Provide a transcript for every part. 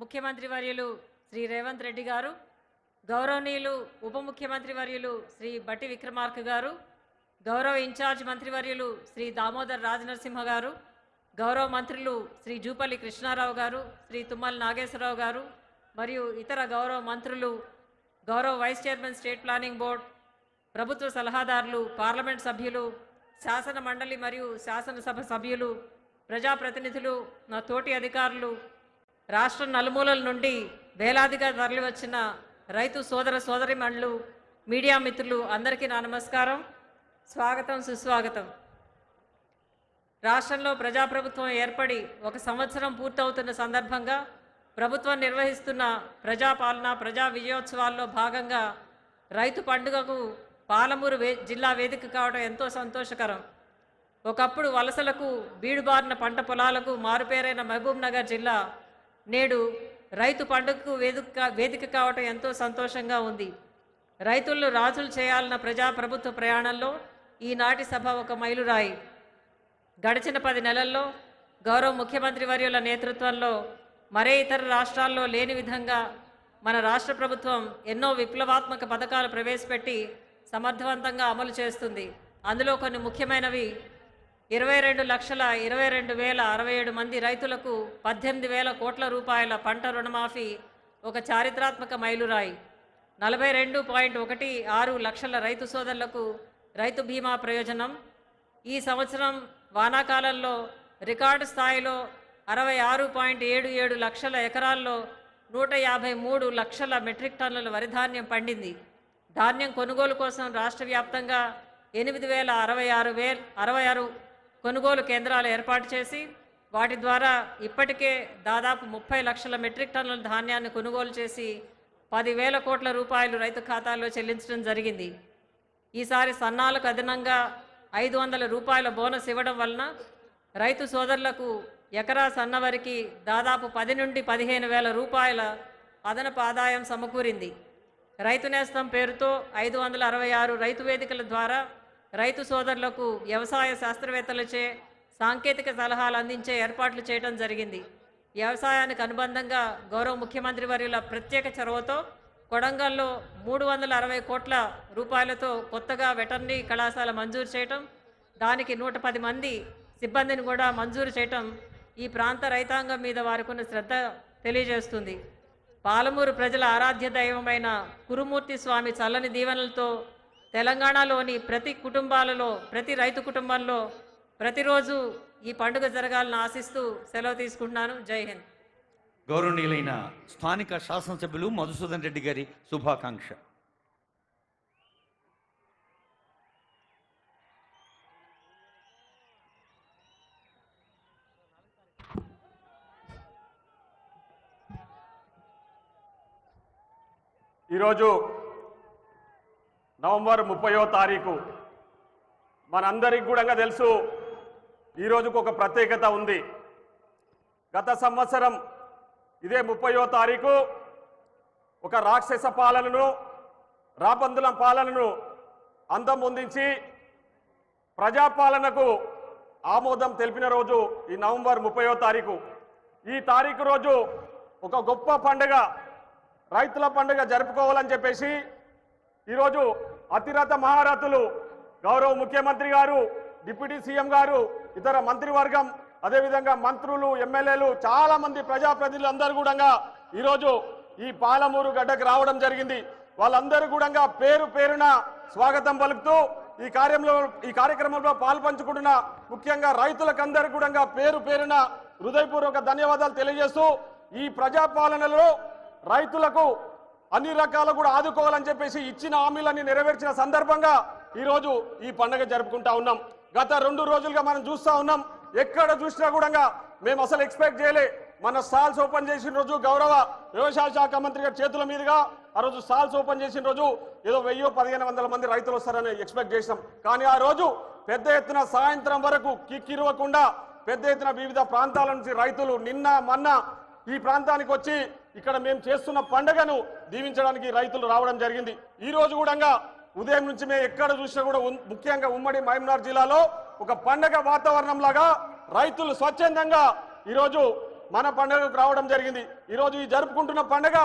ముఖ్యమంత్రి వర్యులు శ్రీ రేవంత్ రెడ్డి గారు, గౌరవనీయులు ఉప ముఖ్యమంత్రి వర్యులు శ్రీ బట్టి విక్రమార్క గారు, గౌరవ ఇన్ఛార్జ్ మంత్రివర్యులు శ్రీ దామోదర్ రాజనరసింహ గారు, గౌరవ మంత్రులు శ్రీ జూపల్లి కృష్ణారావు గారు, శ్రీ తుమ్మల నాగేశ్వరరావు గారు మరియు ఇతర గౌరవ మంత్రులు, గౌరవ vice chairman state planning board, ప్రభుత్వ సలహాదారులు, పార్లమెంట్ సభ్యులు, శాసన మండలి మరియు శాసనసభ సభ్యులు, ప్రజాప్రతినిధులు, నా తోటి అధికారులు, రాష్ట్ర నలుమూలల నుండి వేలాదిగా తరలివచ్చిన రైతు సోదర సోదరీమణులు, మీడియా మిత్రులు అందరికీ నా నమస్కారం, స్వాగతం, సుస్వాగతం. రాష్ట్రంలో ప్రజాప్రభుత్వం ఏర్పడి 1 సంవత్సరం పూర్తవుతున్న సందర్భంగా ప్రభుత్వం నిర్వహిస్తున్న ప్రజాపాలన, ప్రజా విజయోత్సవాల్లో భాగంగా రైతు పండుగకు పాలమూరు జిల్లా వేదిక కావడం ఎంతో సంతోషకరం. ఒకప్పుడు వలసలకు బీడుబారిన పంట పొలాలకు మారుపేరైన మహబూబ్ నగర్ జిల్లా నేడు రైతు పండుగకు వేదిక కావడం ఎంతో సంతోషంగా ఉంది. రైతులను రాజులు చేయాలన్న ప్రజాప్రభుత్వ ప్రయాణంలో ఈనాటి సభ ఒక మైలురాయి. గడిచిన 10 నెలల్లో గౌరవ ముఖ్యమంత్రి వర్యుల నేతృత్వంలో మరే ఇతర రాష్ట్రాల్లో లేని విధంగా మన రాష్ట్ర ప్రభుత్వం ఎన్నో విప్లవాత్మక పథకాలు ప్రవేశపెట్టి సమర్థవంతంగా అమలు చేస్తుంది. అందులో కొన్ని ముఖ్యమైనవి: 22,22,067 మంది రైతులకు 18,000 కోట్ల రూపాయల పంట రుణమాఫీ ఒక చారిత్రాత్మక మైలురాయి. 42.16 లక్షల రైతు సోదరులకు రైతు బీమా ప్రయోజనం. ఈ సంవత్సరం వానాకాలంలో రికార్డు స్థాయిలో 66.77 లక్షల ఎకరాల్లో 153 లక్షల మెట్రిక్ టన్నుల వరిధాన్యం పండింది. ధాన్యం కొనుగోలు కోసం రాష్ట్ర వ్యాప్తంగా 8,066 కొనుగోలు కేంద్రాలు ఏర్పాటు చేసి వాటి ద్వారా ఇప్పటికే దాదాపు 30 లక్షల మెట్రిక్ టన్నుల ధాన్యాన్ని కొనుగోలు చేసి 10,000 కోట్ల రూపాయలు రైతు ఖాతాల్లో చెల్లించడం జరిగింది. ఈసారి సన్నాలకు అదనంగా 500 రూపాయల బోనస్ ఇవ్వడం వలన రైతు సోదరులకు ఎకరా సన్నవరికి దాదాపు 10 నుండి 15,000 రూపాయల అదనపు ఆదాయం సమకూరింది. రైతు నేస్తం పేరుతో 566 రైతు వేదికల ద్వారా రైతు సోదరులకు వ్యవసాయ శాస్త్రవేత్తలచే సాంకేతిక సలహాలు అందించే ఏర్పాట్లు చేయడం జరిగింది. వ్యవసాయానికి అనుబంధంగా గౌరవ ముఖ్యమంత్రి వర్యుల ప్రత్యేక చొరవతో కొడంగల్లో 360 కోట్ల రూపాయలతో కొత్తగా వెటర్నరీ కళాశాల మంజూరు చేయటం, దానికి 110 మంది సిబ్బందిని కూడా మంజూరు చేయటం ఈ ప్రాంత రైతాంగం మీద వారికున్న శ్రద్ధ తెలియజేస్తుంది. పాలమూరు ప్రజల ఆరాధ్య దైవమైన కురుమూర్తి స్వామి చల్లని దీవెనలతో తెలంగాణలోని ప్రతి రైతు కుటుంబంలో ప్రతిరోజు ఈ పండుగ జరగాలని ఆశిస్తూ సెలవు తీసుకుంటున్నాను. జై హింద్. గౌరవనీయులైన స్థానిక శాసనసభ్యులు మధుసూదన్ రెడ్డి గారి శుభాకాంక్ష. ఈరోజు నవంబర్ 30వ తారీఖు మనందరికి కూడా తెలుసు. ఈరోజుకు ఒక ప్రత్యేకత ఉంది. గత సంవత్సరం ఇదే 30వ తారీఖు ఒక రాక్షస పాలనను, రాబందుల పాలనను అంతమొందించి ప్రజాపాలనకు ఆమోదం తెలిపిన రోజు ఈ నవంబర్ 30వ తారీఖు. ఈ తారీఖు రోజు ఒక గొప్ప పండుగ, రైతుల పండుగ జరుపుకోవాలని చెప్పేసి ఈరోజు అతిరథ మహారథులు గౌరవ ముఖ్యమంత్రి గారు, డిప్యూటీ సీఎం గారు, ఇతర మంత్రివర్గం, అదేవిధంగా మంత్రులు, ఎమ్మెల్యేలు, చాలా మంది ప్రజాప్రతినిధులు అందరూ కూడా ఈరోజు ఈ పాలమూరు గడ్డకు రావడం జరిగింది. వాళ్ళందరూ కూడా పేరు పేరున స్వాగతం పలుకుతూ ఈ కార్యక్రమంలో పాల్పంచుకుంటున్న ముఖ్యంగా రైతులకందరూ కూడా పేరు పేరున హృదయపూర్వక ధన్యవాదాలు తెలియజేస్తూ ఈ ప్రజాపాలనలో రైతులకు అన్ని రకాలు కూడా ఆదుకోవాలని చెప్పేసి ఇచ్చిన హామీలన్నీ నెరవేర్చిన సందర్భంగా ఈరోజు ఈ పండుగ జరుపుకుంటా ఉన్నాం. గత 2 రోజులుగా మనం చూస్తూ ఉన్నాం. ఎక్కడ చూసినా కూడా మేము అసలు ఎక్స్పెక్ట్ చేయలే. మన స్టాల్స్ ఓపెన్ చేసిన రోజు గౌరవ వ్యవసాయ శాఖ మంత్రి గారి చేతుల మీదుగా ఆ రోజు స్టాల్స్ ఓపెన్ చేసిన రోజు ఏదో 1000-1500 మంది రైతులు వస్తారని ఎక్స్పెక్ట్ చేసినాం. కానీ ఆ రోజు పెద్ద ఎత్తున సాయంత్రం వరకు కిక్కిరవకుండా పెద్ద ఎత్తున వివిధ ప్రాంతాల నుంచి రైతులు నిన్న మొన్న ఈ ప్రాంతానికి వచ్చి ఇక్కడ మేము చేస్తున్న పండుగను దీవించడానికి రైతులు రావడం జరిగింది. ఈ రోజు కూడా ఉదయం నుంచి మేము ఎక్కడ చూసినా కూడా ముఖ్యంగా ఉమ్మడి మహబూబ్నగర్ జిల్లాలో ఒక పండుగ వాతావరణం లాగా రైతులు స్వచ్ఛందంగా ఈరోజు మన పండుగకు రావడం జరిగింది. ఈరోజు ఈ జరుపుకుంటున్న పండుగ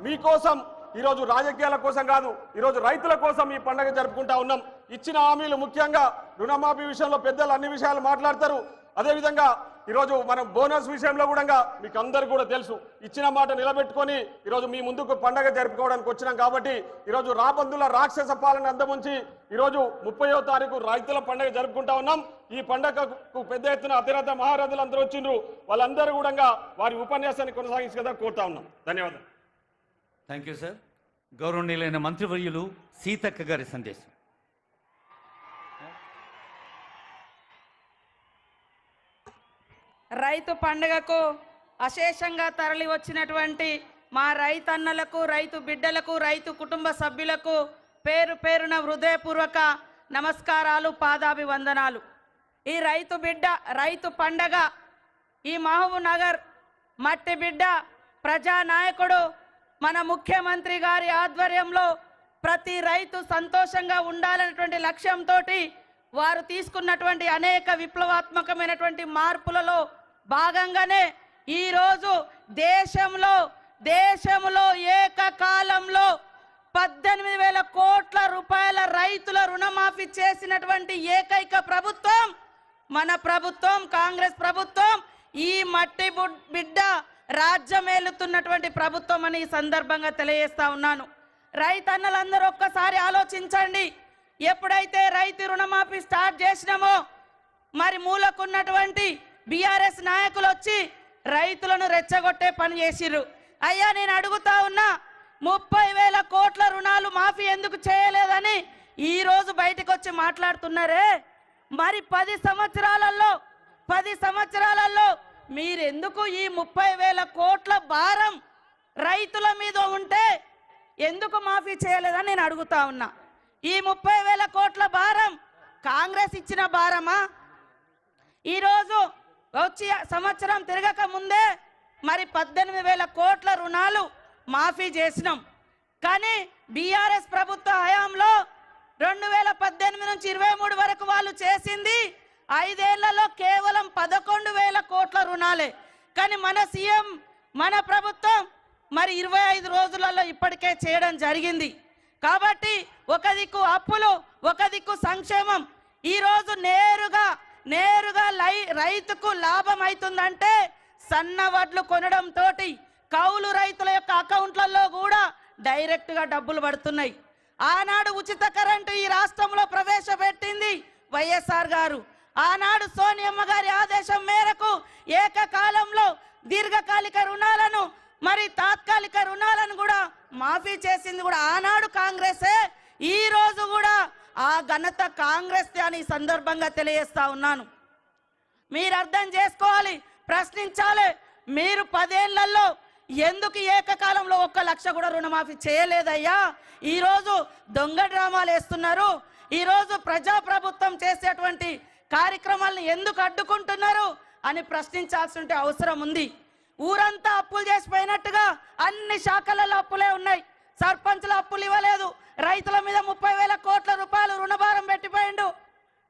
మీకోసం, ఈరోజు రాజకీయాల కోసం కాదు, ఈరోజు రైతుల కోసం ఈ పండుగ జరుపుకుంటా ఉన్నాం. ఇచ్చిన హామీలు, ముఖ్యంగా రుణమాఫీ విషయంలో పెద్దలు అన్ని విషయాలు మాట్లాడతారు. అదేవిధంగా ఈరోజు మనం బోనస్ విషయంలో కూడా మీకు అందరికీ కూడా తెలుసు, ఇచ్చిన మాట నిలబెట్టుకొని ఈరోజు మీ ముందుకు పండగ జరుపుకోవడానికి వచ్చినాం. కాబట్టి ఈరోజు రాబందుల రాక్షస పాలన అంతముంచి ఈరోజు 30వ తారీఖు రైతుల పండుగ జరుపుకుంటా ఉన్నాం. ఈ పండుగకు పెద్ద ఎత్తున అతిరథ మహారథులు అందరూ వచ్చిండ్రు. వాళ్ళందరూ కూడా వారి ఉపన్యాసాన్ని కొనసాగించగా కోరుతా ఉన్నాం. ధన్యవాదాలు. Thank you sir. గౌరవనీయులైన మంత్రివర్యులు సీతక్క గారి సందేశం. రైతు పండుగకు అశేషంగా తరలి వచ్చినటువంటి మా రైతన్నలకు, రైతు బిడ్డలకు, రైతు కుటుంబ సభ్యులకు పేరు పేరున హృదయపూర్వక నమస్కారాలు, పాదాభివందనాలు. ఈ రైతు పండగ ఈ మహబూబ్ నగర్ మట్టి బిడ్డ ప్రజానాయకుడు మన ముఖ్యమంత్రి గారి ఆధ్వర్యంలో ప్రతి రైతు సంతోషంగా ఉండాలనేటువంటి లక్ష్యంతో వారు తీసుకున్నటువంటి అనేక విప్లవాత్మకమైనటువంటి మార్పులలో భాగంగానే ఈరోజు దేశంలో ఏకకాలంలో 18,000 కోట్ల రూపాయల రైతుల రుణమాఫీ చేసినటువంటి ఏకైక ప్రభుత్వం మన ప్రభుత్వం, కాంగ్రెస్ ప్రభుత్వం. ఈ మట్టి బిడ్డ రాజ్యమేలుతున్నటువంటి ప్రభుత్వం అని ఈ సందర్భంగా తెలియజేస్తా ఉన్నాను. రైతన్నలందరూ ఒక్కసారి ఆలోచించండి. ఎప్పుడైతే రైతు రుణమాఫీ స్టార్ట్ చేసినామో మరి మూలకున్నటువంటి బీఆర్ఎస్ నాయకులు వచ్చి రైతులను రెచ్చగొట్టే పని చేసిర్రు. అయ్యా, నేను అడుగుతా ఉన్నా, 30,000 కోట్ల రుణాలు మాఫీ ఎందుకు చేయలేదని ఈరోజు బయటకు వచ్చి మాట్లాడుతున్నారే. మరి 10 సంవత్సరాలలో మీరెందుకు ఈ 30,000 కోట్ల భారం రైతుల మీద ఉంటే ఎందుకు మాఫీ చేయలేదని నేను అడుగుతా ఉన్నా. ఈ 30,000 కోట్ల భారం కాంగ్రెస్ ఇచ్చిన భారమా? ఈరోజు వచ్చి సంవత్సరం తిరగక ముందే మరి 18,000 కోట్ల రుణాలు మాఫీ చేసినాం. కానీ బీఆర్ఎస్ ప్రభుత్వ హయాంలో 2018 నుంచి 23 వరకు వాళ్ళు చేసింది 5 ఏళ్లలో కేవలం 11,000 కోట్ల రుణాలే. కానీ మన సీఎం, మన ప్రభుత్వం మరి 25 రోజులలో ఇప్పటికే చేయడం జరిగింది. కాబట్టి ఒక దిక్కు అప్పులు, ఒక దిక్కు సంక్షేమం. ఈరోజు నేరుగా రైతుకు లాభం అవుతుందంటే సన్న వడ్లు కొనడంతో కౌలు రైతుల యొక్క అకౌంట్లలో కూడా డైరెక్ట్గా డబ్బులు పడుతున్నాయి. ఆనాడు ఉచిత కరెంటు ఈ రాష్ట్రంలో ప్రవేశపెట్టింది వైఎస్ఆర్ గారు. ఆనాడు సోనియమ్మ గారి ఆదేశం మేరకు ఏకకాలంలో దీర్ఘకాలిక రుణాలను మరి తాత్కాలిక రుణాలను కూడా మాఫీ చేసింది కూడా ఆనాడు కాంగ్రెసే. ఈ రోజు కూడా ఆ ఘనత కాంగ్రెస్ అని సందర్భంగా తెలియజేస్తా ఉన్నాను. మీరు అర్థం చేసుకోవాలి, ప్రశ్నించాలి. మీరు 10 ఏళ్లలో ఎందుకు ఏకకాలంలో 1 లక్ష కూడా రుణమాఫీ చేయలేదయ్యా? ఈరోజు దొంగ డ్రామాలు వేస్తున్నారు. ఈరోజు ప్రజాప్రభుత్వం చేసేటువంటి కార్యక్రమాలను ఎందుకు అడ్డుకుంటున్నారు అని ప్రశ్నించాల్సిన అవసరం ఉంది. ఊరంతా అప్పులు చేసిపోయినట్టుగా అన్ని శాఖలలో అప్పులే ఉన్నాయి. సర్పంచ్ల అప్పులు ఇవ్వలేదు, రైతుల మీద 30,000 కోట్ల రూపాయలు రుణభారం పెట్టిపోయిండు.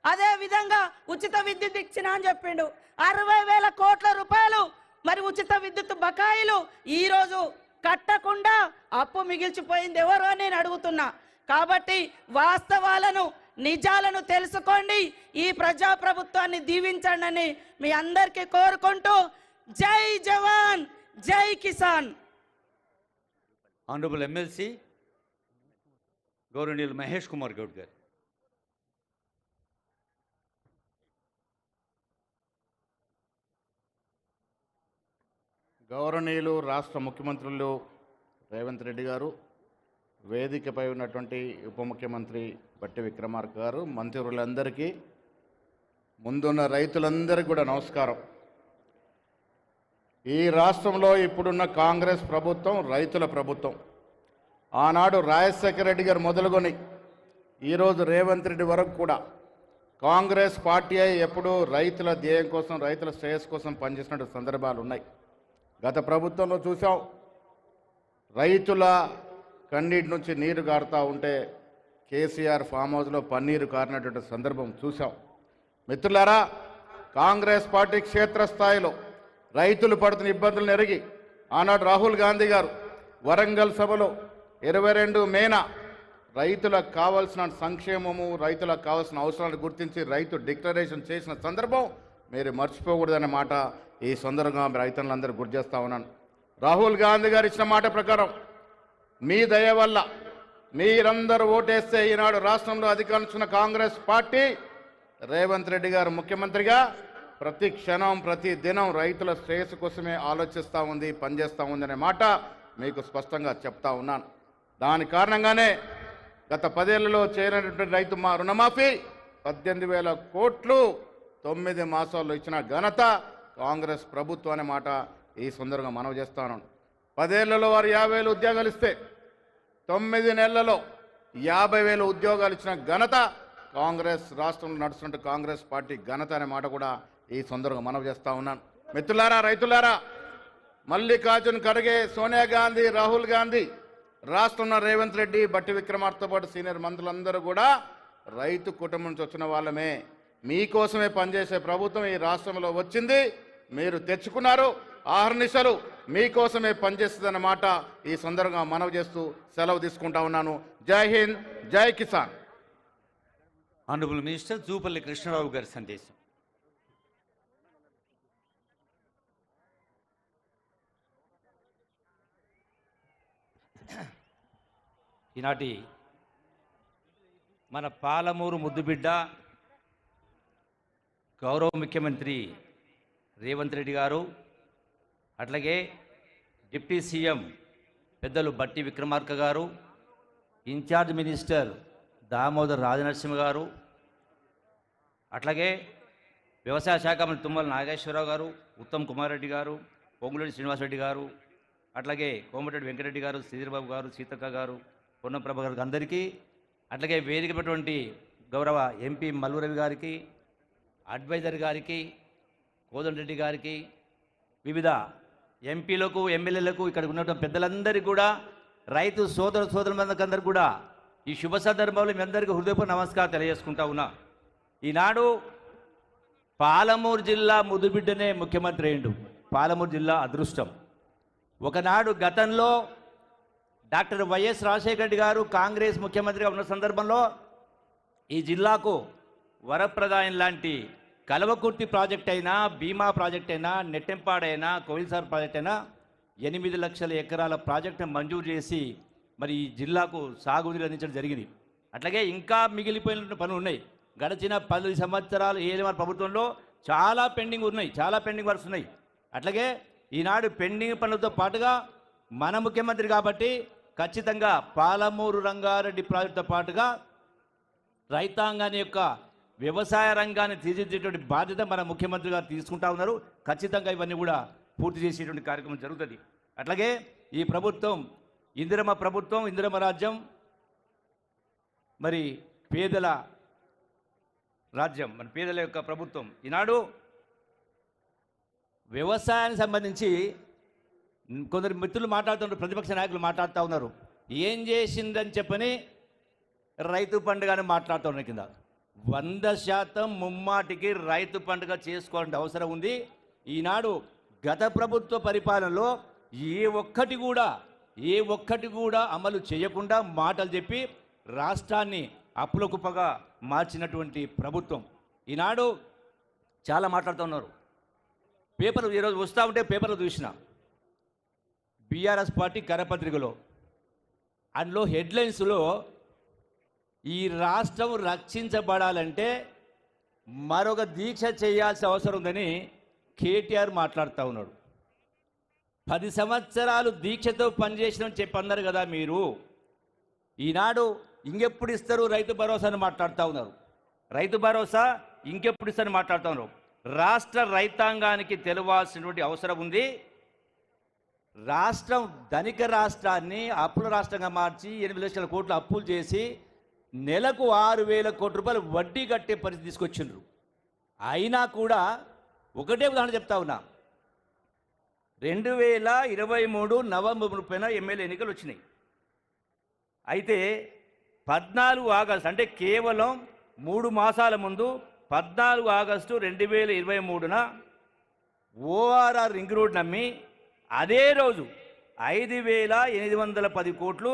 అదే విధంగా ఉచిత విద్యుత్ ఇచ్చినా అని చెప్పిండు. 60,000 కోట్ల రూపాయలు మరి ఉచిత విద్యుత్ బకాయిలు ఈరోజు కట్టకుండా అప్పు మిగిల్చిపోయింది ఎవరు అని నేను అడుగుతున్నా. కాబట్టి వాస్తవాలను, నిజాలను తెలుసుకోండి. ఈ ప్రజాప్రభుత్వాన్ని దీవించండి అని మీ అందరికీ కోరుకుంటూ, జై జవాన్, జై కిసాన్. ఆనరబుల్ ఎమ్మెల్సీ గౌరవనీయులు మహేష్ కుమార్ గౌడ్ గారు. గౌరవనీయులు రాష్ట్ర ముఖ్యమంత్రులు రేవంత్ రెడ్డి గారు, వేదికపై ఉన్నటువంటి ఉప ముఖ్యమంత్రి బట్టి విక్రమార్క గారు, మంత్రులందరికీ, ముందున్న రైతులందరికీ కూడా నమస్కారం. ఈ రాష్ట్రంలో ఇప్పుడున్న కాంగ్రెస్ ప్రభుత్వం రైతుల ప్రభుత్వం. ఆనాడు రాజశేఖర రెడ్డి గారు మొదలుకొని ఈరోజు రేవంత్ రెడ్డి వరకు కూడా కాంగ్రెస్ పార్టీ ఎప్పుడూ రైతుల ధ్యేయం కోసం, రైతుల శ్రేయస్సు కోసం పనిచేసిన సందర్భాలు ఉన్నాయి. గత ప్రభుత్వంలో చూసాం, రైతుల కన్నీటి నుంచి నీరు కారుతూ ఉంటే కేసీఆర్ ఫామ్ హౌస్లో పన్నీరు కారినటువంటి సందర్భం చూసాం. మిత్రులారా, కాంగ్రెస్ పార్టీ క్షేత్రస్థాయిలో రైతులు పడుతున్న ఇబ్బందులను ఎరిగి ఆనాడు రాహుల్ గాంధీ గారు వరంగల్ సభలో 22 మేన రైతులకు కావాల్సిన సంక్షేమము, రైతులకు కావాల్సిన అవసరాలను గుర్తించి రైతు డిక్లరేషన్ చేసిన సందర్భం మీరు మర్చిపోకూడదనే మాట ఈ సందర్భంగా రైతులందరూ గుర్తు చేస్తా ఉన్నాను. రాహుల్ గాంధీ గారు ఇచ్చిన మాట ప్రకారం మీ దయ వల్ల మీరందరూ ఓటేస్తే ఈనాడు రాష్ట్రంలో అధికారించిన కాంగ్రెస్ పార్టీ రేవంత్ రెడ్డి గారు ముఖ్యమంత్రిగా ప్రతి క్షణం ప్రతి దినం రైతుల శ్రేయస్సు కోసమే ఆలోచిస్తూ ఉంది, పనిచేస్తూ ఉందనే మాట మీకు స్పష్టంగా చెప్తా ఉన్నాను. దాని కారణంగానే గత 10 ఏళ్లలో చేయనటువంటి రైతు రుణమాఫీ 18,000 కోట్లు 9 మాసాల్లో ఇచ్చిన ఘనత కాంగ్రెస్ ప్రభుత్వం అనే మాట ఈ సందర్భంగా మనవి చేస్తాను. 10 ఏళ్లలో వారు 50,000 ఉద్యోగాలు ఇస్తే 9 నెలలలో 50,000 ఉద్యోగాలు ఇచ్చిన ఘనత కాంగ్రెస్ రాష్ట్రంలో నడుస్తున్న కాంగ్రెస్ పార్టీ ఘనత అనే మాట కూడా ఈ సందర్భంగా మనవి చేస్తా ఉన్నాను. మిత్రులారా, రైతులారా, మల్లికార్జున్ ఖర్గే, సోనియా గాంధీ, రాహుల్ గాంధీ, రాష్ట్రంలో రేవంత్ రెడ్డి, బట్టి విక్రమార్కతో పాటు సీనియర్ మంత్రులందరూ కూడా రైతు కుటుంబం నుంచి వచ్చిన వాళ్ళమే. మీకోసమే పనిచేసే ప్రభుత్వం ఈ రాష్ట్రంలో వచ్చింది, మీరు తెచ్చుకున్నారు. ఆహర్నిశలు మీకోసమే పనిచేస్తుందన్నమాట ఈ సందర్భంగా మనవి చేస్తూ సెలవు తీసుకుంటా ఉన్నాను. జై హింద్, జై కిసాన్. ఆనరబుల్ మినిస్టర్ జూపల్లి కృష్ణారావు గారి సందేశం. ఈనాటి మన పాలమూరు ముద్దుబిడ్డ గౌరవ ముఖ్యమంత్రి రేవంత్ రెడ్డి గారు, అట్లాగే డిప్యూటీ సీఎం పెద్దలు బట్టి విక్రమార్క గారు, ఇన్ఛార్జ్ మినిస్టర్ దామోదర్ రాజనరసింహ గారు, అట్లాగే వ్యవసాయ శాఖ మంత్రి తుమ్మల నాగేశ్వరరావు గారు, ఉత్తమ్ కుమార్ రెడ్డి గారు, పొంగులేటి శ్రీనివాసరెడ్డి గారు, అట్లాగే కోమటిరెడ్డి వెంకటరెడ్డి గారు, శ్రీధర్బాబు గారు, సీతక్క గారు, పొన్నం ప్రభ గారికి అందరికీ, అట్లాగే వేదికటువంటి గౌరవ ఎంపీ మల్లురవి గారికి, అడ్వైజర్ గారికి, కోదండరెడ్డి గారికి, వివిధ ఎంపీలకు, ఎమ్మెల్యేలకు, ఇక్కడ ఉన్నటువంటి పెద్దలందరికీ కూడా, రైతు సోదరులందరికీ కూడా ఈ శుభ సందర్భంలో మీ అందరికీ హృదయపూర్వక నమస్కారం తెలియజేసుకుంటా ఉన్నా. ఈనాడు పాలమూరు జిల్లా ముద్దుబిడ్డనే ముఖ్యమంత్రి అయ్యిండు. పాలమూరు జిల్లా అదృష్టం. ఒకనాడు గతంలో డాక్టర్ వైఎస్ రాజశేఖర రెడ్డి గారు కాంగ్రెస్ ముఖ్యమంత్రిగా ఉన్న సందర్భంలో ఈ జిల్లాకు వరప్రదాయం లాంటి కలవకుర్తి ప్రాజెక్ట్ అయినా, భీమా ప్రాజెక్ట్ అయినా, నెట్టెంపాడైనా, కోయిల్సార్ ప్రాజెక్ట్ అయినా 8 లక్షల ఎకరాల ప్రాజెక్టును మంజూరు చేసి మరి ఈ జిల్లాకు సాగునీరు అందించడం జరిగింది. అట్లాగే ఇంకా మిగిలిపోయిన పనులు ఉన్నాయి. గడిచిన 10 సంవత్సరాలు ఏలిమార్ ప్రభుత్వంలో చాలా పెండింగ్ ఉన్నాయి, చాలా పెండింగ్ వర్క్స్ ఉన్నాయి. అట్లాగే ఈనాడు పెండింగ్ పనులతో పాటుగా మన ముఖ్యమంత్రి కాబట్టి ఖచ్చితంగా పాలమూరు రంగారెడ్డి ప్రాజెక్టుతో పాటుగా రైతాంగాన్ని యొక్క వ్యవసాయ రంగాన్ని తీర్చిదిద్దేటువంటి బాధ్యత మన ముఖ్యమంత్రి గారు తీసుకుంటా ఉన్నారు. ఖచ్చితంగా ఇవన్నీ కూడా పూర్తి చేసేటువంటి కార్యక్రమం జరుగుతుంది. అట్లాగే ఈ ప్రభుత్వం ఇందిరమ్మ ప్రభుత్వం, ఇందిరమ్మ రాజ్యం, మరి పేదల రాజ్యం, మన పేదల యొక్క ప్రభుత్వం. ఈనాడు వ్యవసాయానికి సంబంధించి కొందరు మిత్రులు మాట్లాడుతున్నారు, ప్రతిపక్ష నాయకులు మాట్లాడుతూ ఉన్నారు. ఏం చేసిందని చెప్పని రైతు పండుగని మాట్లాడుతూ ఉన్నారు. కింద 100% ముమ్మాటికి రైతు పండుగ చేసుకోవాల్సిన అవసరం ఉంది. ఈనాడు గత ప్రభుత్వ పరిపాలనలో ఏ ఒక్కటి కూడా అమలు చేయకుండా మాటలు చెప్పి రాష్ట్రాన్ని అప్పుల కుప్పగా మార్చినటువంటి ప్రభుత్వం. ఈనాడు చాలా మాట్లాడుతూ ఉన్నారు. పేపర్లు ఈరోజు వస్తూ ఉంటే పేపర్లు చూసిన బీఆర్ఎస్ పార్టీ కరపత్రికలో, అందులో హెడ్లైన్స్లో ఈ రాష్ట్రం రక్షించబడాలంటే మరొక దీక్ష చేయాల్సిన అవసరం ఉందని కేటీఆర్ మాట్లాడుతూ ఉన్నాడు. 10 సంవత్సరాలు దీక్షతో పనిచేసినని చెప్పి అన్నారు కదా మీరు. ఈనాడు ఇంకెప్పుడు ఇస్తారు రైతు భరోసా అని మాట్లాడుతూ ఉన్నారు. రైతు భరోసా ఇంకెప్పుడు ఇస్తారని మాట్లాడుతూ ఉన్నారు. రాష్ట్ర రైతాంగానికి తెలవాల్సినటువంటి అవసరం ఉంది. రాష్ట్రం ధనిక రాష్ట్రాన్ని అప్పుల రాష్ట్రంగా మార్చి 8 లక్షల కోట్ల అప్పులు చేసి నెలకు 6,000 కోట్ల రూపాయలు వడ్డీ కట్టే పరిస్థితి తీసుకొచ్చిండ్రు. అయినా కూడా ఒకటే ఉదాహరణ చెప్తా ఉన్నా. 2023 నవంబర్ 30న ఎమ్మెల్యే ఎన్నికలు వచ్చినాయి. అయితే 14 ఆగస్టు అంటే కేవలం 3 మాసాల ముందు 14 ఆగస్టు 2023న ఓఆర్ఆర్ రింగ్ రోడ్ నమ్మి అదే రోజు 5,810 కోట్లు,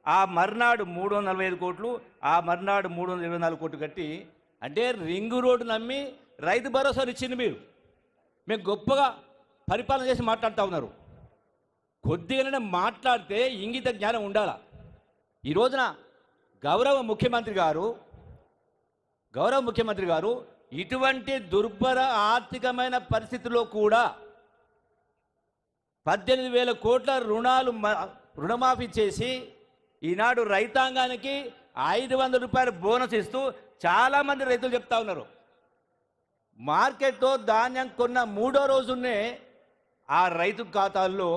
ఆ మర్నాడు 345 కోట్లు, ఆ మర్నాడు 324 కోట్లు కట్టి, అంటే రింగు రోడ్డు నమ్మి రైతు భరోసాను ఇచ్చింది మీరు. మేము గొప్పగా పరిపాలన చేసి మాట్లాడుతూ ఉన్నారు. కొద్దిగానే మాట్లాడితే ఇంగిత జ్ఞానం ఉండాలా. ఈ రోజున గౌరవ ముఖ్యమంత్రి గారు ఇటువంటి దుర్భర ఆర్థికమైన పరిస్థితుల్లో కూడా 18,000 కోట్ల రుణమాఫీ చేసి ఈనాడు రైతాంగానికి 500 రూపాయల బోనస్ ఇస్తూ చాలామంది రైతులు చెప్తా ఉన్నారు. మార్కెట్లో ధాన్యం కొన్న 3వ రోజునే ఆ రైతు ఖాతాల్లో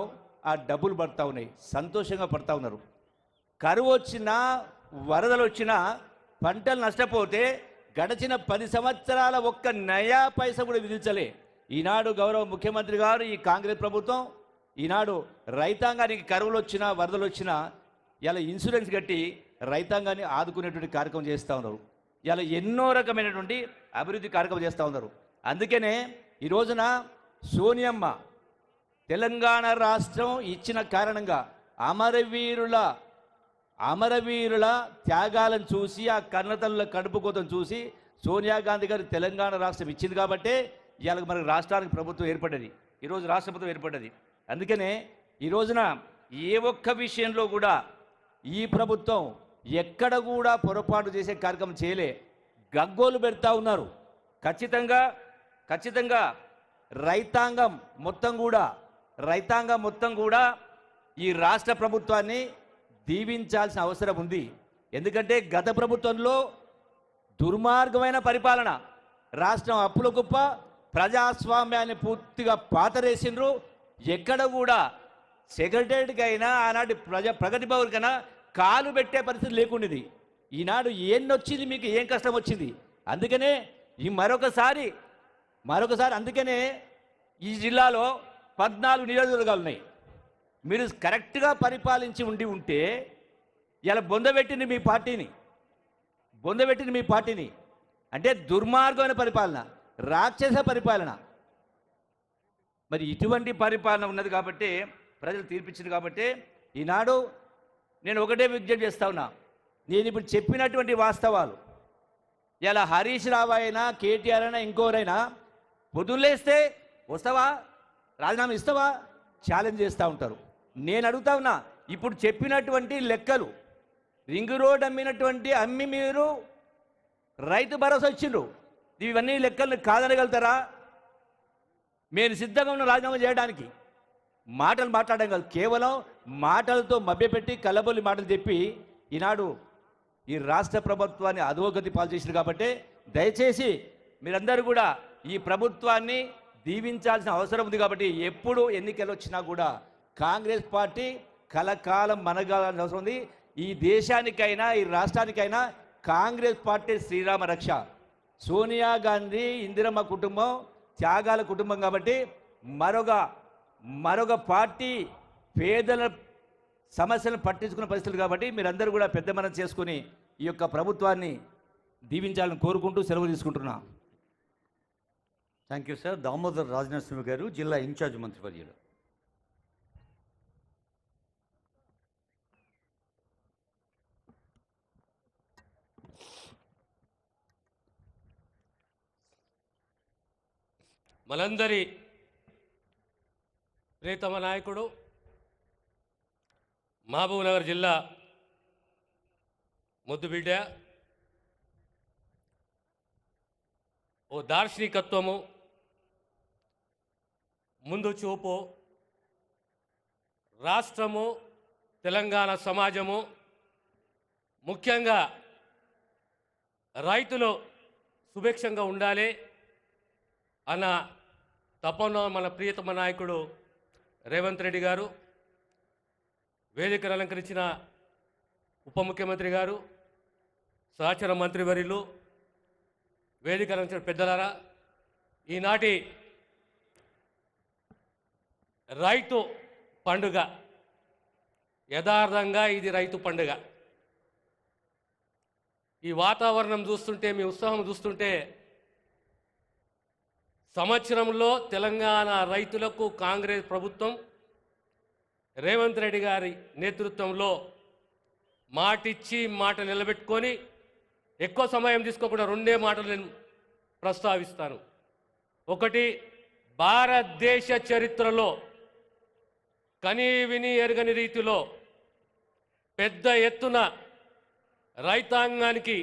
ఆ డబ్బులు పడతా ఉన్నాయి, సంతోషంగా పడతా ఉన్నారు. కరువు వచ్చినా వరదలు వచ్చినా పంటలు నష్టపోతే గడిచిన 10 సంవత్సరాల ఒక్క నయా పైసా కూడా విధించలే. ఈనాడు గౌరవ ముఖ్యమంత్రి గారు, ఈ కాంగ్రెస్ ప్రభుత్వం ఈనాడు రైతాంగానికి కరువులు వచ్చినా వరదలు వచ్చినా ఇలా ఇన్సూరెన్స్ కట్టి రైతాంగాన్ని ఆదుకునేటువంటి కార్యక్రమం చేస్తూ ఉన్నారు. ఇలా ఎన్నో రకమైనటువంటి అభివృద్ధి కార్యక్రమం చేస్తూ ఉన్నారు. అందుకనే ఈ రోజున సోనియమ్మ తెలంగాణ రాష్ట్రం ఇచ్చిన కారణంగా అమరవీరుల త్యాగాలను చూసి, ఆ కన్నతల్లుల కడుపు కోతను చూసి సోనియా గాంధీ గారు తెలంగాణ రాష్ట్రం ఇచ్చింది కాబట్టే ఇవాళ మనకు రాష్ట్రానికి ప్రభుత్వం ఏర్పడ్డది, ఈరోజు రాష్ట్ర ప్రభుత్వం ఏర్పడ్డది. అందుకనే ఈ రోజున ఏ ఒక్క విషయంలో కూడా ఈ ప్రభుత్వం ఎక్కడ కూడా పొరపాటు చేసే కార్యక్రమం చేయలే. గగ్గోలు పెడతా ఉన్నారు. ఖచ్చితంగా రైతాంగం మొత్తం కూడా ఈ రాష్ట్ర ప్రభుత్వాన్ని దీవించాల్సిన అవసరం ఉంది. ఎందుకంటే గత ప్రభుత్వంలో దుర్మార్గమైన పరిపాలన, రాష్ట్రం అప్పుల కుప్ప, ప్రజాస్వామ్యాన్ని పూర్తిగా పాతరేసిండ్రు. ఎక్కడ కూడా సెక్రటరీకి అయినా ఆనాటి ప్రగతి భవన్కైనా కాలు పెట్టే పరిస్థితి లేకుండేది. ఈనాడు ఏన్నొచ్చింది, మీకు ఏం కష్టం వచ్చింది? అందుకనే ఈ మరొకసారి అందుకనే ఈ జిల్లాలో 14 నియోజకవర్గాలు ఉన్నాయి. మీరు కరెక్ట్గా పరిపాలించి ఉంటే ఇలా బొందబెట్టింది మీ పార్టీని. అంటే దుర్మార్గమైన పరిపాలన, రాక్షస పరిపాలన. మరి ఇటువంటి పరిపాలన ఉన్నది కాబట్టి ప్రజలు తీర్పిచ్చింది కాబట్టి ఈనాడు నేను ఒకటే విజ్ఞప్తి చేస్తా ఉన్నా. నేను ఇప్పుడు చెప్పినటువంటి వాస్తవాలు ఇలా హరీష్ రావు అయినా, కేటీఆర్ అయినా, ఇంకోరైనా పొద్దున్నేస్తే వస్తావా, రాజీనామా ఇస్తావా, ఛాలెంజ్ చేస్తూ ఉంటారు. నేను అడుగుతా ఉన్నా, ఇప్పుడు చెప్పినటువంటి లెక్కలు రింగ్ రోడ్ అమ్మి మీరు రైతు భరోసా ఇచ్చిండ్రు, ఇవన్నీ లెక్కలు కాదనగలుగుతారా? మేము సిద్ధంగా ఉన్న రాజీనామా చేయడానికి. మాటలు మాట్లాడడం కాదు, కేవలం మాటలతో మభ్యపెట్టి కల్లబొల్లి మాటలు చెప్పి ఈనాడు ఈ రాష్ట్ర ప్రభుత్వాన్ని అధోగతి పాలు చేసింది. కాబట్టి దయచేసి మీరందరూ కూడా ఈ ప్రభుత్వాన్ని దీవించాల్సిన అవసరం ఉంది. కాబట్టి ఎప్పుడు ఎన్నికలు వచ్చినా కూడా కాంగ్రెస్ పార్టీ కలకాలం మనగాలని అవసరం ఉంది. ఈ దేశానికైనా ఈ రాష్ట్రానికైనా కాంగ్రెస్ పార్టీ శ్రీరామ రక్ష. సోనియా గాంధీ, ఇందిరమ్మ కుటుంబం త్యాగాల కుటుంబం. కాబట్టి మరొక పార్టీ పేదల సమస్యలను పట్టించుకున్న పరిస్థితులు. కాబట్టి మీరందరూ కూడా పెద్ద మనసు చేసుకుని ఈ యొక్క ప్రభుత్వాన్ని దీవించాలని కోరుకుంటూ సెలవు తీసుకుంటున్నా. Thank you sir. Damodar Rajanarasimha గారు, జిల్లా ఇన్ఛార్జ్ మంత్రివర్యులు. మనందరి ప్రియతమ నాయకుడు, మహబూబ్నగర్ జిల్లా ముద్దుబిడ్డ, ఓ దార్శనికత్వము, ముందు చూపు, రాష్ట్రము, తెలంగాణ సమాజము, ముఖ్యంగా రైతులు సుభిక్షంగా ఉండాలి అన్న తపన మన ప్రియతమ నాయకుడు రేవంత్ రెడ్డి గారు, వేదికను అలంకరించిన ఉప ముఖ్యమంత్రి గారు, సహచర మంత్రివర్యులు, వేదిక అలంకరించిన పెద్దలారా, ఈనాటి రైతు పండుగ యథార్థంగా ఇది రైతు పండుగ. ఈ వాతావరణం చూస్తుంటే, మీ ఉత్సాహం చూస్తుంటే సంవత్సరంలో తెలంగాణ రైతులకు కాంగ్రెస్ ప్రభుత్వం రేవంత్ రెడ్డి గారి నేతృత్వంలో మాటిచ్చి మాట నిలబెట్టుకొని ఎక్కువ సమయం తీసుకోకుండా రెండే మాటలు నేను ప్రస్తావిస్తాను. ఒకటి, భారతదేశ చరిత్రలో కని విని ఎరగని రీతిలో పెద్ద ఎత్తున రైతాంగానికి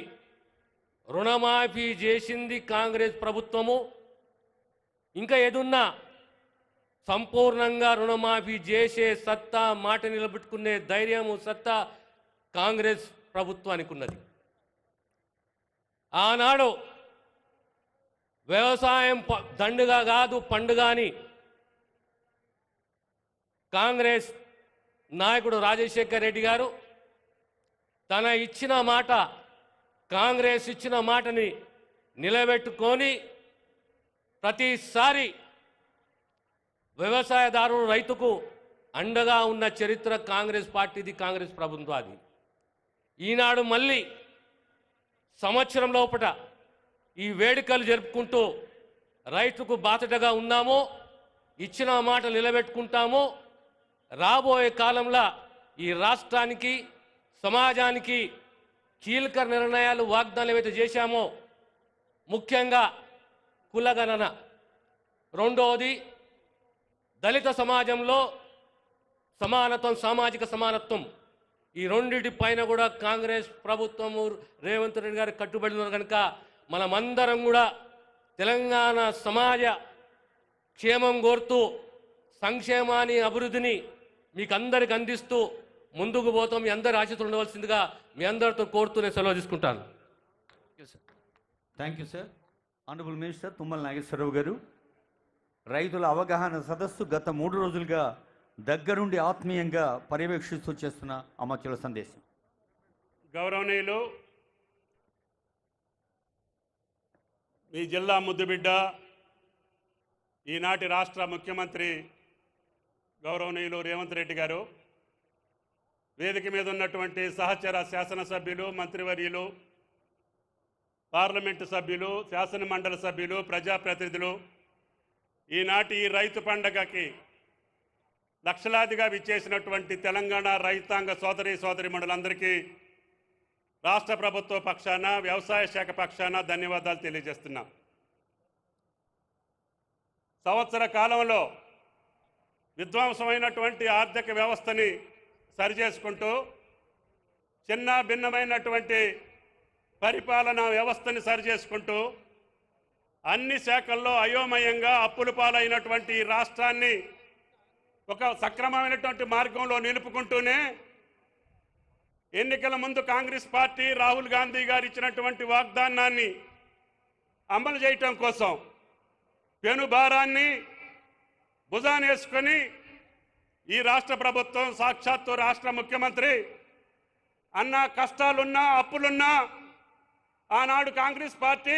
రుణమాఫీ చేసింది కాంగ్రెస్ ప్రభుత్వము. ఇంకా ఏదున్నా సంపూర్ణంగా రుణమాఫీ చేసే సత్తా, మాట నిలబెట్టుకునే ధైర్యము, సత్తా కాంగ్రెస్ ప్రభుత్వానికి ఉన్నది. ఆనాడు వ్యవసాయం దండుగా కాదు పండుగ అని కాంగ్రెస్ నాయకుడు రాజశేఖర్ రెడ్డి గారు తన ఇచ్చిన మాట, కాంగ్రెస్ ఇచ్చిన మాటని నిలబెట్టుకొని ప్రతిసారి వ్యవసాయదారుడు రైతుకు అండగా ఉన్న చరిత్ర కాంగ్రెస్ పార్టీది, కాంగ్రెస్ ప్రభుత్వాది. ఈనాడు మళ్ళీ సంవత్సరం లోపట ఈ వేడుకలు జరుపుకుంటూ రైతుకు బాధ్యతగా ఉన్నామో, ఇచ్చిన మాట నిలబెట్టుకుంటామో. రాబోయే కాలంలో ఈ రాష్ట్రానికి, సమాజానికి కీలక నిర్ణయాలు, వాగ్దానాలు ఏవైతే చేశామో, ముఖ్యంగా కులగణన, రెండవది దళిత సమాజంలో సమానత్వం, సామాజిక సమానత్వం, ఈ రెండింటి పైన కూడా కాంగ్రెస్ ప్రభుత్వము రేవంత్ రెడ్డి గారు కట్టుబడి ఉన్నారు. కనుక మనమందరం కూడా తెలంగాణ సమాజ క్షేమం కోరుతూ సంక్షేమాన్ని, అభివృద్ధిని మీకు అందరికి అందిస్తూ ముందుకు పోతాం. మీ అందరి ఆశీస్సులు ఉండవలసిందిగా మీ అందరితో కోరుతూ నేను సెలవు తీసుకుంటాను. Thank you sir. Honourable minister Tummala Nageswararao గారు, రైతుల అవగాహన సదస్సు గత 3 రోజులుగా దగ్గరుండి ఆత్మీయంగా పర్యవేక్షిస్తూ చేస్తున్న అమర్చుల సందేశం. గౌరవనీయులు, మీ జిల్లా ముద్దుబిడ్డ, ఈనాటి రాష్ట్ర ముఖ్యమంత్రి గౌరవనీయులు రేవంత్ రెడ్డి గారు, వేదిక మీద ఉన్నటువంటి సహచర శాసనసభ్యులు, మంత్రివర్యులు, పార్లమెంటు సభ్యులు, శాసన మండలి సభ్యులు, ప్రజాప్రతినిధులు, ఈనాటి ఈ రైతు పండగకి లక్షలాదిగా విచ్చేసినటువంటి తెలంగాణ రైతాంగ సోదరీమణులందరికీ రాష్ట్ర ప్రభుత్వ పక్షాన, వ్యవసాయ శాఖ పక్షాన ధన్యవాదాలు తెలియజేస్తున్నాం. సంవత్సర కాలంలో విధ్వంసమైనటువంటి ఆర్థిక వ్యవస్థని సరిచేసుకుంటూ చిన్న భిన్నమైనటువంటి పరిపాలనా వ్యవస్థని సరిచేసుకుంటూ అన్ని శాఖల్లో అయోమయంగా అప్పుల పాలైనటువంటి ఈ రాష్ట్రాన్ని ఒక సక్రమమైనటువంటి మార్గంలో నిలుపుకుంటూనే ఎన్నికల ముందు కాంగ్రెస్ పార్టీ రాహుల్ గాంధీ గారు ఇచ్చినటువంటి వాగ్దానాన్ని అమలు చేయటం కోసం పెనుభారాన్ని భుజానేసుకొని ఈ రాష్ట్ర ప్రభుత్వం, సాక్షాత్తు రాష్ట్ర ముఖ్యమంత్రి అన్న కష్టాలున్నా, అప్పులున్నా ఆనాడు కాంగ్రెస్ పార్టీ,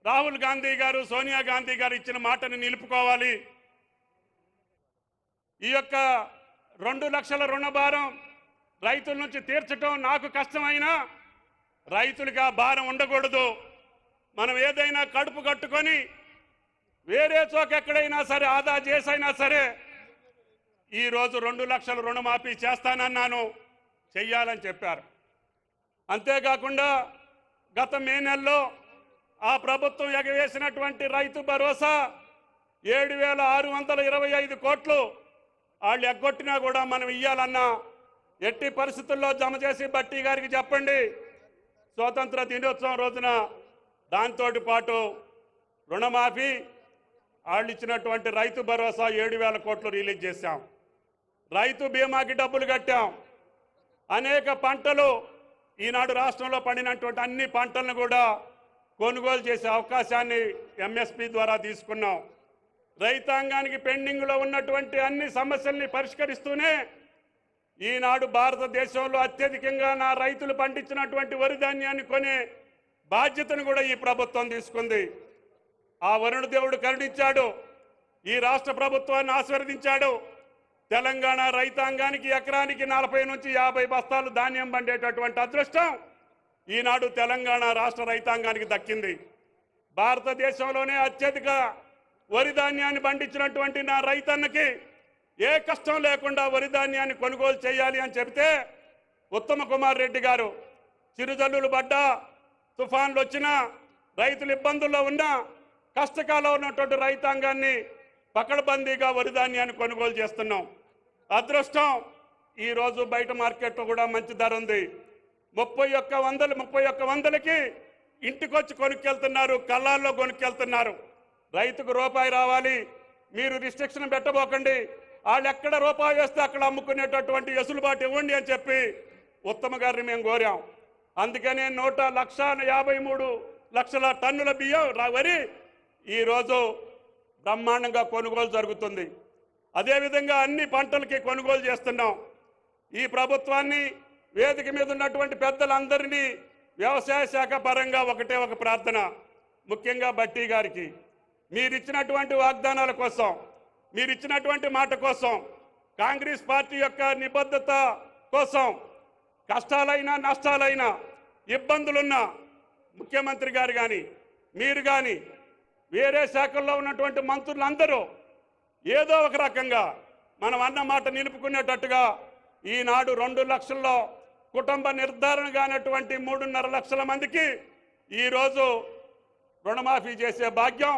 రాహుల్ గాంధీ గారు, సోనియా గాంధీ గారు ఇచ్చిన మాటను నిలుపుకోవాలి. ఈ యొక్క 2 లక్షల రుణభారం రైతుల నుంచి తీర్చడం నాకు కష్టమైనా రైతులుగా భారం ఉండకూడదు. మనం ఏదైనా కడుపు కట్టుకొని వేరే చోక ఎక్కడైనా సరే ఆదా చేసైనా సరే ఈరోజు 2 లక్షల రుణమాఫీ చేస్తానన్నాను, చెయ్యాలని చెప్పారు. అంతేకాకుండా గత మే నెలలో ఆ ప్రభుత్వం ఎగవేసినటువంటి రైతు భరోసా 7,625 కోట్లు వాళ్ళు ఎగ్గొట్టినా కూడా మనం ఇయ్యాలన్నా ఎట్టి పరిస్థితుల్లో జమ చేసి బట్టి గారికి చెప్పండి. స్వాతంత్ర దినోత్సవం రోజున దాంతో పాటు రుణమాఫీ, వాళ్ళు ఇచ్చినటువంటి రైతు భరోసా 7,000 కోట్లు రిలీజ్ చేశాం. రైతు బీమాకి డబ్బులు కట్టాం. అనేక పంటలు ఈనాడు రాష్ట్రంలో పండినటువంటి అన్ని పంటలను కూడా కొనుగోలు చేసే అవకాశాన్ని ఎంఎస్పి ద్వారా తీసుకున్నాం. రైతాంగానికి పెండింగ్లో ఉన్నటువంటి అన్ని సమస్యల్ని పరిష్కరిస్తూనే ఈనాడు భారతదేశంలో అత్యధికంగా నా రైతులు పండించినటువంటి వరి ధాన్యాన్ని కొనే బాధ్యతను కూడా ఈ ప్రభుత్వం తీసుకుంది. ఆ వరుణ దేవుడు కరుణించాడు, ఈ రాష్ట్ర ప్రభుత్వాన్ని ఆశీర్వదించాడు. తెలంగాణ రైతాంగానికి ఎకరానికి 40 నుంచి 50 బస్తాలు ధాన్యం పండేటటువంటి అదృష్టం ఈనాడు తెలంగాణ రాష్ట్ర రైతాంగానికి దక్కింది. భారతదేశంలోనే అత్యధిక వరి ధాన్యాన్ని పండించినటువంటి నా రైతన్నకి ఏ కష్టం లేకుండా వరి ధాన్యాన్ని కొనుగోలు చేయాలి అని చెబితే ఉత్తమ కుమార్ రెడ్డి గారు చిరుజల్లులు పడ్డా, తుఫాన్లు వచ్చినా, రైతులు ఇబ్బందుల్లో ఉన్నా, కష్టకాలంలో ఉన్నటువంటి రైతాంగాన్ని పకడ్బందీగా వరి ధాన్యాన్ని కొనుగోలు చేస్తున్నాం. అదృష్టం ఈరోజు బయట మార్కెట్లో కూడా మంచి ధర ఉంది. 31,100కి ఇంటికొచ్చి కొనుక్కెళ్తున్నారు, కళ్ళాల్లో కొనుక్కెళ్తున్నారు. రైతుకు రూపాయి రావాలి, మీరు రిస్ట్రిక్షన్ పెట్టబోకండి, వాళ్ళు ఎక్కడ రూపాయి వేస్తే అక్కడ అమ్ముకునేటటువంటి వెసులుబాటు ఇవ్వండి అని చెప్పి ఉత్తమ గారిని మేము కోరాం. అందుకనే 1,53,00,000 టన్నుల బియ్యం వరి ఈరోజు బ్రహ్మాండంగా కొనుగోలు జరుగుతుంది. అదేవిధంగా అన్ని పంటలకి కొనుగోలు చేస్తున్నాం. ఈ ప్రభుత్వాన్ని, వేదిక మీద ఉన్నటువంటి పెద్దలందరినీ వ్యవసాయ శాఖ పరంగా ఒకటే ఒక ప్రార్థన, ముఖ్యంగా బట్టి గారికి, మీరిచ్చినటువంటి వాగ్దానాల కోసం, మీరిచ్చినటువంటి మాట కోసం, కాంగ్రెస్ పార్టీ యొక్క నిబద్ధత కోసం, కష్టాలైనా నష్టాలైనా ఇబ్బందులున్నా ముఖ్యమంత్రి గారు కానీ, మీరు కానీ, వేరే శాఖల్లో ఉన్నటువంటి మంత్రులందరూ ఏదో ఒక రకంగా మనం అన్న మాట నిలుపుకునేటట్టుగా ఈనాడు 2 లక్షల్లో కుటుంబ నిర్ధారణ కానటువంటి 3.5 లక్షల మందికి ఈరోజు రుణమాఫీ చేసే భాగ్యం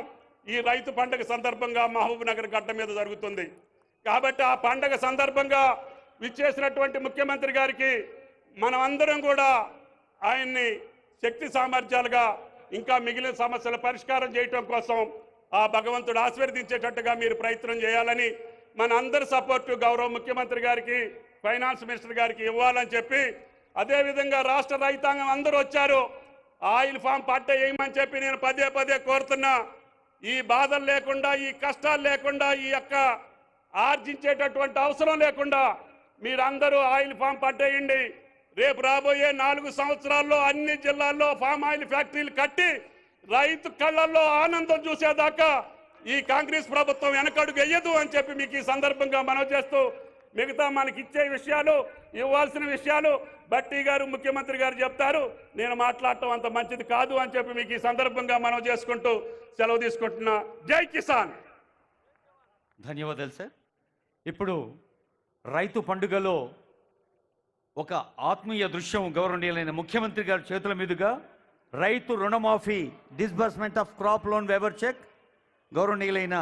ఈ రైతు పండుగ సందర్భంగా మహబూబ్ నగర్ గడ్డ మీద జరుగుతుంది. కాబట్టి ఆ పండుగ సందర్భంగా విచ్చేసినటువంటి ముఖ్యమంత్రి గారికి మనమందరం కూడా ఆయన్ని శక్తి సామర్థ్యాలుగా ఇంకా మిగిలిన సమస్యల పరిష్కారం చేయటం కోసం ఆ భగవంతుడు ఆశీర్వదించేటట్టుగా మీరు ప్రయత్నం చేయాలని, మన అందరి సపోర్టు గౌరవ ముఖ్యమంత్రి గారికి, ఫైనాన్స్ మినిస్టర్ గారికి ఇవ్వాలని చెప్పి, అదేవిధంగా రాష్ట్ర రైతాంగం అందరూ వచ్చారు, ఆయిల్ ఫామ్ పట్ట వేయమని చెప్పి నేను పదే పదే కోరుతున్నా. ఈ బాధలు లేకుండా, ఈ కష్టాలు లేకుండా, ఈ యొక్క ఆర్జించేటటువంటి అవసరం లేకుండా మీరందరూ ఆయిల్ ఫామ్ పట్టేయండి. రేపు రాబోయే 4 సంవత్సరాల్లో అన్ని జిల్లాల్లో ఫామ్ ఆయిల్ ఫ్యాక్టరీలు కట్టి రైతు కళ్ళల్లో ఆనందం చూసేదాకా ఈ కాంగ్రెస్ ప్రభుత్వం వెనకడుగు వేయదు అని చెప్పి మీకు ఈ సందర్భంగా మనవి చేస్తూ, మిగతా మనకి ఇచ్చే విషయాలు, ఇవ్వాల్సిన విషయాలు బట్టి గారు, ముఖ్యమంత్రి గారు చెప్తారు. నేను మాట్లాడటం అంత మంచిది కాదు అని చెప్పి మీకు ఈ సందర్భంగా మనవి చేసుకుంటూ సెలవు తీసుకుంటున్నా. జై కిసాన్. ధన్యవాదాలు సార్. ఇప్పుడు రైతు పండుగలో ఒక ఆత్మీయ దృశ్యం గౌరవనీయులైన ముఖ్యమంత్రి గారి చేతుల మీదుగా రైతు రుణమాఫీ disbursement of crop loan waiver cheque గౌరవనీయులైన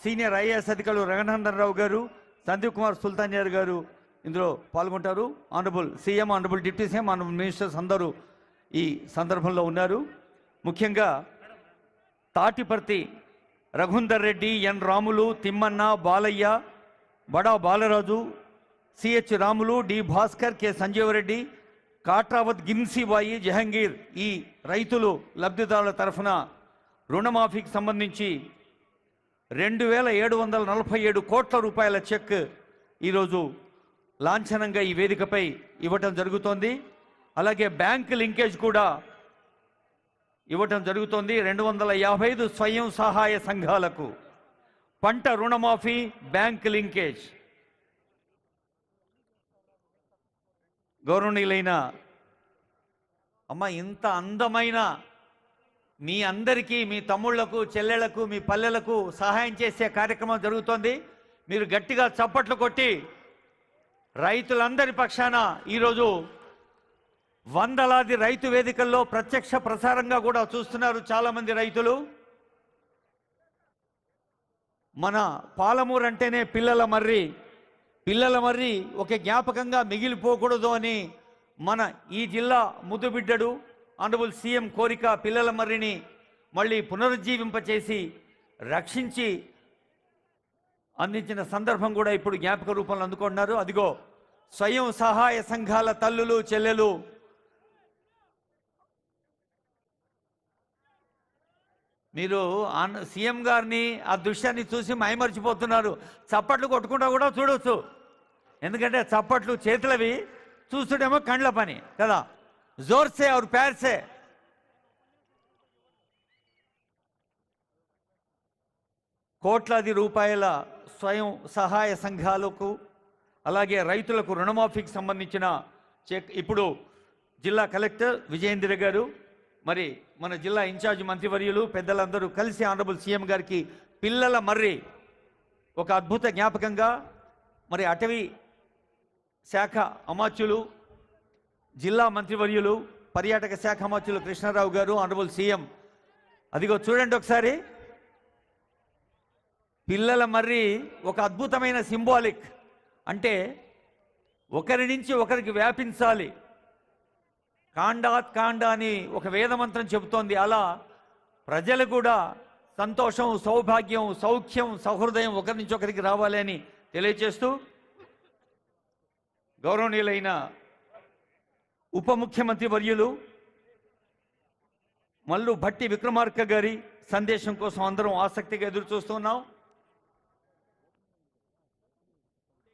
సీనియర్ ఐఏఎస్ అధికారులు రఘునందన్ రావు గారు, సందీప్ కుమార్ సుల్తానియర్ గారు ఇందులో పాల్గొంటారు. Honourable CM, honourable deputy CM, honourable ministers అందరూ ఈ సందర్భంలో ఉన్నారు. ముఖ్యంగా తాటిపర్తి రఘుందర్ రెడ్డి, ఎన్ Ramulu, Thimmanna, Balayya, Bada Balaraju, CH Ramulu, D Bhaskar, K Sanjeevareddy, Katravath, Ginsibai, Jahangir ఈ రైతులు లబ్ధిదారుల తరఫున రుణమాఫీకి సంబంధించి 2,747 కోట్ల రూపాయల చెక్ ఈరోజు లాంఛనంగా ఈ వేదికపై ఇవ్వటం జరుగుతోంది. అలాగే బ్యాంక్ లింకేజ్ కూడా ఇవ్వటం జరుగుతోంది. 255 స్వయం సహాయ సంఘాలకు పంట రుణమాఫీ, బ్యాంక్ లింకేజ్. గౌరవనీయులైన అమ్మ, ఇంత అందమైన మీ అందరికీ, మీ తమ్ముళ్లకు, చెల్లెళ్లకు, మీ పల్లెలకు సహాయం చేసే కార్యక్రమం జరుగుతోంది. మీరు గట్టిగా చప్పట్లు కొట్టి రైతులందరి పక్షాన ఈరోజు వందలాది రైతు వేదికల్లో ప్రత్యక్ష ప్రసారంగా కూడా చూస్తున్నారు చాలామంది రైతులు. మన పాలమూరు అంటేనే పిల్లల మర్రి, పిల్లల మర్రి ఒక జ్ఞాపకంగా మిగిలిపోకూడదు అని మన ఈ జిల్లా ముద్దుబిడ్డడు ఆనరబుల్ సీఎం కోరిక పిల్లల మర్రిని మళ్ళీ పునరుజ్జీవింపచేసి రక్షించి అందించిన సందర్భం కూడా ఇప్పుడు జ్ఞాపక రూపంలో అందుకుంటున్నారు. అదిగో స్వయం సహాయ సంఘాల తల్లులు, చెల్లెలు మీరు సీఎం గారిని ఆ దృశ్యాన్ని చూసి మైమర్చిపోతున్నారు. చప్పట్లు కొట్టుకుంటా కూడా చూడవచ్చు, ఎందుకంటే చప్పట్లు చేతులవి, చూస్తుండేమో కండ్ల పని కదా. జోర్సే और ప్యార్ సే. కోట్లాది రూపాయల స్వయం సహాయ సంఘాలకు అలాగే రైతులకు రుణమాఫీకి సంబంధించిన చెక్ ఇప్పుడు జిల్లా కలెక్టర్ విజయేంద్ర గారు, మరి మన జిల్లా ఇన్ఛార్జ్ మంత్రివర్యులు పెద్దలందరూ కలిసి ఆనరబుల్ సీఎం గారికి పిల్లల మర్రి ఒక అద్భుత జ్ఞాపకంగా మరి అటవీ శాఖ అమాత్యులు, జిల్లా మంత్రివర్యులు, పర్యాటక శాఖ అమాత్యులు కృష్ణారావు గారు, ఆనరబుల్ సీఎం, అదిగో చూడండి ఒకసారి, పిల్లల మర్రి ఒక అద్భుతమైన సింబాలిక్. అంటే ఒకరి నుంచి ఒకరికి వ్యాపించాలి, కాండాత్ కాండ అని ఒక వేదమంత్రం చెబుతోంది. అలా ప్రజలు కూడా సంతోషం, సౌభాగ్యం, సౌఖ్యం, సహృదయం ఒకరి నుంచి ఒకరికి రావాలి అని తెలియజేస్తూ గౌరవనీయులైన ఉప ముఖ్యమంత్రి వర్యులు మల్లు భట్టి విక్రమార్క గారి సందేశం కోసం అందరం ఆసక్తిగా ఎదురు చూస్తున్నాం.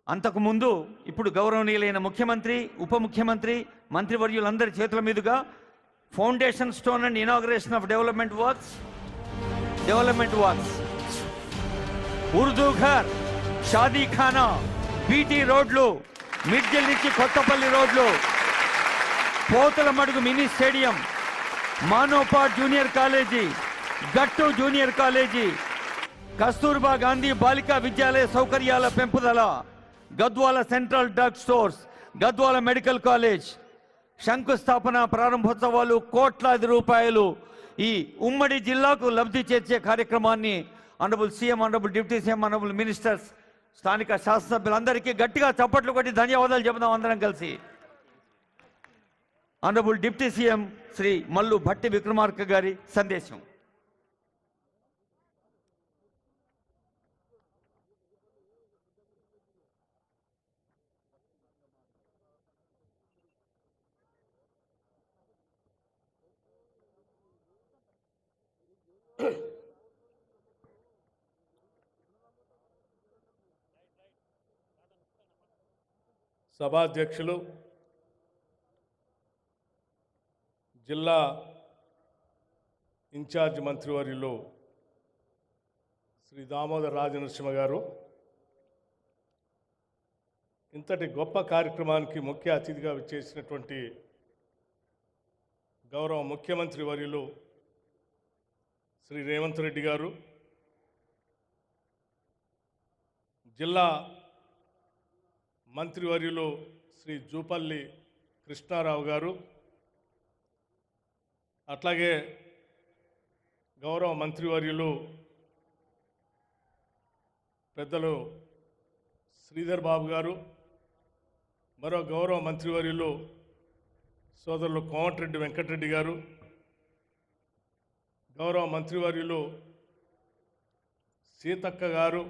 అంతకుముందు ఇప్పుడు గౌరవనీయులైన ముఖ్యమంత్రి, ఉప ముఖ్యమంత్రి, మంత్రివర్యులందరి చేతుల మీదుగా foundation stone and inauguration of development works Urdu Ghar, షాదీఖానా, బీటీ రోడ్లు, మిడ్జిల్ నుంచి కొత్తపల్లి రోడ్లు, Pothala Madugu mini stadium, Manopad junior college, Gattu junior college, Kasturba Gandhi Balika Vidyalaya సౌకర్యాల పెంపుదల, Gadwal central drug stores, Gadwal medical college శంకుస్థాపన ప్రారంభోత్సవాలు, కోట్లాది రూపాయలు ఈ ఉమ్మడి జిల్లాకు లబ్ధి చేర్చే కార్యక్రమాన్ని honourable CM, honourable deputy CM, honourable ministers, స్థానిక శాసనసభ్యులందరికీ గట్టిగా చప్పట్లు కొట్టి ధన్యవాదాలు చెబుదాం అందరం కలిసి. Honourable deputy CM Shri Mallu Bhatti Vikramarka గారి సందేశం. సభాధ్యక్షులు, జిల్లా ఇన్ఛార్జ్ మంత్రివర్యులు శ్రీ దామోదర్ రాజనరసింహ గారు, ఇంతటి గొప్ప కార్యక్రమానికి ముఖ్య అతిథిగా విచ్చేసినటువంటి గౌరవ ముఖ్యమంత్రి వర్యులు శ్రీ రేవంత్ రెడ్డి గారు, జిల్లా మంత్రివర్యులు శ్రీ జూపల్లి కృష్ణారావు గారు, అట్లాగే గౌరవ మంత్రివర్యులు పెద్దలు శ్రీధర్ బాబు గారు, మరో గౌరవ మంత్రివర్యులు సోదరులు కోమటిరెడ్డి వెంకటరెడ్డి గారు, గౌరవ మంత్రివర్యులు సీతక్క గారు,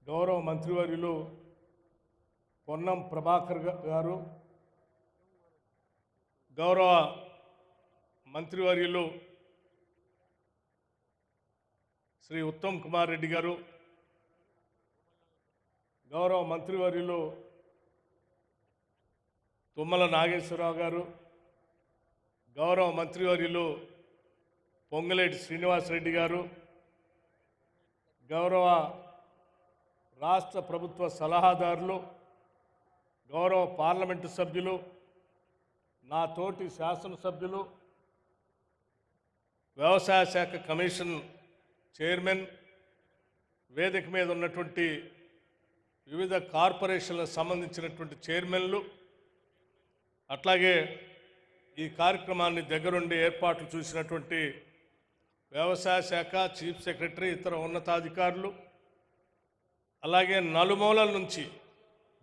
గౌరవ మంత్రివర్యులు పొన్నం ప్రభాకర్ గారు, గౌరవ మంత్రివర్యులు శ్రీ ఉత్తమ్ కుమార్ రెడ్డి గారు, గౌరవ మంత్రివర్యులు తుమ్మల నాగేశ్వరరావు గారు, గౌరవ మంత్రివర్యులు పొంగులేటి శ్రీనివాసరెడ్డి గారు, గౌరవ రాష్ట్ర ప్రభుత్వ సలహాదారులు, గౌరవ పార్లమెంటు సభ్యులు, నా తోటి శాసనసభ్యులు, వ్యవసాయ శాఖ కమిషన్ చైర్మన్, వేదిక మీద ఉన్నటువంటి వివిధ కార్పొరేషన్లకు సంబంధించినటువంటి చైర్మన్లు, అట్లాగే ఈ కార్యక్రమాన్ని దగ్గరుండి ఏర్పాట్లు చూసినటువంటి వ్యవసాయ శాఖ చీఫ్ సెక్రటరీ, ఇతర ఉన్నతాధికారులు, అలాగే నలుమూలల నుంచి,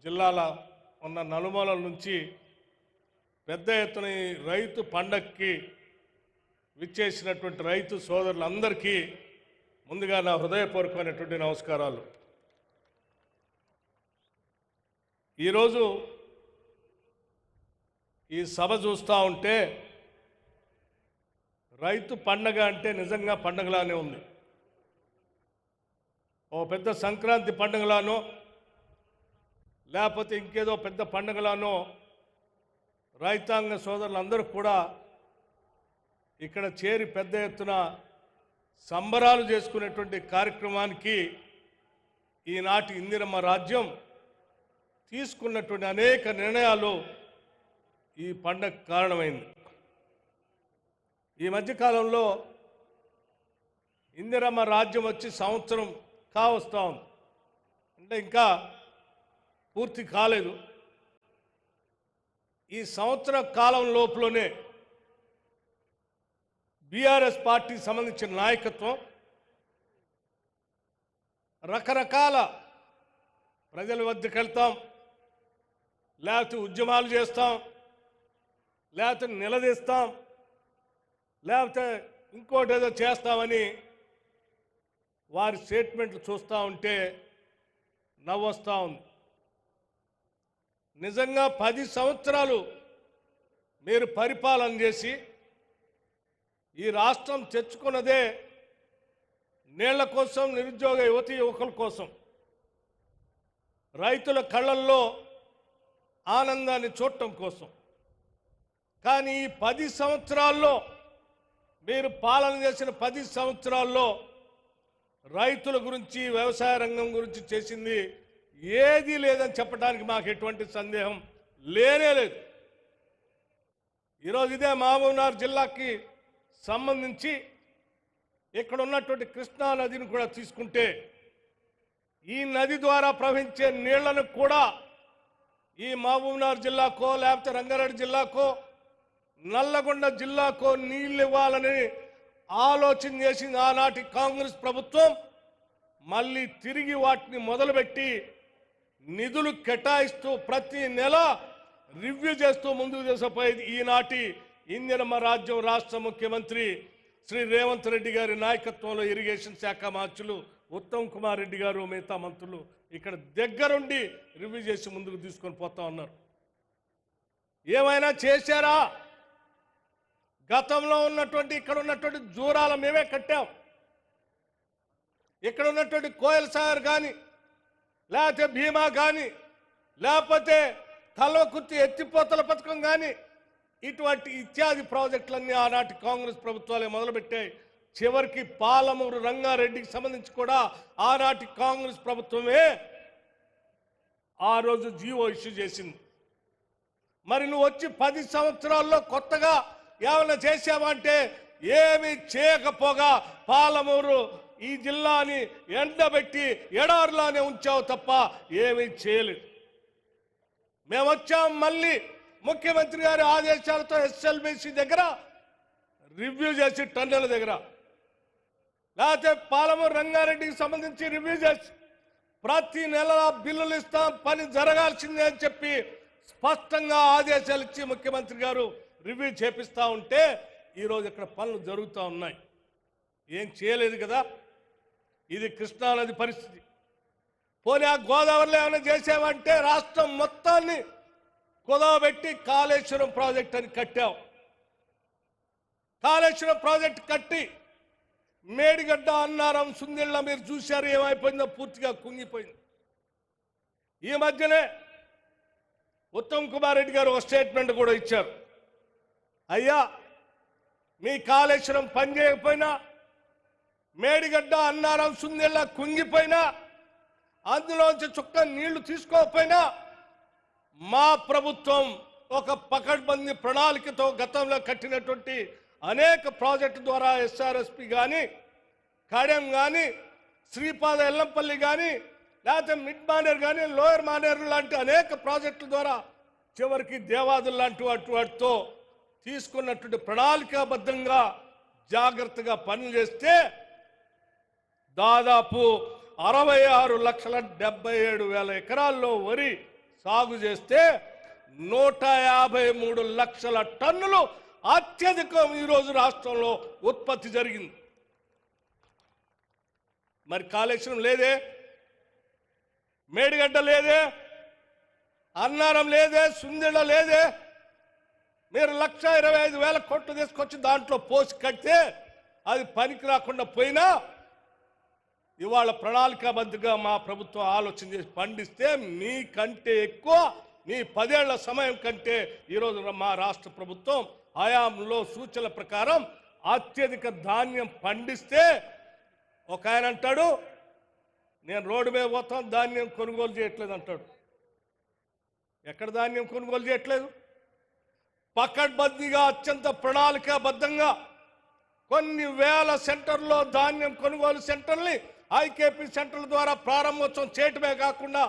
జిల్లాల ఉన్న నలుమూలల నుంచి పెద్ద ఎత్తున ఈ రైతు పండగకి విచ్చేసినటువంటి రైతు సోదరులందరికీ ముందుగా నా హృదయపూర్వకమైనటువంటి నమస్కారాలు. ఈరోజు ఈ సభ చూస్తూ ఉంటే రైతు పండగ అంటే నిజంగా పండగలానే ఉంది. ఓ పెద్ద సంక్రాంతి పండుగలానో లేకపోతే ఇంకేదో పెద్ద పండుగలానో రైతాంగ సోదరులందరూ కూడా ఇక్కడ చేరి పెద్ద ఎత్తున సంబరాలు చేసుకునేటువంటి కార్యక్రమానికి ఈనాటి ఇందిరమ్మ రాజ్యం తీసుకున్నటువంటి అనేక నిర్ణయాలు ఈ పండగ కారణమైంది. ఈ మధ్యకాలంలో ఇందిరమ్మ రాజ్యం వచ్చి సంవత్సరం కావస్తా ఉంది, అంటే ఇంకా పూర్తి కాలేదు. ఈ సంవత్సర కాలం లోపులోనే బీఆర్ఎస్ పార్టీకి సంబంధించిన నాయకత్వం రకరకాల ప్రజల వద్దకు వెళ్తాం, లేకపోతే ఉద్యమాలు చేస్తాం, లేకపోతే నిలదీస్తాం, లేకపోతే ఇంకోటి ఏదో చేస్తామని వారి స్టేట్మెంట్లు చూస్తూ ఉంటే నవ్వొస్తూ ఉంది. నిజంగా 10 సంవత్సరాలు మీరు పరిపాలన చేసి ఈ రాష్ట్రం తెచ్చుకున్నదే నీళ్ల కోసం, నిరుద్యోగ యువతి యువకుల కోసం, రైతుల కళ్ళల్లో ఆనందాన్ని చూడటం కోసం. కానీ ఈ 10 సంవత్సరాల్లో మీరు పాలన చేసిన 10 సంవత్సరాల్లో రైతుల గురించి, వ్యవసాయ రంగం గురించి చేసింది ఏదీ లేదని చెప్పడానికి మాకు ఎటువంటి సందేహం లేనే లేదు. ఈరోజు ఇదే మహబూబ్నగర్ జిల్లాకి సంబంధించి ఇక్కడ ఉన్నటువంటి కృష్ణా నదిని కూడా తీసుకుంటే ఈ నది ద్వారా ప్రవహించే నీళ్లను కూడా ఈ మహబూబ్నగర్ జిల్లాకో, లేకపోతే రంగారెడ్డి జిల్లాకో, నల్లగొండ జిల్లాకో నీళ్ళు ఇవ్వాలని ఆలోచన చేసింది ఆనాటి కాంగ్రెస్ ప్రభుత్వం. మళ్ళీ తిరిగి వాటిని మొదలుపెట్టి నిధులు కేటాయిస్తూ ప్రతి నెల రివ్యూ చేస్తూ ముందుకు తీసుకుపోయేది ఈనాటి ఇందిరమ్మ రాజ్యం రాష్ట్ర ముఖ్యమంత్రి శ్రీ రేవంత్ రెడ్డి గారి నాయకత్వంలో ఇరిగేషన్ శాఖ మంత్రులు ఉత్తమ్ కుమార్ రెడ్డి గారు, మిగతా మంత్రులు ఇక్కడ దగ్గరుండి రివ్యూ చేసి ముందుకు తీసుకొని పోతా ఉన్నారు. ఏమైనా చేశారా? గతంలో ఉన్నటువంటి ఇక్కడ ఉన్నటువంటి జూరాల మేమే కట్టాం. ఇక్కడ ఉన్నటువంటి కోయల్ సాగర్ కానీ, లేకపోతే భీమా కానీ, లేకపోతే కల్వకుర్తి ఎత్తిపోతల పథకం కానీ, ఇటువంటి ఇత్యాది ప్రాజెక్టులన్నీ ఆనాటి కాంగ్రెస్ ప్రభుత్వాలే మొదలుపెట్టాయి. చివరికి పాలమూరు రంగారెడ్డికి సంబంధించి కూడా ఆనాటి కాంగ్రెస్ ప్రభుత్వమే ఆ రోజు జీవో ఇష్యూ చేసింది. మరి నువ్వు వచ్చి 10 సంవత్సరాల్లో కొత్తగా ఏమైనా చేసావంటే ఏమి చేయకపోగా పాలమూరు ఈ జిల్లాని ఎండబెట్టి ఎడారులానే ఉంచావు తప్ప ఏమీ చేయలేదు. మేము వచ్చాం మళ్ళీ ముఖ్యమంత్రి గారి ఆదేశాలతో ఎస్ఎల్బిసి దగ్గర రివ్యూ చేసి, టన్నుల దగ్గర, లేకపోతే పాలమూరు రంగారెడ్డికి సంబంధించి రివ్యూ చేసి ప్రతి నెల బిల్లులు ఇస్తాం, పని జరగాల్సిందే అని చెప్పి స్పష్టంగా ఆదేశాలు ఇచ్చి ముఖ్యమంత్రి గారు రివ్యూ చేపిస్తూ ఉంటే ఈరోజు ఇక్కడ పనులు జరుగుతూ ఉన్నాయి. ఏం చేయలేదు కదా. ఇది కృష్ణానది పరిస్థితి. పోనీ ఆ గోదావరిలో ఏమైనా చేసామంటే రాష్ట్రం మొత్తాన్ని కుదవబెట్టి కాళేశ్వరం ప్రాజెక్ట్ అని కట్టాం. కాళేశ్వరం ప్రాజెక్ట్ కట్టి మేడిగడ్డ, అన్నారం, సుందిళ్ళ మీరు చూశారు ఏమైపోయిందో, పూర్తిగా కుంగిపోయింది. ఈ మధ్యనే ఉత్తమ్ కుమార్ రెడ్డి గారు ఒక స్టేట్మెంట్ కూడా ఇచ్చారు. అయ్యా, మీ కాళేశ్వరం పని చేయకపోయినా, మేడిగడ్డ, అన్నారం, సుందిళ్ళ కుంగిపోయినా, అందులోంచి చుక్క నీళ్లు తీసుకోకపోయినా మా ప్రభుత్వం ఒక పకడ్బందీ ప్రణాళికతో గతంలో కట్టినటువంటి అనేక ప్రాజెక్టు ద్వారా ఎస్ఆర్ఎస్పి కానీ, కడెం కానీ, శ్రీపాద ఎల్లంపల్లి కానీ, లేకపోతే మిడ్ మానేర్ కానీ, లోయర్ మానేర్ లాంటి అనేక ప్రాజెక్టుల ద్వారా చివరికి దేవాదులు లాంటి వాటితో తీసుకున్నటువంటి ప్రణాళికాబద్ధంగా జాగ్రత్తగా పనులు చేస్తే దాదాపు 66,77,000 ఎకరాల్లో వరి సాగు చేస్తే 153 లక్షల టన్నులు అత్యధికం ఈరోజు రాష్ట్రంలో ఉత్పత్తి జరిగింది. మరి కాళేశ్వరం లేదే, మేడిగడ్డ లేదే, అన్నారం లేదే, సుందిళ్ళ లేదే. మీరు 1,25,000 కోట్లు తీసుకొచ్చి దాంట్లో పోసి కడితే అది పనికి రాకుండా పోయినా ఇవాళ ప్రణాళికాబద్ధంగా మా ప్రభుత్వం ఆలోచన చేసి పండిస్తే మీకంటే ఎక్కువ, మీ 10 ఏళ్ల సమయం కంటే ఈరోజు మా రాష్ట్ర ప్రభుత్వం హయాంలో సూచనల ప్రకారం అత్యధిక ధాన్యం పండిస్తే ఒక ఆయన అంటాడు, నేను రోడ్డు మీద పోతాం, ధాన్యం కొనుగోలు చేయట్లేదు అంటాడు. ఎక్కడ ధాన్యం కొనుగోలు చేయట్లేదు? పకడ్బందీగా అత్యంత ప్రణాళికాబద్ధంగా కొన్ని వేల సెంటర్లో ధాన్యం కొనుగోలు సెంటర్ని ఐకేపీ సెంటర్ల ద్వారా ప్రారంభోత్సవం చేయటమే కాకుండా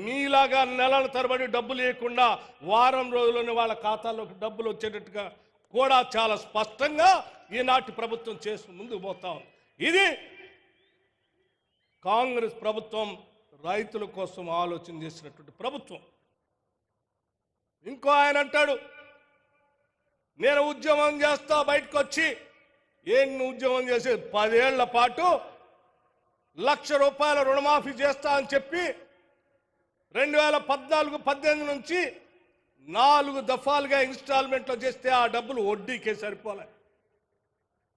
మీలాగా నెలల తరబడి డబ్బులు ఇవ్వకుండా వారం రోజుల్లోనే వాళ్ళ ఖాతాలోకి డబ్బులు వచ్చేటట్టుగా కూడా చాలా స్పష్టంగా ఈనాటి ప్రభుత్వం చేసి ముందుకు పోతా ఉంది. ఇది కాంగ్రెస్ ప్రభుత్వం రైతుల కోసం ఆలోచన చేసినటువంటి ప్రభుత్వం. ఇంకో ఆయన అంటాడు, నేను ఉద్యమం చేస్తా బయటకు వచ్చి. ఏం ఉద్యమం చేసి 10 ఏళ్ల పాటు ₹1,00,000 రుణమాఫీ చేస్తా అని చెప్పి 2014-18 నుంచి 4 దఫాలుగా ఇన్స్టాల్మెంట్లో చేస్తే ఆ డబ్బులు వడ్డీకే సరిపోలే.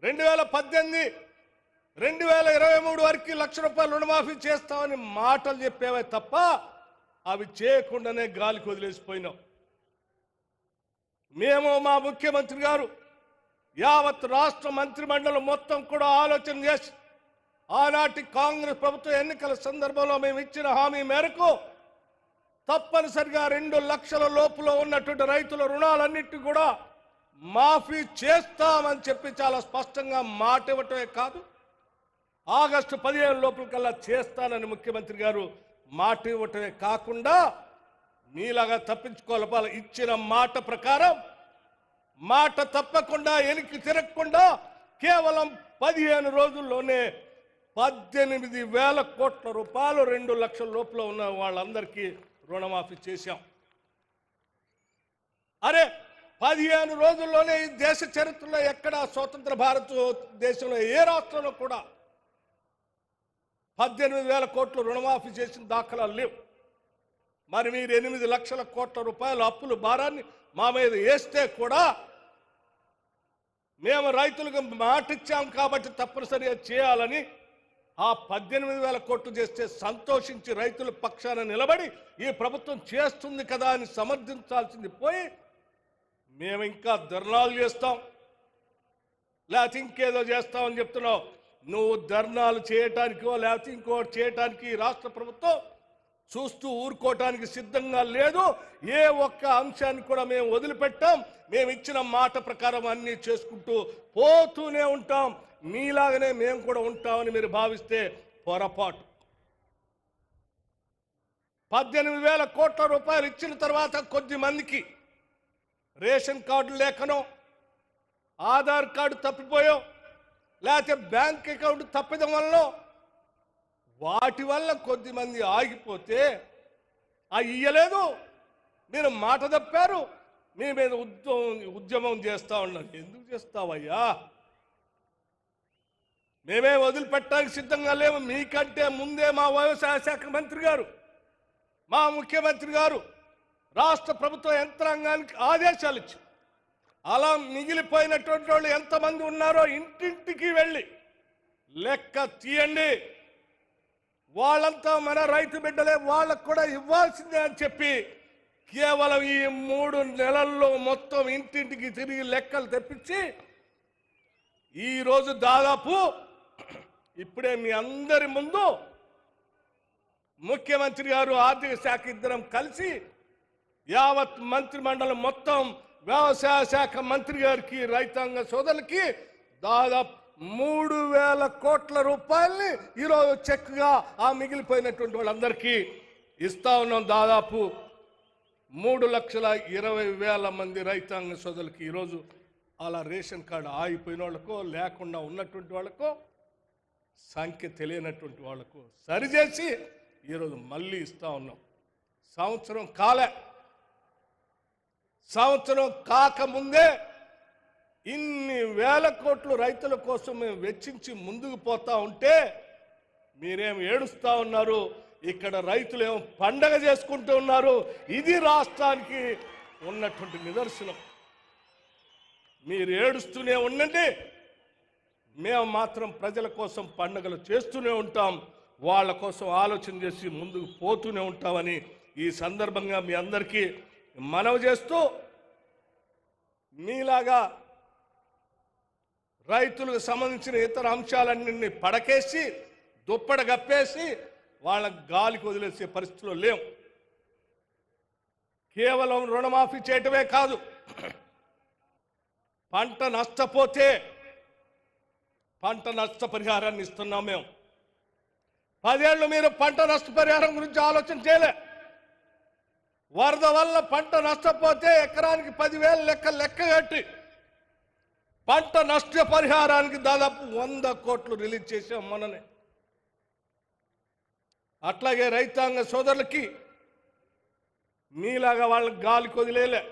2018-2023 వరకు ₹1,00,000 రుణమాఫీ చేస్తామని మాటలు చెప్పేవే తప్ప అవి చేయకుండానే గాలికి వదిలేసిపోయినాం. మేము మా ముఖ్యమంత్రి గారు యావత్ రాష్ట్ర మంత్రిమండలి మొత్తం కూడా ఆలోచన చేసి ఆనాటి కాంగ్రెస్ ప్రభుత్వ ఎన్నికల సందర్భంలో మేము ఇచ్చిన హామీ మేరకు తప్పనిసరిగా 2 లక్షల లోపులో ఉన్నటువంటి రైతుల రుణాలన్నిటి కూడా మాఫీ చేస్తామని చెప్పి చాలా స్పష్టంగా మాట ఇవ్వటమే కాదు, ఆగస్టు 15 లోపలికల్లా చేస్తానని ముఖ్యమంత్రి గారు మాట ఇవ్వటమే కాకుండా మీలాగా తప్పించుకోవాలి. ఇచ్చిన మాట ప్రకారం మాట తప్పకుండా వెనక్కి తిరగకుండా కేవలం 15 రోజుల్లోనే 18,000 కోట్ల రూపాయలు 2 లక్షల లోపల ఉన్న వాళ్ళందరికీ రుణమాఫీ చేశాం. అరే 15 రోజుల్లోనే ఈ దేశ చరిత్రలో ఎక్కడ స్వతంత్ర భారతదేశంలో ఏ రాష్ట్రంలో కూడా 18,000 కోట్లు రుణమాఫీ చేసిన దాఖలాలు లేవు. మరి మీరు 8 లక్షల కోట్ల రూపాయల అప్పుల భారాన్ని మా మీద వేస్తే కూడా మేము రైతులకు మాట ఇచ్చాం కాబట్టి తప్పనిసరిగా చేయాలని ఆ 18,000 కోట్లు చేస్తే సంతోషించి రైతుల పక్షాన నిలబడి ఈ ప్రభుత్వం చేస్తుంది కదా అని సమర్థించాల్సింది పోయి మేము ఇంకా ధర్నాలు చేస్తాం లేకపోతే ఇంకేదో చేస్తామని చెప్తున్నావు. నువ్వు ధర్నాలు చేయటానికో లేకపోతే ఇంకోటి చేయటానికి రాష్ట్ర ప్రభుత్వం చూస్తూ ఊరుకోవటానికి సిద్ధంగా లేదు. ఏ ఒక్క అంశాన్ని కూడా మేము వదిలిపెట్టాం. మేము ఇచ్చిన మాట ప్రకారం అన్నీ చేసుకుంటూ పోతూనే ఉంటాం. మీలాగనే మేము కూడా ఉంటామని మీరు భావిస్తే పొరపాటు. 18,000 కోట్ల రూపాయలు ఇచ్చిన తర్వాత కొద్ది మందికి రేషన్ కార్డు లేకనో ఆధార్ కార్డు తప్పిపోయో లేకపోతే బ్యాంక్ అకౌంట్ తప్పిదం వల్ల వాటి వల్ల కొద్దిమంది ఆగిపోతే ఇయ్యలేదు, మీరు మాట తప్పారు, మీ మీద ఉద్యమం చేస్తా ఉన్నాం. ఎందుకు చేస్తావయ్యా? మేమే వదిలిపెట్టడానికి సిద్ధంగా లేవు. మీకంటే ముందే మా వ్యవసాయ శాఖ మంత్రి గారు, మా ముఖ్యమంత్రి గారు రాష్ట్ర ప్రభుత్వ యంత్రాంగానికి ఆదేశాలు ఇచ్చి అలా మిగిలిపోయినటువంటి వాళ్ళు ఎంతమంది ఉన్నారో ఇంటింటికి వెళ్ళి లెక్క తీయండి, వాళ్ళంతా మన రైతు బిడ్డలే, వాళ్ళకు కూడా ఇవ్వాల్సిందే అని చెప్పి కేవలం ఈ 3 నెలల్లో మొత్తం ఇంటింటికి తిరిగి లెక్కలు తెప్పించి ఈరోజు దాదాపు ఇప్పుడే మీ అందరి ముందు ముఖ్యమంత్రి గారు ఆర్థిక శాఖ ఇద్దరం కలిసి యావత్ మంత్రి మండలం మొత్తం వ్యవసాయ శాఖ మంత్రి గారికి రైతాంగ సోదరులకి దాదాపు 3,000 కోట్ల రూపాయల్ని ఈరోజు చెక్గా ఆ మిగిలిపోయినటువంటి వాళ్ళందరికీ ఇస్తా ఉన్నాం. దాదాపు 3,20,000 మంది రైతాంగ సోదరులకి ఈరోజు అలా రేషన్ కార్డు ఆగిపోయిన వాళ్ళకో లేకుండా ఉన్నటువంటి వాళ్ళకో సంఖ్య తెలియనటువంటి వాళ్ళకు సరిచేసి ఈరోజు మళ్ళీ ఇస్తా ఉన్నాం. సంవత్సరం కాకముందే ఇన్ని వేల కోట్లు రైతుల కోసం మేము వెచ్చించి ముందుకు పోతా ఉంటే మీరేం ఏడుస్తా ఉన్నారు, ఇక్కడ రైతులేమో పండగ చేసుకుంటూ ఉన్నారు. ఇది రాష్ట్రానికి ఉన్నటువంటి నిదర్శనం. మీరు ఏడుస్తూనే ఉండండి, మేము మాత్రం ప్రజల కోసం పండగలు చేస్తూనే ఉంటాం, వాళ్ళ కోసం ఆలోచన చేసి ముందుకు పోతూనే ఉంటామని ఈ సందర్భంగా మీ అందరికీ మనవి చేస్తూ, మీలాగా రైతులకు సంబంధించిన ఇతర అంశాలన్నింటినీ పడకేసి దుప్పడ గప్పేసి వాళ్ళ గాలికి వదిలేసే పరిస్థితిలో లేవు. కేవలం రుణమాఫీ చేయటమే కాదు, పంట నష్టపోతే పంట నష్టపరిహారాన్ని ఇస్తున్నాం మేము. 10 ఏళ్ళు మీరు పంట నష్టపరిహారం గురించి ఆలోచన చేయలే. వరద వల్ల పంట నష్టపోతే ఎకరానికి 10,000 లెక్క కట్టి పంట నష్టపరిహారానికి దాదాపు 100 కోట్లు రిలీజ్ చేసాం మొన్ననే. అట్లాగే రైతాంగ సోదరులకి మీలాగా వాళ్ళకి గాలి కొదిలేలే,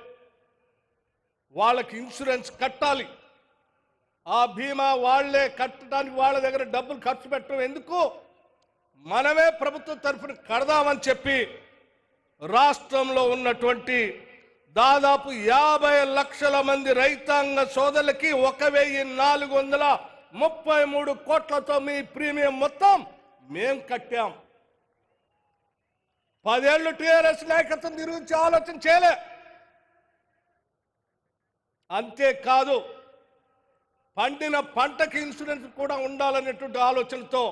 వాళ్ళకి ఇన్సూరెన్స్ కట్టాలి. ఆ బీమా వాళ్లే కట్టడానికి వాళ్ళ దగ్గర డబ్బులు ఖర్చు పెట్టడం ఎందుకు, మనమే ప్రభుత్వం తరఫున కడదామని చెప్పి రాష్ట్రంలో ఉన్నటువంటి దాదాపు 50 లక్షల మంది రైతాంగ సోదరులకి 1,433 కోట్లతో మీ ప్రీమియం మొత్తం మేం కట్టాం. 10 ఏళ్ళు టీఆర్ఎస్ నాయకత్వం గురించి ఆలోచన చేయలే. అంతేకాదు పండిన పంటకి ఇన్సూరెన్స్ కూడా ఉండాలనేటువంటి ఆలోచనతో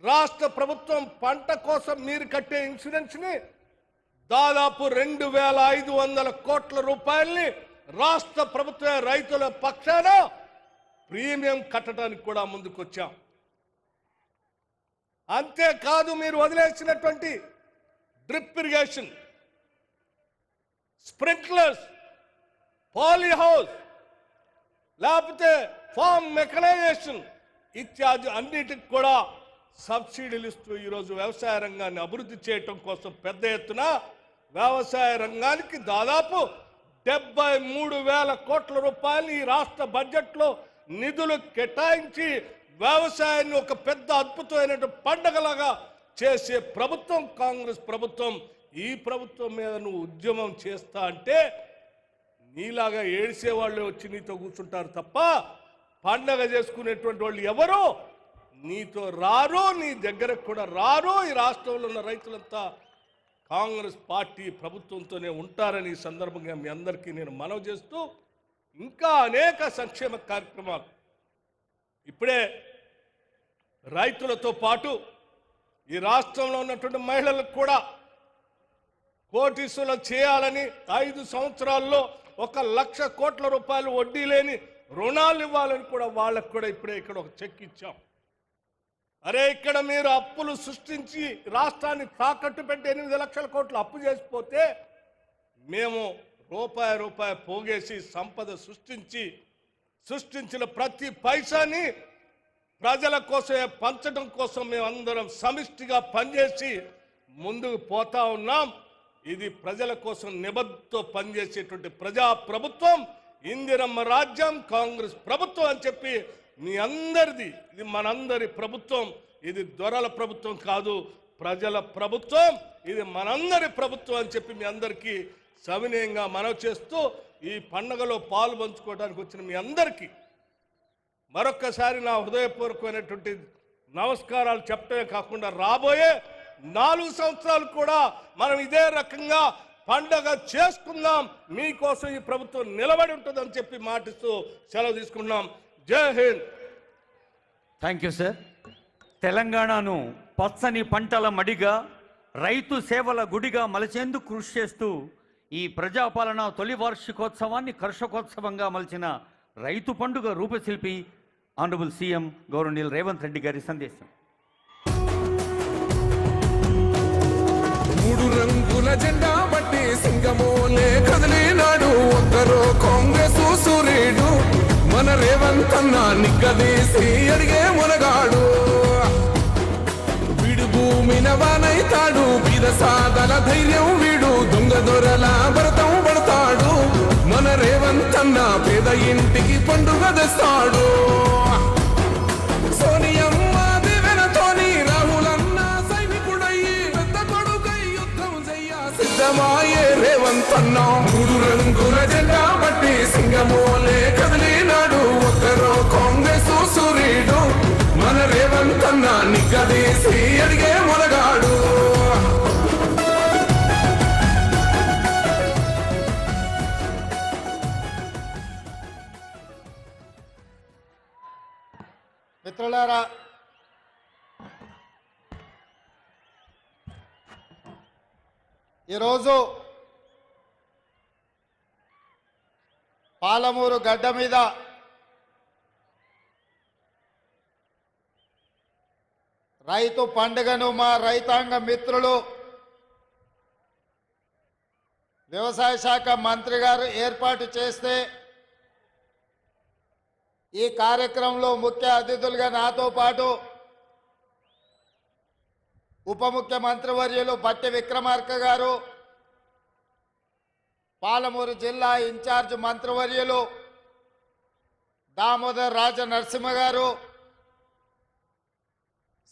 రాష్ట్ర ప్రభుత్వం పంట కోసం మీరు కట్టే ఇన్సూరెన్స్ని దాదాపు 2,500 కోట్ల రూపాయల్ని రాష్ట్ర ప్రభుత్వ రైతుల పక్షాన ప్రీమియం కట్టడానికి కూడా ముందుకొచ్చాం. అంతేకాదు మీరు వదిలేసినటువంటి drip irrigation, sprinklers, poly house, లేకపోతే ఫార్మ్ మెకనైజేషన్ ఇత్యాది అన్నిటికి కూడా సబ్సిడీలు ఇస్తూ ఈరోజు వ్యవసాయ రంగాన్ని అభివృద్ధి చేయటం కోసం పెద్ద ఎత్తున వ్యవసాయ రంగానికి దాదాపు 73,000 కోట్ల రూపాయలు ఈ రాష్ట్ర బడ్జెట్లో నిధులు కేటాయించి వ్యవసాయాన్ని ఒక పెద్ద అద్భుతమైన పండగలాగా చేసే ప్రభుత్వం కాంగ్రెస్ ప్రభుత్వం. ఈ ప్రభుత్వం మీద నువ్వు ఉద్యమం చేస్తా అంటే నీలాగా ఏడిసే వాళ్ళు వచ్చి నీతో కూర్చుంటారు తప్ప పండగ చేసుకునేటువంటి వాళ్ళు ఎవరు నీతో రారు, నీ దగ్గరకు కూడా రారు. ఈ రాష్ట్రంలో ఉన్న రైతులంతా కాంగ్రెస్ పార్టీ ప్రభుత్వంతోనే ఉంటారని ఈ సందర్భంగా మీ అందరికీ నేను మనవి చేస్తూ, ఇంకా అనేక సంక్షేమ కార్యక్రమాలు ఇప్పుడే రైతులతో పాటు ఈ రాష్ట్రంలో ఉన్నటువంటి మహిళలకు కూడా కోటీసులు చేయాలని 5 సంవత్సరాల్లో 1,00,000 కోట్ల రూపాయలు వడ్డీ లేని రుణాలు ఇవ్వాలని కూడా వాళ్ళకు కూడా ఇప్పుడే ఇక్కడ ఒక చెక్ ఇచ్చాం. అరే ఇక్కడ మీరు అప్పులు సృష్టించి రాష్ట్రాన్ని తాకట్టు పెట్టి 8 లక్షల కోట్లు అప్పు చేసిపోతే మేము రూపాయి పోగేసి సంపద సృష్టించిన ప్రతి పైసాని ప్రజల కోసమే పంచడం కోసం మేమందరం సమిష్టిగా పనిచేసి ముందుకు పోతా ఉన్నాం. ఇది ప్రజల కోసం నిబద్ధతో పనిచేసేటువంటి ప్రజా ప్రభుత్వం, ఇందిరమ్మ రాజ్యం, కాంగ్రెస్ ప్రభుత్వం అని చెప్పి మీ అందరిది, ఇది మనందరి ప్రభుత్వం. ఇది దొరల ప్రభుత్వం కాదు, ప్రజల ప్రభుత్వం. ఇది మనందరి ప్రభుత్వం అని చెప్పి మీ అందరికీ సవినయంగా మనవి చేస్తూ ఈ పండుగలో పాలు పంచుకోవడానికి వచ్చిన మీ అందరికీ మరొక్కసారి నా హృదయపూర్వకమైనటువంటి నమస్కారాలు చెప్పడమే కాకుండా రాబోయే 4 సంవత్సరాలు కూడా మనం ఇదే రకంగా పండగ చేసుకుందాం. మీకోసం ఈ ప్రభుత్వం నిలబడి ఉంటుందని చెప్పి మాటిస్తూ సెలవు తీసుకున్నాం. జై హింద్. Thank you sir. తెలంగాణను పచ్చని పంటల మడిగా, రైతు సేవల గుడిగా మలచేందుకు కృషి చేస్తూ ఈ ప్రజాపాలన తొలి వార్షికోత్సవాన్ని కర్షకోత్సవంగా మలిచిన రైతు పండుగ రూపశిల్పి ఆనరబుల్ సీఎం గౌరవనీయులు రేవంత్ రెడ్డి గారి సందేశం. 3 రంగుల జెండా బట్టి సింగమోలే కదిలినాడు ఒక్కరో కాంగ్రెస్ సూర్యుడు, మన రేవంత్ అన్న నిగ్గదీసి అడిగే మునగాడు. వీడు భూమిన వానైతాడు, బీద సాదల ధైర్యం వీడు, దొంగ దొరల భరతం పడతాడు. మన రేవంత్ అన్న పేద ఇంటికి పండుగ తెస్తాడు. సోనియమ్మ దివెనతోని రాహులన్న సైనికుడయ్యి పెద్ద కొడుకై యుద్ధం చెయ్య సిద్ధమాయే రేవంత్ అన్న. 3 రంగుల జెండా బట్టి సింగమోలే కదిలినాడు ఒక్కరో కాంగ్రెస్ సూర్యుడు, మన రేవంత్ అన్న నిగ్గదీసి అడిగే మొనగాడు. మిత్రులారా, ఈరోజు పాలమూరు గడ్డ మీద రైతు పండుగను మా రైతాంగ మిత్రులు వ్యవసాయ శాఖ మంత్రి గారు ఏర్పాటు చేస్తే ఈ కార్యక్రమంలో ముఖ్య అతిథులుగా నాతో పాటు ఉప ముఖ్యమంత్రి వర్యులు బట్టి విక్రమార్క గారు, పాలమూరు జిల్లా ఇన్ఛార్జ్ మంత్రివర్యులు దామోదర్ రాజ నరసింహ గారు,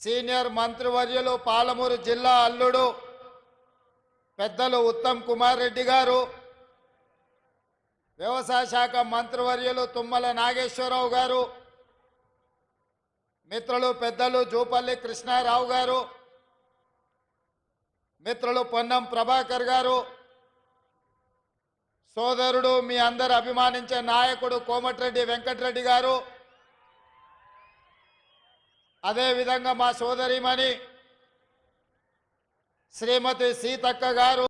సీనియర్ మంత్రివర్యులు పాలమూరు జిల్లా అల్లుడు పెద్దలు ఉత్తమ్ కుమార్ రెడ్డి గారు, వ్యవసాయ శాఖ మంత్రివర్యులు తుమ్మల నాగేశ్వరరావు గారు, మిత్రులు పెద్దలు జూపల్లి కృష్ణారావు గారు, మిత్రులు పొన్నం ప్రభాకర్ గారు, సోదరుడు మీ అందరు అభిమానించే నాయకుడు కోమటిరెడ్డి వెంకటరెడ్డి గారు, అదేవిధంగా మా సోదరిమణి శ్రీమతి సీతక్క గారు,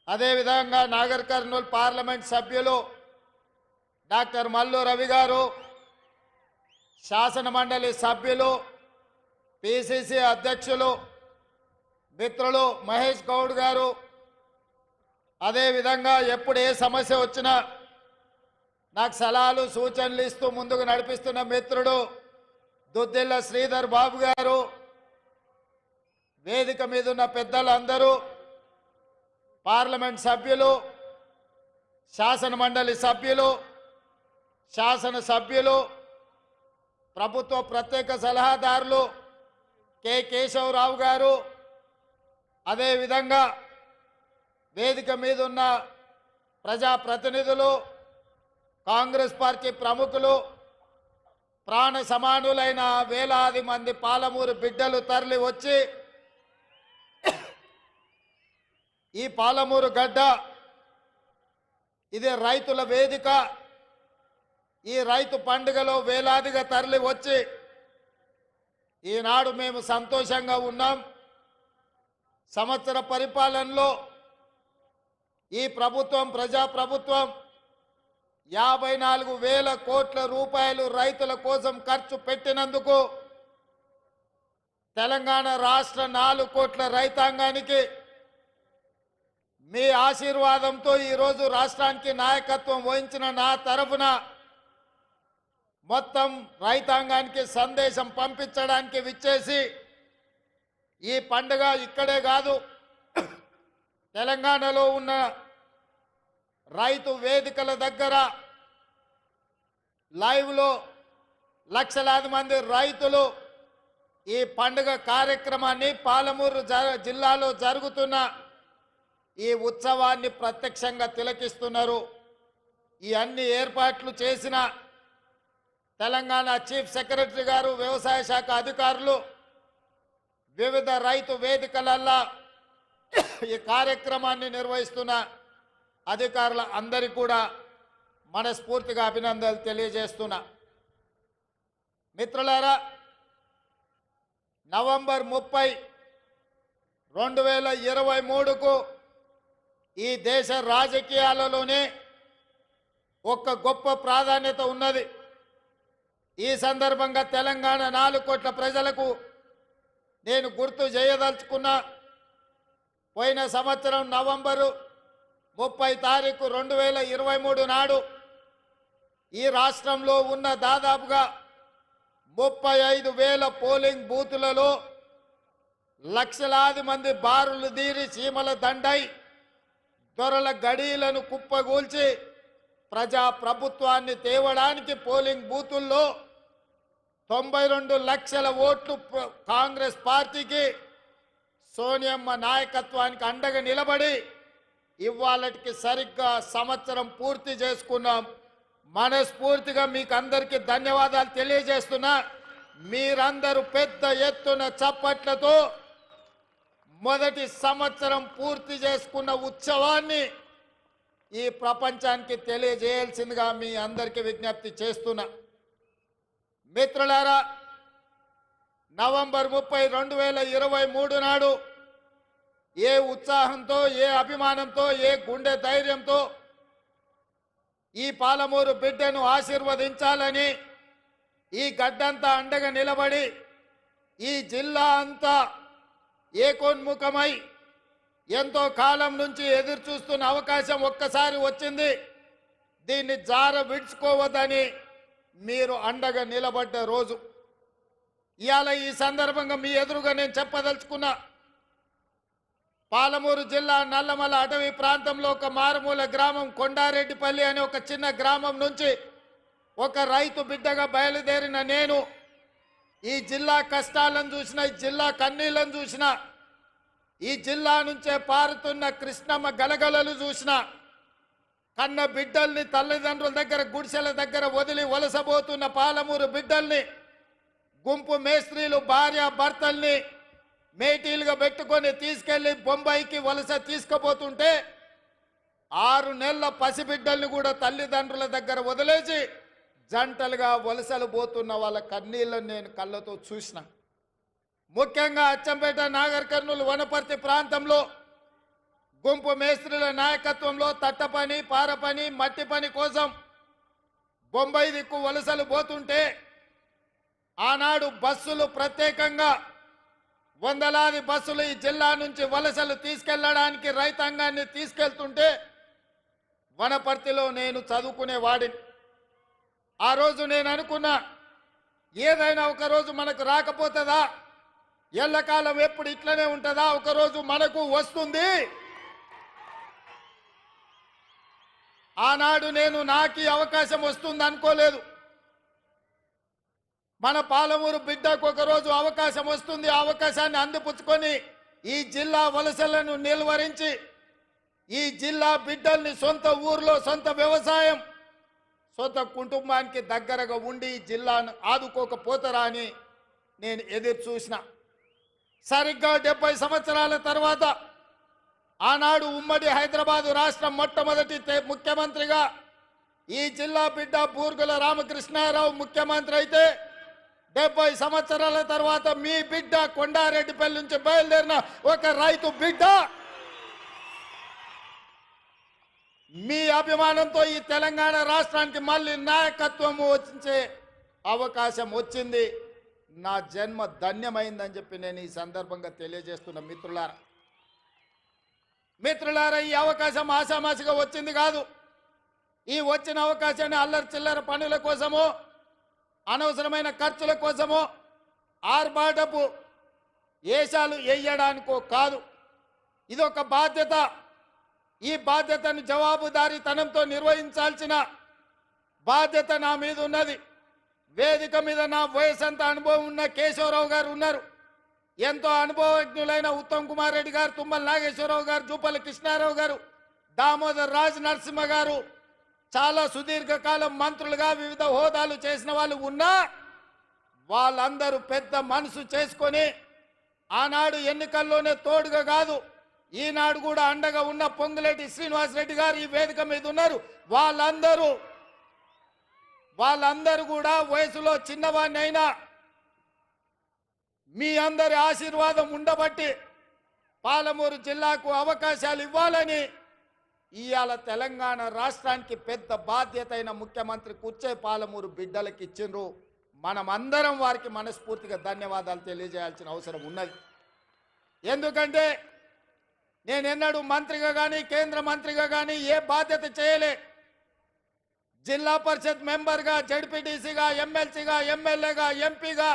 అదేవిధంగా నాగర్ కర్నూలు పార్లమెంట్ సభ్యులు డాక్టర్ మల్లు రవి గారు, శాసన మండలి సభ్యులు పిసిసి అధ్యక్షులు మిత్రులు మహేష్ గౌడ్ గారు, అదేవిధంగా ఎప్పుడు ఏ సమస్య వచ్చినా నాకు సలహాలు సూచనలు ఇస్తూ ముందుకు నడిపిస్తున్న మిత్రుడు దుద్దిల్ల శ్రీధర్ బాబు గారు, వేదిక మీద ఉన్న పెద్దలందరూ, పార్లమెంట్ సభ్యులు, శాసన మండలి సభ్యులు, శాసన సభ్యులు, ప్రభుత్వ ప్రత్యేక సలహాదారులు కె కేశవరావు గారు, అదేవిధంగా వేదిక మీద ఉన్న ప్రజాప్రతినిధులు, కాంగ్రెస్ పార్టీ ప్రముఖులు, ప్రాణ సమానులైన వేలాది మంది పాలమూరు బిడ్డలు తరలి వచ్చి ఈ పాలమూరు గడ్డ ఇది రైతుల వేదిక. ఈ రైతు పండుగలో వేలాదిగా తరలి వచ్చి ఈనాడు మేము సంతోషంగా ఉన్నాం. సంవత్సర పరిపాలనలో ఈ ప్రభుత్వం ప్రజాప్రభుత్వం 54,000 కోట్ల రూపాయలు రైతుల కోసం ఖర్చు పెట్టినందుకు తెలంగాణ రాష్ట్ర 4 కోట్ల రైతాంగానికి మీ ఆశీర్వాదంతో ఈరోజు రాష్ట్రానికి నాయకత్వం వహించిన నా తరఫున మొత్తం రైతాంగానికి సందేశం పంపించడానికి విచ్చేసి ఈ పండుగ ఇక్కడే కాదు తెలంగాణలో ఉన్న రైతు వేదికల దగ్గర లైవ్లో లక్షలాది మంది రైతులు ఈ పండుగ కార్యక్రమాన్ని పాలమూరు జిల్లాలో జరుగుతున్న ఈ ఉత్సవాన్ని ప్రత్యక్షంగా తిలకిస్తున్నారు. ఈ అన్ని ఏర్పాట్లు చేసిన తెలంగాణ చీఫ్ సెక్రటరీ గారు, వ్యవసాయ శాఖ అధికారులు, వివిధ రైతు వేదికలల్లో ఈ కార్యక్రమాన్ని నిర్వహిస్తున్న అధికారుల అందరికీ కూడా మనస్ఫూర్తిగా అభినందనలు తెలియజేస్తున్నా. మిత్రులారా, నవంబర్ 30, 2023కు ఈ దేశ రాజకీయాలలోనే ఒక గొప్ప ప్రాధాన్యత ఉన్నది. ఈ సందర్భంగా తెలంగాణ 4 కోట్ల ప్రజలకు నేను గుర్తు చేయదలుచుకున్నా. పోయిన సంవత్సరం నవంబరు 30 తారీఖు 2023 నాడు ఈ రాష్ట్రంలో ఉన్న దాదాపుగా 35,000 పోలింగ్ బూతులలో లక్షలాది మంది బారులు తీరి చీమల దండై దొరల గడీలను కుప్పగూల్చి ప్రజా ప్రభుత్వాన్ని తేవడానికి పోలింగ్ బూతుల్లో 92 లక్షల ఓట్లు కాంగ్రెస్ పార్టీకి, సోనియమ్మ నాయకత్వానికి అండగా నిలబడి ఇవాళకి సరిగ్గా సంవత్సరం పూర్తి చేసుకున్నాం. మనస్ఫూర్తిగా మీకు అందరికీ ధన్యవాదాలు తెలియజేస్తున్నా. మీరందరూ పెద్ద ఎత్తున చప్పట్లతో మొదటి సంవత్సరం పూర్తి చేసుకున్న ఉత్సవాన్ని ఈ ప్రపంచానికి తెలియజేయాల్సిందిగా మీ అందరికీ విజ్ఞప్తి చేస్తున్నా. మిత్రులారా, నవంబర్ 30, 2023 నాడు ఏ ఉత్సాహంతో, ఏ అభిమానంతో, ఏ గుండె ధైర్యంతో ఈ పాలమూరు బిడ్డను ఆశీర్వదించాలని ఈ గడ్డంతా అండగా నిలబడి ఈ జిల్లా అంతా ఏకోన్ముఖమై ఎంతో కాలం నుంచి ఎదురు చూస్తున్న అవకాశం ఒక్కసారి వచ్చింది. దీన్ని జార విడుచుకోవద్దని మీరు అండగా నిలబడ్డ రోజు. ఇవాళ ఈ సందర్భంగా మీ ఎదురుగా నేను చెప్పదలుచుకున్నా, పాలమూరు జిల్లా నల్లమల అటవీ ప్రాంతంలో ఒక మారుమూల గ్రామం కొండారెడ్డిపల్లి అనే ఒక చిన్న గ్రామం నుంచి ఒక రైతు బిడ్డగా బయలుదేరిన నేను ఈ జిల్లా కష్టాలను చూసిన, ఈ జిల్లా కన్నీళ్లను చూసిన, ఈ జిల్లా నుంచే పారుతున్న కృష్ణమ్మ గలగలలు చూసిన, కన్న బిడ్డల్ని తల్లిదండ్రుల దగ్గర గుడిసెల దగ్గర వదిలి వలసబోతున్న పాలమూరు బిడ్డల్ని గుంపు మేస్త్రీలు భార్య భర్తల్ని మేటీలుగా పెట్టుకొని తీసుకెళ్లి బొంబాయికి వలస తీసుకుపోతుంటే 6 నెలల పసిబిడ్డల్ని కూడా తల్లిదండ్రుల దగ్గర వదిలేసి జంటలుగా వలసలు పోతున్న వాళ్ళ కన్నీళ్ళని నేను కళ్ళతో చూసిన. ముఖ్యంగా అచ్చంపేట, నాగర్ కర్నూలు, వనపర్తి ప్రాంతంలో గుంపు మేస్త్రీల నాయకత్వంలో తట్ట పని, పార పని, మట్టి పని కోసం బొంబాయి దిక్కు వలసలు పోతుంటే ఆనాడు బస్సులు ప్రత్యేకంగా వందలాది బస్సులు ఈ జిల్లా నుంచి వలసలు తీసుకెళ్లడానికి రైతాంగాన్ని తీసుకెళ్తుంటే వనపర్తిలో నేను చదువుకునేవాడిని. ఆ రోజు నేను అనుకున్నా, ఏదైనా ఒకరోజు మనకు రాకపోతుందా, ఎల్లకాలం ఎప్పుడు ఇట్లనే ఉంటుందా, ఒకరోజు మనకు వస్తుంది. ఆనాడు నేను నాకు అవకాశం వస్తుంది అనుకోలేదు. మన పాలమూరు బిడ్డకు ఒకరోజు అవకాశం వస్తుంది, ఆ అవకాశాన్ని అందిపుచ్చుకొని ఈ జిల్లా వలసలను నిలువరించి ఈ జిల్లా బిడ్డల్ని సొంత ఊర్లో సొంత వ్యవసాయం, సొంత కుటుంబానికి దగ్గరగా ఉండి ఈ జిల్లాను ఆదుకోకపోతారా అని నేను ఎదురు చూసిన. సరిగ్గా 70 సంవత్సరాల తర్వాత ఆనాడు ఉమ్మడి హైదరాబాదు రాష్ట్రం మొట్టమొదటి ముఖ్యమంత్రిగా ఈ జిల్లా బిడ్డ బూర్గుల రామకృష్ణారావు ముఖ్యమంత్రి అయితే 70 సంవత్సరాల తర్వాత మీ బిడ్డ కొండారెడ్డిపల్లి నుంచి బయలుదేరిన ఒక రైతు బిడ్డ మీ అభిమానంతో ఈ తెలంగాణ రాష్ట్రానికి మళ్ళీ నాయకత్వం వచ్చే అవకాశం వచ్చింది. నా జన్మ ధన్యమైందని చెప్పి నేను ఈ సందర్భంగా తెలియజేస్తున్న మిత్రులారా, ఈ అవకాశం ఆషామాషిగా వచ్చింది కాదు. ఈ వచ్చిన అవకాశాన్ని అల్లరి చిల్లర పనుల కోసమో, అనవసరమైన ఖర్చుల కోసమో, ఆర్భాటపు ఏషాలు వేయడానికో కాదు. ఇది ఒక బాధ్యత. ఈ బాధ్యతను జవాబుదారీతనంతో నిర్వహించాల్సిన బాధ్యత నా మీద ఉన్నది. వేదిక మీద నా వయసంత అనుభవం ఉన్న కేశవరావు గారు ఉన్నారు, ఎంతో అనుభవజ్ఞులైన ఉత్తమ్ కుమార్ రెడ్డి గారు, తుమ్మల నాగేశ్వరరావు గారు, జూపల్లి కృష్ణారావు గారు, దామోదర్ రాజ్ నరసింహ గారు, చాలా సుదీర్ఘకాలం మంత్రులుగా వివిధ హోదాలు చేసిన వాళ్ళు ఉన్నా వాళ్ళందరూ పెద్ద మనసు చేసుకొని ఆనాడు ఎన్నికల్లోనే తోడుగా కాదు, ఈనాడు కూడా అండగా ఉన్న పొంగులేటి శ్రీనివాసరెడ్డి గారు ఈ వేదిక మీద ఉన్నారు. వాళ్ళందరూ కూడా వయసులో చిన్నవాడిని అయినా మీ అందరి ఆశీర్వాదం ఉండబట్టి పాలమూరు జిల్లాకు అవకాశాలు ఇవ్వాలని ఇవాళ తెలంగాణ రాష్ట్రానికి పెద్ద బాధ్యత అయిన ముఖ్యమంత్రి కూర్చే పాలమూరు బిడ్డలకు ఇచ్చిండ్రు. మనమందరం వారికి మనస్ఫూర్తిగా ధన్యవాదాలు తెలియజేయాల్సిన అవసరం ఉన్నది. ఎందుకంటే నేను ఎన్నడూ మంత్రిగా కానీ కేంద్ర మంత్రిగా కానీ ఏ బాధ్యత చేయలే. జిల్లా పరిషత్ మెంబర్గా, జడ్పీటీసీగా, ఎమ్మెల్సీగా, ఎమ్మెల్యేగా, ఎంపీగా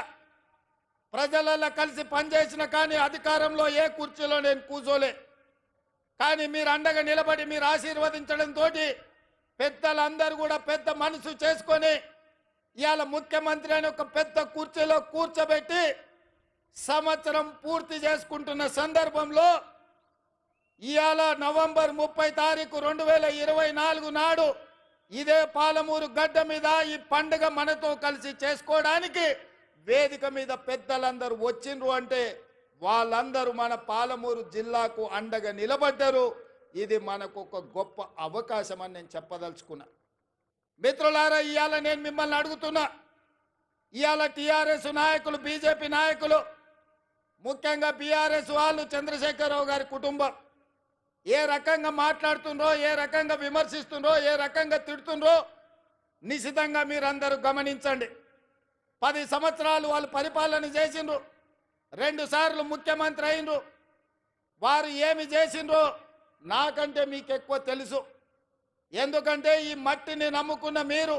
ప్రజలలో కలిసి పనిచేసిన కానీ అధికారంలో ఏ కుర్చీలో నేను కూర్చోలే. కానీ మీరు అండగా నిలబడి మీరు ఆశీర్వదించడంతో పెద్దలందరూ కూడా పెద్ద మనసు చేసుకొని ఇవాళ ముఖ్యమంత్రి అని ఒక పెద్ద కుర్చీలో కూర్చోబెట్టి సంవత్సరం పూర్తి చేసుకుంటున్న సందర్భంలో ఇవాళ నవంబర్ 30 తారీఖు 2024 నాడు ఇదే పాలమూరు గడ్డ మీద ఈ పండుగ మనతో కలిసి చేసుకోవడానికి వేదిక మీద పెద్దలందరూ వచ్చిండ్రు అంటే వాళ్ళందరూ మన పాలమూరు జిల్లాకు అండగా నిలబడ్డారు. ఇది మనకు ఒక గొప్ప అవకాశం అని నేను చెప్పదలుచుకున్నా. మిత్రులారా, ఇవాళ నేను మిమ్మల్ని అడుగుతున్నా, ఇవాళ టీఆర్ఎస్ నాయకులు, బీజేపీ నాయకులు, ముఖ్యంగా బీఆర్ఎస్ వాళ్ళు, చంద్రశేఖరరావు గారి కుటుంబం ఏ రకంగా మాట్లాడుతుండ్రో, ఏ రకంగా విమర్శిస్తుండ్రో, ఏ రకంగా తిడుతుండ్రో నిశితంగా మీరందరూ గమనించండి. 10 సంవత్సరాలు వాళ్ళు పరిపాలన చేసిండ్రు, 2 సార్లు ముఖ్యమంత్రి అయినరు. వారు ఏమి చేసిండ్రో నాకంటే మీకు ఎక్కువ తెలుసు. ఎందుకంటే ఈ మట్టిని నమ్ముకున్న మీరు,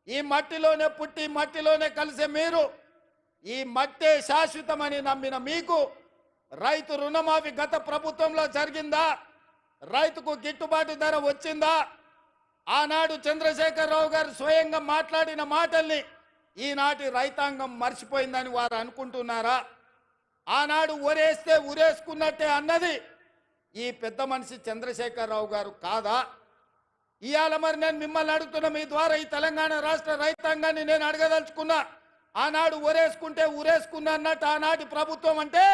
ఈ మట్టిలోనే పుట్టి మట్టిలోనే కలిసే మీరు, ఈ మట్టే శాశ్వతమని నమ్మిన మీకు రైతు రుణమాఫీ గత ప్రభుత్వంలో జరిగిందా? రైతుకు గిట్టుబాటు ధర వచ్చిందా? ఆనాడు చంద్రశేఖరరావు గారు స్వయంగా మాట్లాడిన మాటల్ని ఈనాటి రైతాంగం మర్చిపోయిందని వారు అనుకుంటున్నారా? ఆనాడు ఒరేస్తే ఉరేసుకున్నట్టే అన్నది ఈ పెద్ద మనిషి చంద్రశేఖరరావు గారు కాదా? ఇవాళ మరి నేను మిమ్మల్ని అడుగుతున్న మీ ద్వారా ఈ తెలంగాణ రాష్ట్ర రైతాంగాన్ని నేను అడగదలుచుకున్నా. ఆనాడు ఒరేసుకుంటే ఉరేసుకున్నా అన్నట్టు ఆనాటి ప్రభుత్వం అంటే,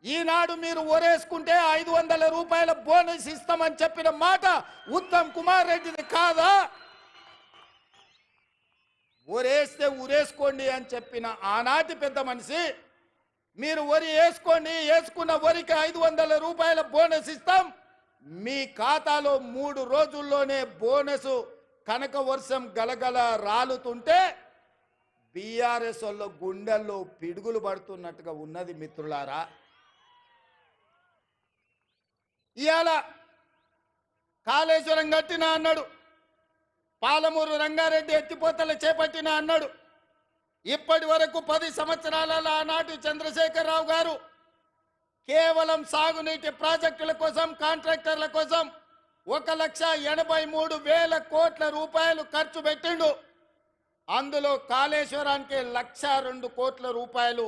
ఈనాడు మీరు ఒరేసుకుంటే 500 రూపాయల బోనస్ ఇస్తామని చెప్పిన మాట ఉత్తమ్ కుమార్ రెడ్డిది కాదా? ఒరేస్తే ఉరేసుకోండి అని చెప్పిన ఆనాటి పెద్ద మనిషి, మీరు వరి వేసుకోండి, వేసుకున్న వరికి 500 రూపాయల బోనస్ ఇస్తాం, మీ ఖాతాలో 3 రోజుల్లోనే బోనస్ కనక వర్షం గలగల రాలుతుంటే బీఆర్ఎస్ వాళ్ళ గుండెల్లో పిడుగులు పడుతున్నట్టుగా ఉన్నది మిత్రులారా. ఇవాళ కాళేశ్వరం కట్టినా అన్నాడు, పాలమూరు రంగారెడ్డి ఎత్తిపోతలు చేపట్టినా అన్నాడు. ఇప్పటి వరకు 10 సంవత్సరాలలో ఆనాటి చంద్రశేఖరరావు గారు కేవలం సాగునీటి ప్రాజెక్టుల కోసం, కాంట్రాక్టర్ల కోసం 1,83,000 కోట్ల రూపాయలు ఖర్చు పెట్టిండు. అందులో కాళేశ్వరానికి 1,02 కోట్ల రూపాయలు,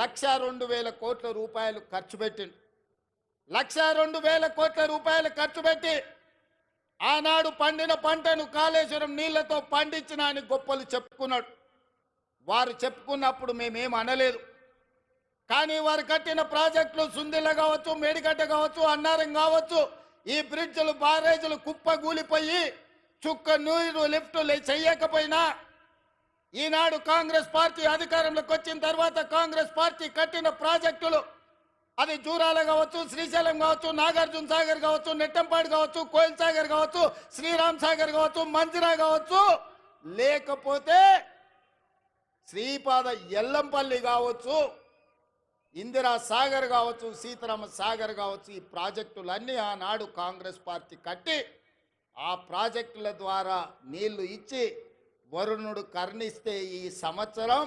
1,02,000 కోట్ల రూపాయలు ఖర్చు పెట్టిండు. 1,02,000 కోట్ల రూపాయలు ఖర్చు పెట్టి ఆనాడు పండిన పంటను కాళేశ్వరం నీళ్లతో పండించిన అని గొప్పలు చెప్పుకున్నాడు. వారు చెప్పుకున్నప్పుడు మేమేం అనలేదు. కానీ వారు కట్టిన ప్రాజెక్టులు సుందిల్ల కావచ్చు, మేడిగడ్డ కావచ్చు, అన్నారం కావచ్చు, ఈ బ్రిడ్జ్లు బారేజులు కుప్పగూలిపోయి చుక్క నీరు లిఫ్టులు చెయ్యకపోయినా, ఈనాడు కాంగ్రెస్ పార్టీ అధికారంలోకి వచ్చిన తర్వాత కాంగ్రెస్ పార్టీ కట్టిన ప్రాజెక్టులు, అది జూరాల కావచ్చు, శ్రీశైలం కావచ్చు, నాగార్జున సాగర్ కావచ్చు, నెట్టంపాడు కావచ్చు, కోయిల్ సాగర్ కావచ్చు, శ్రీరామ్ సాగర్ కావచ్చు, మంజిరా కావచ్చు, లేకపోతే శ్రీపాద ఎల్లంపల్లి కావచ్చు, ఇందిరా సాగర్ కావచ్చు, సీతారామ సాగర్ కావచ్చు, ఈ ప్రాజెక్టులన్నీ ఆనాడు కాంగ్రెస్ పార్టీ కట్టి ఆ ప్రాజెక్టుల ద్వారా నీళ్లు ఇచ్చి వరుణుడు కర్ణిస్తే ఈ సంవత్సరం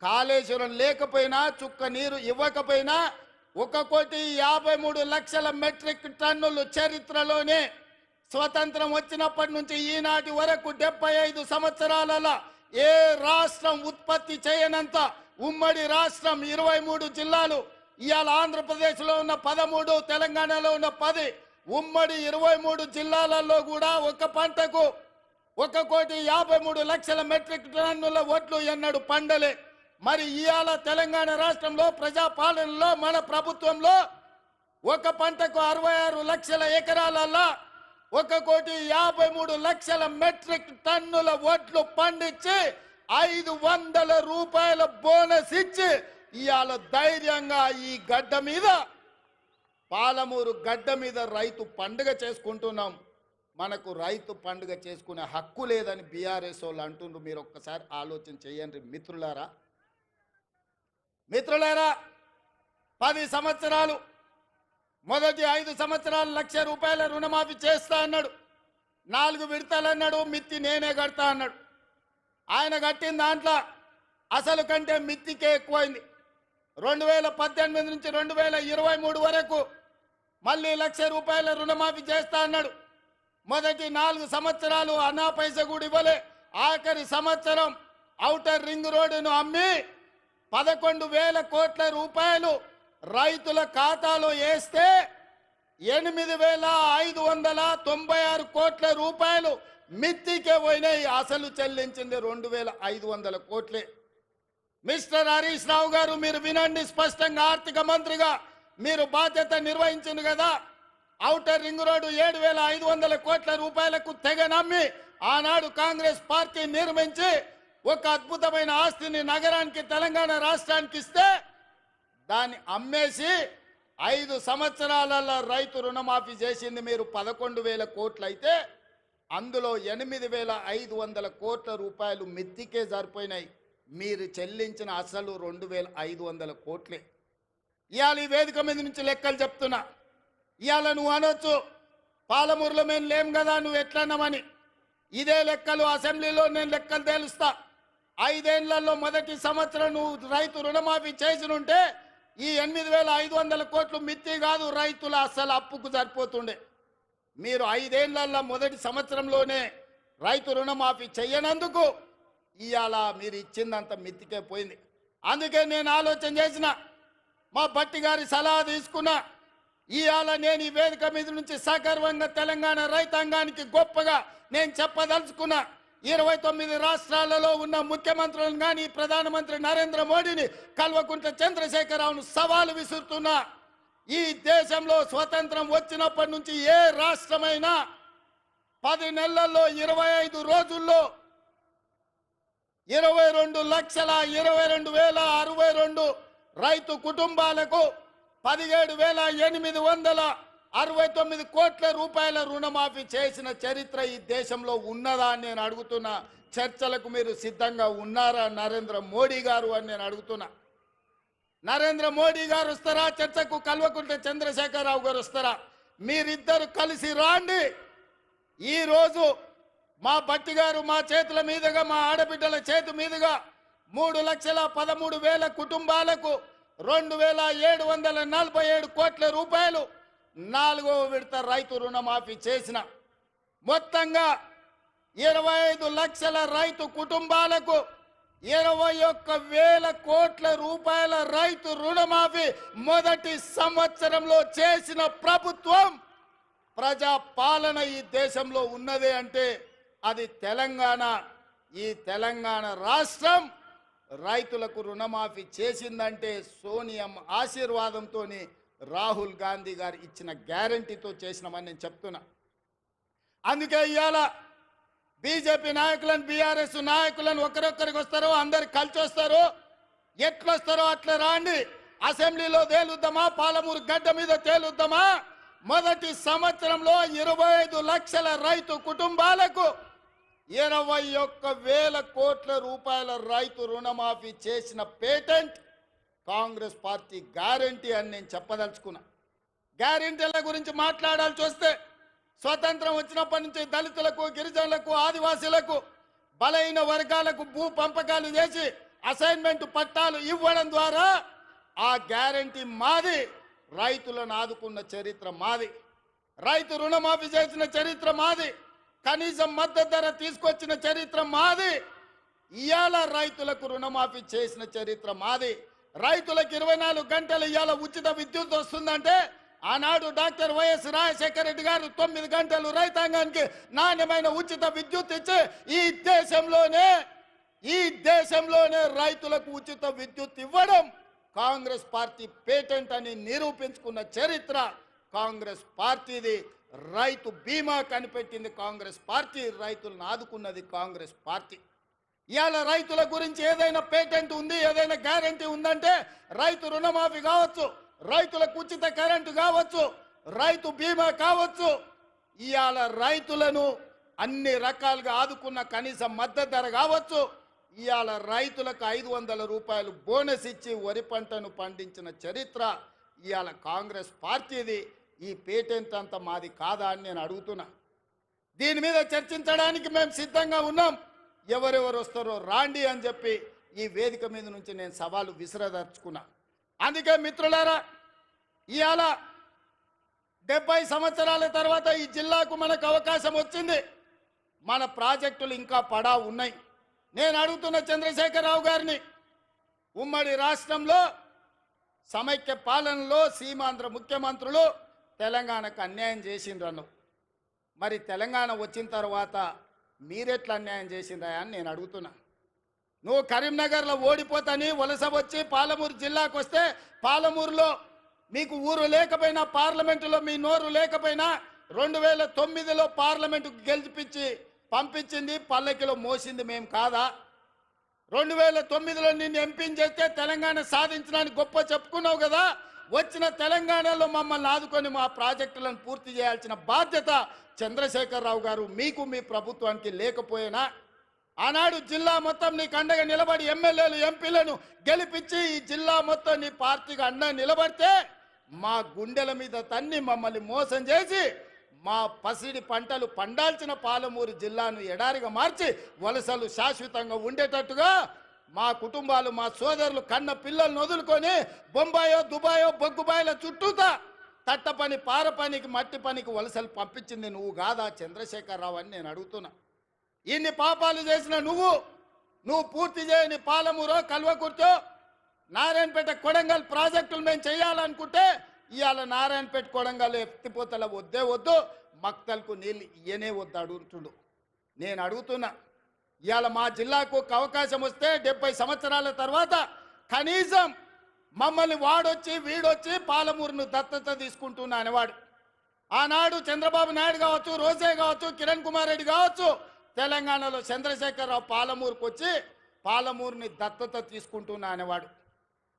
కాళేశ్వరం లేకపోయినా, చుక్క నీరు ఇవ్వకపోయినా 1,53,00,000 మెట్రిక్ టన్నులు చరిత్రలోనే స్వతంత్రం వచ్చినప్పటి నుంచి ఈనాటి వరకు 75 సంవత్సరాలలో ఏ రాష్ట్రం ఉత్పత్తి చేయనంత ఉమ్మడి రాష్ట్రం 23 జిల్లాలు, ఇవాళ ఆంధ్రప్రదేశ్లో ఉన్న 13, తెలంగాణలో ఉన్న 10, ఉమ్మడి 23 జిల్లాలలో కూడా ఒక పంటకు 1,53,00,000 మెట్రిక్ టన్నుల వడ్లు ఎన్నడు పండలే. మరి ఇవాళ తెలంగాణ రాష్ట్రంలో ప్రజాపాలనలో మన ప్రభుత్వంలో ఒక పంటకు 66 లక్షల ఎకరాలలో 1,53,00,000 మెట్రిక్ టన్నుల వడ్లు పండించి 500 రూపాయల బోనస్ ఇచ్చి ఇవాళ ధైర్యంగా ఈ గడ్డ మీద, పాలమూరు గడ్డ మీద రైతు పండుగ చేసుకుంటున్నాం. మనకు రైతు పండుగ చేసుకునే హక్కు లేదని బీఆర్ఎస్ వాళ్ళు అంటుండ్రు. మీరు ఒక్కసారి ఆలోచన చేయండి మిత్రులారా. 10 సంవత్సరాలు, మొదటి 5 సంవత్సరాలు 1,00,000 రూపాయల రుణమాఫీ చేస్తా అన్నాడు. 4 విడతలు అన్నాడు, మిత్తి నేనే కడతా అన్నాడు. ఆయన కట్టిన దాంట్లో అసలు కంటే మిత్తికే ఎక్కువైంది. 2018 నుంచి 2023 వరకు మళ్ళీ 1,00,000 రూపాయల రుణమాఫీ చేస్తా అన్నాడు. మొదటి 4 సంవత్సరాలు అనా పైసా కూడా ఇవ్వలే. ఆఖరి సంవత్సరం ఔటర్ రింగ్ రోడ్డును అమ్మి 11,000 కోట్ల రూపాయలు రైతుల ఖాతాలో వేస్తే 8,596 కోట్ల రూపాయలు మిత్తికే పోయినాయి. అసలు చెల్లించింది 2,500 కోట్లే. మిస్టర్ హరీష్ రావు గారు, మీరు వినండి స్పష్టంగా. ఆర్థిక మంత్రిగా మీరు బాధ్యత నిర్వహించింది కదా. ఔటర్ రింగ్ రోడ్డు 7,500 కోట్ల రూపాయలకు తెగ నమ్మి ఆనాడు కాంగ్రెస్ పార్టీ నిర్మించి ఒక అద్భుతమైన ఆస్తిని నగరానికి, తెలంగాణ రాష్ట్రానికి ఇస్తే దాన్ని అమ్మేసి 5 సంవత్సరాలలో రైతు రుణమాఫీ చేసింది మీరు 11,000 కోట్లు అయితే అందులో 8,500 కోట్ల రూపాయలు మిత్తికే సరిపోయినాయి. మీరు చెల్లించిన అసలు 2,500 కోట్లే. ఇవాళ ఈ వేదిక మీద నుంచి లెక్కలు చెప్తున్నా. ఇవాళ నువ్వు అనొచ్చు పాలమూరులో మేము లేం కదా నువ్వు ఎట్లన్నామని. ఇదే లెక్కలు అసెంబ్లీలో నేను లెక్కలు తేలుస్తా. 5 ఏళ్లలో మొదటి సంవత్సరం నువ్వు రైతు రుణమాఫీ చేసినుంటే ఈ 8,500 కోట్లు మిత్తి కాదు, రైతుల అసలు అప్పుకు సరిపోతుండే. మీరు 5 ఏళ్లలో మొదటి సంవత్సరంలోనే రైతు రుణమాఫీ చెయ్యనందుకు ఇవాళ మీరు ఇచ్చిందంత మిత్తికే పోయింది. అందుకే నేను ఆలోచన చేసిన, మా భట్టి గారి సలహా తీసుకున్నా. ఇవాళ నేను ఈ వేదిక మీద నుంచి సగర్వంగా తెలంగాణ రైతాంగానికి గొప్పగా నేను చెప్పదలుచుకున్నా. 29 రాష్ట్రాలలో ఉన్న ముఖ్యమంత్రులను కానీ ప్రధానమంత్రి నరేంద్ర మోడీని, కల్వకుంట్ల చంద్రశేఖరరావును సవాలు విసురుతున్నా. ఈ దేశంలో స్వతంత్రం వచ్చినప్పటి నుంచి ఏ రాష్ట్రమైనా 10 నెలల్లో 25 రోజుల్లో 22,22,062 రైతు కుటుంబాలకు 17,869 కోట్ల రూపాయల రుణమాఫీ చేసిన చరిత్ర ఈ దేశంలో ఉన్నదా అని నేను అడుగుతున్నా. చర్చలకు మీరు సిద్ధంగా ఉన్నారా నరేంద్ర మోడీ గారు అని నేను అడుగుతున్నా. నరేంద్ర మోడీ గారు వస్తారా చర్చకు? కల్వకుంట్ల చంద్రశేఖరరావు గారు వస్తారా? మీరిద్దరు కలిసి రాండి. ఈరోజు మా భట్టి గారు మా చేతుల మీదుగా, మా ఆడబిడ్డల చేతి మీదుగా 3,13,000 కుటుంబాలకు 2,747 కోట్ల రూపాయలు 4వ విడత రైతు రుణమాఫీ చేసిన. మొత్తంగా 25 లక్షల రైతు కుటుంబాలకు 21,000 కోట్ల రూపాయల రైతు రుణమాఫీ మొదటి సంవత్సరంలో చేసిన ప్రభుత్వం, ప్రజా పాలన ఈ దేశంలో ఉన్నదే అంటే అది తెలంగాణ. ఈ తెలంగాణ రాష్ట్రం రైతులకు రుణమాఫీ చేసిందంటే సోనియమ్మ ఆశీర్వాదంతో, రాహుల్ గాంధీ గారు ఇచ్చిన గ్యారంటీతో చేసినామని నేను చెప్తున్నా. అందుకే ఇవాళ బీజేపీ నాయకులను, బీఆర్ఎస్ నాయకులను ఒకరొక్కరికి వస్తారో అందరు కలిసి వస్తారో, ఎట్లొస్తారో అట్లా రాండి. అసెంబ్లీలో తేలుద్దామా, పాలమూరు గడ్డ మీద తేలుద్దామా. మొదటి సంవత్సరంలో 25 లక్షల రైతు కుటుంబాలకు 21,000 కోట్ల రూపాయల రైతు రుణమాఫీ చేసిన పేటెంట్ కాంగ్రెస్ పార్టీ గ్యారంటీ అని నేను చెప్పదలుచుకున్నా. గ్యారంటీల గురించి మాట్లాడాల్సి వస్తే, స్వతంత్రం వచ్చినప్పటి నుంచి దళితులకు, గిరిజనులకు, ఆదివాసీలకు, బలైన వర్గాలకు భూ పంపకాలు చేసి అసైన్మెంట్ పట్టాలు ఇవ్వడం ద్వారా ఆ గ్యారంటీ మాది. రైతులను ఆదుకున్న చరిత్ర మాది. రైతు రుణమాఫీ చేసిన చరిత్ర మాది. కనీసం మద్దతు ధర తీసుకొచ్చిన చరిత్ర మాది. ఇవాళ రైతులకు రుణమాఫీ చేసిన చరిత్ర మాది. రైతులకు 24 గంటలు ఇవాళ ఉచిత విద్యుత్ వస్తుందంటే ఆనాడు డాక్టర్ వైఎస్ రాజశేఖర రెడ్డి గారు 9 గంటలు రైతాంగానికి నాణ్యమైన ఉచిత విద్యుత్ ఇచ్చి ఈ దేశంలోనే రైతులకు ఉచిత విద్యుత్ ఇవ్వడం కాంగ్రెస్ పార్టీ పేటెంట్ అని నిరూపించుకున్న చరిత్ర కాంగ్రెస్ పార్టీది. రైతు బీమా కనిపెట్టింది కాంగ్రెస్ పార్టీ. రైతులను ఆదుకున్నది కాంగ్రెస్ పార్టీ. ఇవాళ రైతుల గురించి ఏదైనా పేటెంట్ ఉంది, ఏదైనా గ్యారంటీ ఉందంటే రైతు రుణమాఫీ కావచ్చు, రైతులకు ఉచిత కరెంటు కావచ్చు, రైతు బీమా కావచ్చు. ఇవాళ రైతులను అన్ని రకాలుగా ఆదుకున్న కనీస మద్దతు ధర కావచ్చు. ఇవాళ రైతులకు 500 రూపాయలు బోనస్ ఇచ్చి వరి పంటను పండించిన చరిత్ర ఇవాళ కాంగ్రెస్ పార్టీది. ఈ పేటెంట్ అంతా మాది కాదా అని నేను అడుగుతున్నా. దీని మీద చర్చించడానికి మేము సిద్ధంగా ఉన్నాం. ఎవరెవరు వస్తారో రాండి అని చెప్పి ఈ వేదిక మీద నుంచి నేను సవాలు విసిరదర్చుకున్నా. అందుకే మిత్రులారా, ఇవాళ 70 సంవత్సరాల తర్వాత ఈ జిల్లాకు మనకు అవకాశం వచ్చింది. మన ప్రాజెక్టులు ఇంకా పడా ఉన్నాయి. నేను అడుగుతున్న చంద్రశేఖరరావు గారిని, ఉమ్మడి రాష్ట్రంలో సమైక్య పాలనలో సీమాంధ్ర ముఖ్యమంత్రులు తెలంగాణకు అన్యాయం చేసిండ్రను. మరి తెలంగాణ వచ్చిన తర్వాత మీరెట్లా అన్యాయం చేసిండ్రా అని నేను అడుగుతున్నా. నువ్వు కరీంనగర్లో ఓడిపోతాని వలస వచ్చి పాలమూరు జిల్లాకు వస్తే, పాలమూరులో మీకు ఊరు లేకపోయినా, పార్లమెంటులో మీ నోరు లేకపోయినా 2009లో పార్లమెంటుకు గెలిపించి పంపించింది, పల్లకిలో మోసింది మేము కాదా? 2009లో నిన్ను ఎంపీని చేస్తే తెలంగాణ సాధించడానికి గొప్ప చెప్పుకున్నావు కదా. వచ్చిన తెలంగాణలో మమ్మల్ని ఆదుకొని మా ప్రాజెక్టులను పూర్తి చేయాల్సిన బాధ్యత చంద్రశేఖరరావు గారు మీకు, మీ ప్రభుత్వానికి లేకపోయినా ఆనాడు జిల్లా మొత్తం నీకు అండగా నిలబడి ఎమ్మెల్యేలు ఎంపీలను గెలిపించి ఈ జిల్లా మొత్తం నీ పార్టీకి అండగా నిలబడితే మా గుండెల మీద తన్ని మమ్మల్ని మోసం చేసి మా పసిడి పంటలు పండాల్సిన పాలమూరు జిల్లాను ఎడారిగా మార్చి వలసలు శాశ్వతంగా ఉండేటట్టుగా మా కుటుంబాలు మా సోదరులు కన్న పిల్లలను వదులుకొని బొంబాయో దుబాయో బొగ్గుబాయిల చుట్టూతా తట్ట పని పార పనికి మట్టి పనికి వలసలు పంపించింది నువ్వు కాదా చంద్రశేఖరరావు అని నేను అడుగుతున్నా. ఇన్ని పాపాలు చేసిన నువ్వు పూర్తి చేయని పాలమూరో కల్వకుర్చో నారాయణపేట కొడంగల్ ప్రాజెక్టులు మేము చేయాలనుకుంటే ఇవాళ నారాయణపేట కొడంగల్ ఎత్తిపోతల వద్దు మక్తలకు నీళ్ళు ఇయ్యనే వద్దు అడుగుతుండు. నేను అడుగుతున్నా, ఇవాళ మా జిల్లాకు ఒక అవకాశం వస్తే 70 సంవత్సరాల తర్వాత కనీసం మమ్మల్ని వాడొచ్చి వీడొచ్చి పాలమూరును దత్తత తీసుకుంటున్నా అనేవాడు. ఆనాడు చంద్రబాబు నాయుడు కావచ్చు, రోజే కావచ్చు, కిరణ్ కుమార్ రెడ్డి కావచ్చు, తెలంగాణలో చంద్రశేఖరరావు పాలమూరుకు వచ్చి పాలమూరుని దత్తత తీసుకుంటున్నా అనేవాడు.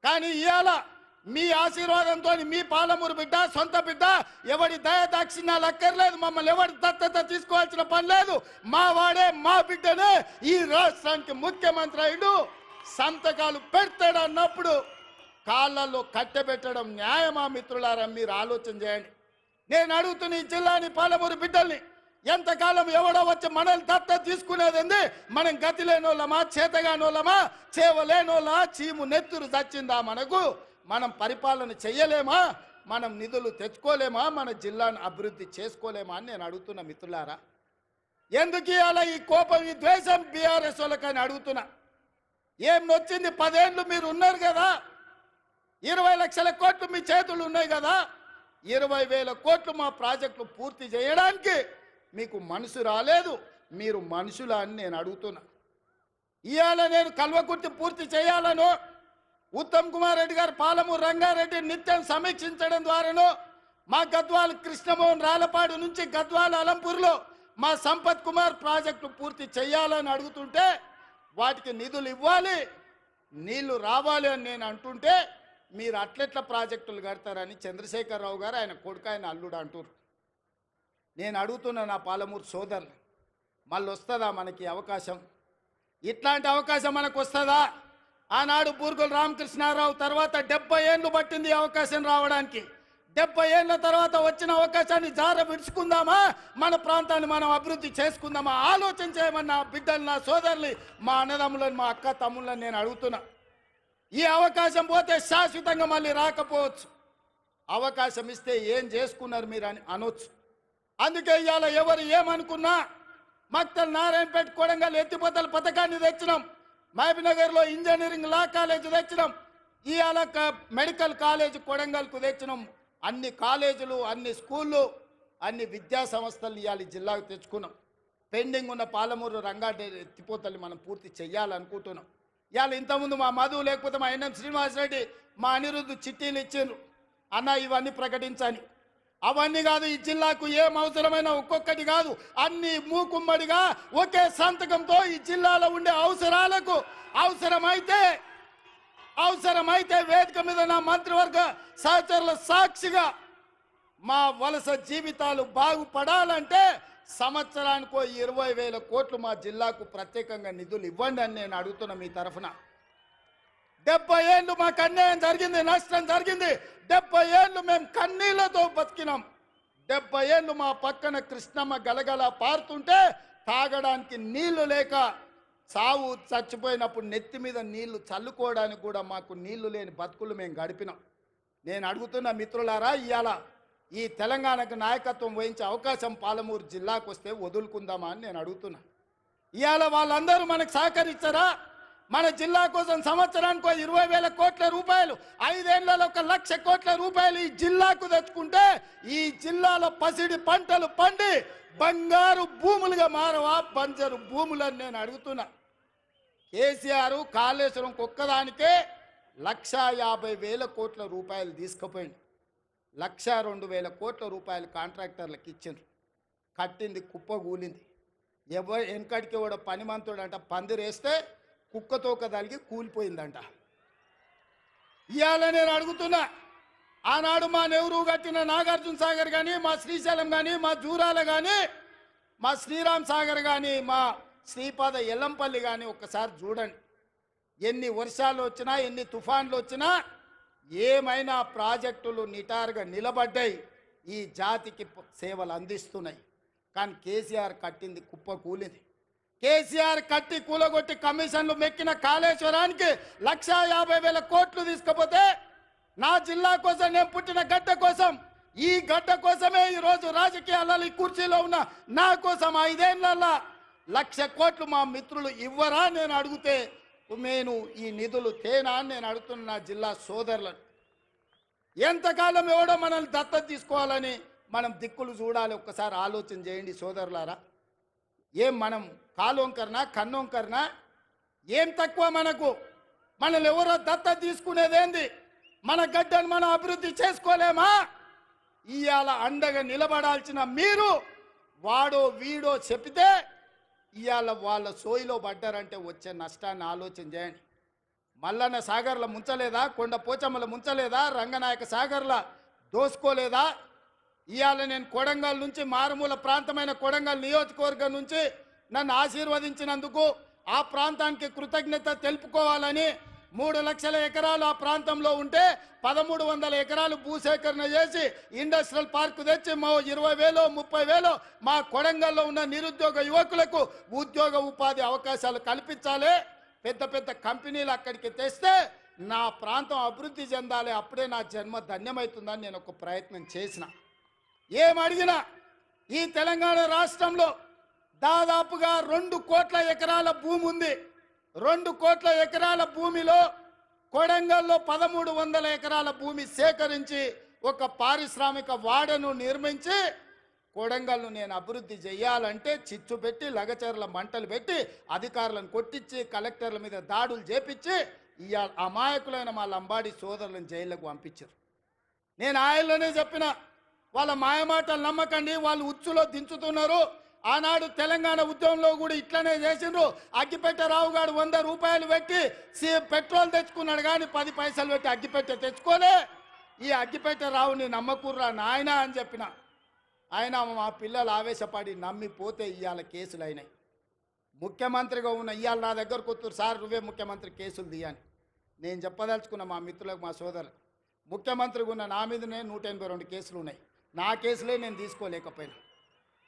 కానీ ఇవాళ మీ ఆశీర్వాదంతో మీ పాలమూరు బిడ్డ సొంత బిడ్డ ఎవడి దయదాక్షిణ్యాలు అక్కర్లేదు, మమ్మల్ని ఎవరి దత్తత తీసుకోవాల్సిన పని లేదు, మా వాడే మా బిడ్డనే ఈ రాష్ట్రానికి ముఖ్యమంత్రి అయ్యిండు, సంతకాలు పెడతాడు అన్నప్పుడు కాళ్ళల్లో కట్టెబెట్టడం న్యాయమా మిత్రులారా? మీరు ఆలోచన చేయండి. నేను అడుగుతున్న ఈ జిల్లాని పాలమూరు బిడ్డల్ని ఎంతకాలం ఎవడో వచ్చి మనల్ని దత్తత తీసుకునేది మనం గతి లేనోళ్ళమా, చేతగానోళ్ళమా, చేవలేనోళ్ళా, చీము నెత్తురు చచ్చిందా మనకు? మనం పరిపాలన చెయ్యలేమా? మనం నిధులు తెచ్చుకోలేమా? మన జిల్లాను అభివృద్ధి చేసుకోలేమా అని నేను అడుగుతున్నా మిత్రులారా. ఎందుకు అలా ఈ కోపం, ఈ ద్వేషం బీఆర్ఎస్ వాళ్ళకని అడుగుతున్నా. ఏం నొచ్చింది? 10 ఏళ్ళు మీరు ఉన్నారు కదా, 20 లక్షల కోట్లు మీ చేతులు ఉన్నాయి కదా, 20,000 కోట్లు మా ప్రాజెక్టులు పూర్తి చేయడానికి మీకు మనసు రాలేదు. మీరు మనుషులా అని నేను అడుగుతున్నా. ఇవాళ నేను కల్వకుర్తి పూర్తి చేయాలను ఉత్తమ్ కుమార్ రెడ్డి గారు పాలమూరు రంగారెడ్డి నిత్యం సమీక్షించడం ద్వారాను మా గద్వాల కృష్ణమోహన్ రాలపాడు నుంచి గద్వాల అలంపూర్లో మా సంపత్ కుమార్ ప్రాజెక్టు పూర్తి చేయాలని అడుగుతుంటే వాటికి నిధులు ఇవ్వాలి, నీళ్లు రావాలి అని నేను అంటుంటే మీరు అట్లెట్ల ప్రాజెక్టులు కడతారని చంద్రశేఖరరావు గారు ఆయన కొడుకు ఆయన అల్లుడు అంటారు. నేను అడుగుతున్నా నా పాలమూరు సోదరులు, మళ్ళీ వస్తుందా మనకి అవకాశం? ఇట్లాంటి అవకాశం మనకు వస్తుందా? ఆనాడు బూర్గుల రామకృష్ణారావు తర్వాత 70 ఏళ్ళు పట్టింది అవకాశం రావడానికి. 70 ఏళ్ళ తర్వాత వచ్చిన అవకాశాన్ని జార విడుచుకుందామా? మన ప్రాంతాన్ని మనం అభివృద్ధి చేసుకుందామా? ఆలోచన చేయమన్న బిడ్డలు, నా సోదరులు, మా అన్నదమ్ములను, మా అక్క తమ్ముళ్ళని నేను అడుగుతున్నా. ఈ అవకాశం పోతే శాశ్వతంగా మళ్ళీ రాకపోవచ్చు. అవకాశం ఇస్తే ఏం చేసుకున్నారు మీరు అని అనొచ్చు. అందుకే ఇవాళ ఎవరు ఏమనుకున్నా మక్తల్ నారాయణపేట కొడంగల్ ఎత్తిపోతల పథకాన్ని తెచ్చినాం, మహబూబ్నగర్లో ఇంజనీరింగ్ లా కాలేజ్ తెచ్చినాం, ఇవాళ మెడికల్ కాలేజ్ కొడంగల్కు తెచ్చినాం. అన్ని కాలేజీలు, అన్ని స్కూళ్ళు, అన్ని విద్యా సంస్థలు ఇవాళ జిల్లాకు తెచ్చుకున్నాం. పెండింగ్ ఉన్న పాలమూరు రంగారెడ్డి ఎత్తిపోతల్ని మనం పూర్తి చెయ్యాలనుకుంటున్నాం. ఇవాళ ఇంతకుముందు మా మధు లేకపోతే మా ఎన్ఎం శ్రీనివాసరెడ్డి, మా అనిరుద్ధు చిట్టీలు ఇచ్చిండ్రు, అన్న ఇవన్నీ ప్రకటించని. అవన్నీ కాదు, ఈ జిల్లాకు ఏం అవసరమైన ఒక్కొక్కటి కాదు, అన్ని మూకుమ్మడిగా ఒకే సంతకంతో ఈ జిల్లాలో ఉండే అవసరాలకు అవసరమైతే వేదిక మీద నా మంత్రివర్గ సహచరుల సాక్షిగా మా వలస జీవితాలు బాగుపడాలంటే సంవత్సరానికో 20,000 కోట్లు మా జిల్లాకు ప్రత్యేకంగా నిధులు ఇవ్వండి అని నేను అడుగుతున్నా మీ తరఫున. 70 ఏళ్ళు మాకు అన్యాయం జరిగింది, నష్టం జరిగింది. 70 ఏళ్ళు మేము కన్నీళ్లతో బతికినాం. 70 ఏళ్ళు మా పక్కన కృష్ణమ్మ గలగల పారుతుంటే తాగడానికి నీళ్లు లేక సావు చచ్చిపోయినప్పుడు నెత్తి మీద నీళ్లు చల్లుకోవడానికి కూడా మాకు నీళ్లు లేని బతుకులు మేము గడిపినాం. నేను అడుగుతున్న మిత్రులారా, ఇవాళ ఈ తెలంగాణకు నాయకత్వం వహించే అవకాశం పాలమూరు జిల్లాకు వస్తే వదులుకుందామా అని నేను అడుగుతున్నా. ఇవాళ వాళ్ళందరూ మనకు సహకరించారా? మన జిల్లా కోసం సంవత్సరానికి 20,000 కోట్ల రూపాయలు, 5 ఏళ్లలో 1,00,000 కోట్ల రూపాయలు ఈ జిల్లాకు తెచ్చుకుంటే ఈ జిల్లాలో పసిడి పంటలు పండి బంగారు భూములుగా మారవా బంజరు భూములని నేను అడుగుతున్నా. కేసీఆర్ కాళేశ్వరం ఒక్కదానికే 1,50,000 కోట్ల రూపాయలు తీసుకుపోయింది. 1,02,000 కోట్ల రూపాయలు కాంట్రాక్టర్లకు ఇచ్చిండ్రు. కట్టింది కుప్పగూలింది. వెనకడికి కూడా పనిమంతుడంట పందిరేస్తే కుక్కతోక తలిగి కూలిపోయిందంట. ఇవాళ నేను అడుగుతున్నా, ఆనాడు మా నెహ్రూ కట్టిన నాగార్జున సాగర్ కానీ, మా శ్రీశైలం కానీ, మా జూరాల కానీ, మా శ్రీరామ్ సాగర్ కానీ, మా శ్రీపాద ఎల్లంపల్లి కానీ ఒక్కసారి చూడండి. ఎన్ని వర్షాలు వచ్చినా ఎన్ని తుఫాన్లు వచ్చినా ఏమైనా ప్రాజెక్టులు నిటారుగా నిలబడ్డాయి, ఈ జాతికి సేవలు అందిస్తున్నాయి. కానీ కేసీఆర్ కట్టింది కుప్ప కూలింది. కేసీఆర్ కట్టి కూలగొట్టి కమిషన్లు మెక్కిన కాళేశ్వరానికి 1,50,000 కోట్లు తీసుకపోతే నా జిల్లా కోసం, నేను పుట్టిన గడ్డ కోసం, ఈ గడ్డ కోసమే ఈరోజు రాజకీయాలలో ఈ కుర్చీలో ఉన్న నా కోసం 5 ఏళ్లలో 1,00,000 కోట్లు మా మిత్రులు ఇవ్వరా నేను అడిగితే నేను ఈ నిధులు తేనా అని నేను అడుగుతున్న నా జిల్లా సోదరులను. ఎంతకాలం ఎవడో మనల్ని దత్తత తీసుకోవాలని మనం దిక్కులు చూడాలి. ఒక్కసారి ఆలోచన చేయండి సోదరులారా. ఏం మనం కాలొంకరనా కన్నొంకరనా? ఏం తక్కువ మనకు? మనల్ని ఎవరో దత్తత తీసుకునేదేంది? మన గడ్డను మనం అభివృద్ధి చేసుకోలేమా? ఇవాళ అండగా నిలబడాల్సిన మీరు వాడో వీడో చెప్తే ఇవాళ వాళ్ళ సోయిలో పడ్డారంటే వచ్చే నష్టాన్ని ఆలోచన చేయండి. మల్లన్న సాగర్ల ముంచలేదా? కొండ పోచమ్మల ముంచలేదా? రంగనాయక సాగర్ల దోసుకోలేదా? ఇవాళ నేను కొడంగల్ నుంచి, మారుమూల ప్రాంతమైన కొడంగల్ నియోజకవర్గం నుంచి నన్ను ఆశీర్వదించినందుకు ఆ ప్రాంతానికి కృతజ్ఞత తెలుపుకోవాలని 3 లక్షల ఎకరాలు ఆ ప్రాంతంలో ఉంటే 1,300 ఎకరాలు భూసేకరణ చేసి ఇండస్ట్రియల్ పార్క్ తెచ్చి 20,000 30,000 మా కొడంగల్లో ఉన్న నిరుద్యోగ యువకులకు ఉద్యోగ ఉపాధి అవకాశాలు కల్పించాలి. పెద్ద పెద్ద కంపెనీలు అక్కడికి తెస్తే నా ప్రాంతం అభివృద్ధి చెందాలి. అప్పుడే నా జన్మ ధన్యమవుతుందని నేను ఒక ప్రయత్నం చేసిన. ఏమడిగినా ఈ తెలంగాణ రాష్ట్రంలో దాదాపుగా 2 కోట్ల ఎకరాల భూమి ఉంది. 2 కోట్ల ఎకరాల భూమిలో కొడంగల్లో 1,300 ఎకరాల భూమి సేకరించి ఒక పారిశ్రామిక వాడను నిర్మించి కొడంగల్ను నేను అభివృద్ధి చేయాలంటే చిచ్చు పెట్టి, లగచర్ల మంటలు పెట్టి, అధికారులను కొట్టించి, కలెక్టర్ల మీద దాడులు చేపించి ఇవాళ అమాయకులైన మా లంబాడి సోదరులను జైళ్లకు పంపించారు. నేను ఆయనలోనే చెప్పిన, వాళ్ళ మాయమాటలు నమ్మకండి, వాళ్ళు ఉచ్చులో దించుతున్నారు. ఆనాడు తెలంగాణ ఉద్యమంలో కూడా ఇట్లనే చేసిండ్రు. అగ్గిపెట్టె రావు గారు 100 రూపాయలు పెట్టి పెట్రోల్ తెచ్చుకున్నాడు, కానీ 10 పైసలు పెట్టి అగ్గిపెట్టె తెచ్చుకోలే. ఈ అగ్గిపెట్టె రావుని నమ్మకుర్రా నాయన అని చెప్పిన. ఆయన మా పిల్లలు ఆవేశపడి నమ్మిపోతే ఇవాళ కేసులు అయినాయి. ముఖ్యమంత్రిగా ఉన్న ఇవాళ నా దగ్గరకు వస్తారు, సార్ నువ్వే ముఖ్యమంత్రి కేసులు తీయని. నేను చెప్పదలుచుకున్న మా మిత్రులకు, మా సోదరులకు, ముఖ్యమంత్రిగా ఉన్న నా మీదనే 182 కేసులు ఉన్నాయి. నా కేసులే నేను తీసుకోలేకపోయినా.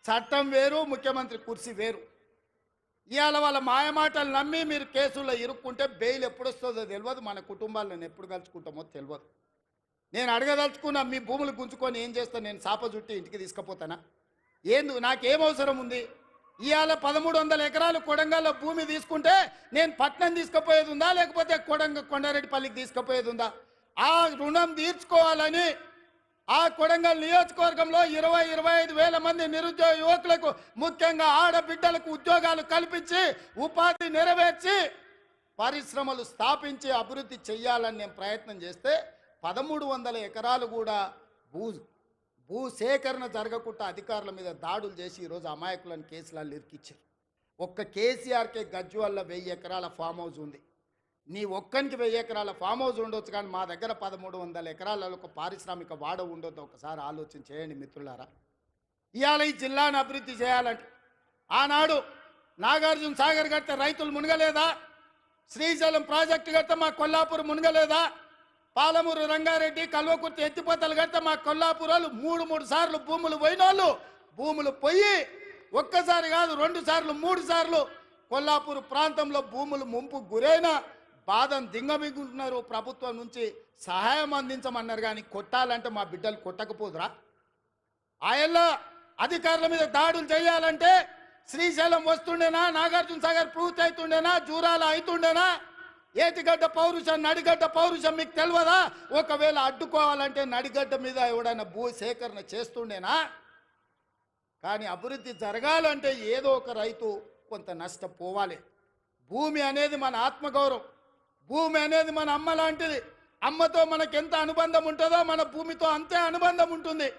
చట్టం వేరు, ముఖ్యమంత్రి కుర్చీ వేరు. ఇవాళ వాళ్ళ మాయమాటలు నమ్మి మీరు కేసుల్లో ఇరుక్కుంటే బెయిల్ ఎప్పుడు వస్తుందో తెలియదు, మన కుటుంబాలను ఎప్పుడు కలుసుకుంటామో తెలియదు. నేను అడగదలుచుకున్నా, మీ భూములు గుంజుకొని ఏం చేస్తాను? నేను సాప చుట్టి ఇంటికి తీసుకుపోతానా? నాకేం అవసరం ఉంది? ఇవాళ 1,300 ఎకరాలు కొడంగల్లో భూమి తీసుకుంటే నేను పట్నం తీసుకుపోయేది ఉందా, లేకపోతే కొండారెడ్డిపల్లికి తీసుకుపోయేది ఉందా? ఆ రుణం తీర్చుకోవాలని ఆ కొడంగల్ నియోజకవర్గంలో 20-25 మంది నిరుద్యోగ యువకులకు, ముఖ్యంగా ఆడబిడ్డలకు ఉద్యోగాలు కల్పించి ఉపాధి నెరవేర్చి పరిశ్రమలు స్థాపించి అభివృద్ధి చేయాలని నేను ప్రయత్నం చేస్తే 1,300 ఎకరాలు కూడా భూసేకరణ జరగకుండా అధికారుల మీద దాడులు చేసి ఈరోజు అమాయకులను కేసులలో ఇరికిచ్చారు. ఒక్క కేసీఆర్కే గజ్వేల్లో 1000 ఎకరాల ఫామ్ హౌస్ ఉంది. నీ ఒక్కనికి 1000 ఎకరాల ఫామ్ హౌస్ ఉండొచ్చు, కానీ మా దగ్గర 1,300 ఎకరాలలో ఒక పారిశ్రామిక వాడ ఉండొద్దు. ఒకసారి ఆలోచన చేయండి మిత్రులారా. ఇవాళ ఈ జిల్లాను అభివృద్ధి చేయాలంటే ఆనాడు నాగార్జున సాగర్ కడితే రైతులు మునగలేదా? శ్రీశైలం ప్రాజెక్టు కడితే మా కొల్లాపూర్ మునగలేదా? పాలమూరు రంగారెడ్డి, కల్వకుర్తి ఎత్తిపోతలు కడితే మా కొల్లాపూరాలు 3 సార్లు భూములు పోయినోళ్ళు భూములు పోయి ఒక్కసారి కాదు 2 సార్లు 3 సార్లు కొల్లాపూర్ ప్రాంతంలో భూములు ముంపు గురైన బాధను దింగమిగుంటున్నారు. ప్రభుత్వం నుంచి సహాయం అందించమన్నారు, కానీ కొట్టాలంటే మా బిడ్డలు కొట్టకపోదురా? ఆయల్లో అధికారుల మీద దాడులు చేయాలంటే శ్రీశైలం వస్తుండేనా? నాగార్జున సాగర్ పూర్తి అవుతుండేనా? జూరాల అవుతుండేనా? ఏటిగడ్డ పౌరుషం, నడిగడ్డ పౌరుషం మీకు తెలియదా? ఒకవేళ అడ్డుకోవాలంటే నడిగడ్డ మీద ఎవడైనా భూ సేకరణ చేస్తుండేనా? కానీ అభివృద్ధి జరగాలంటే ఏదో ఒక రైతు కొంత నష్టపోవాలి. భూమి అనేది మన ఆత్మగౌరవం, భూమి అనేది మన అమ్మ లాంటిది. అమ్మతో మనకు ఎంత అనుబంధం ఉంటుందో మన భూమితో అంతే అనుబంధం ఉంటుంది.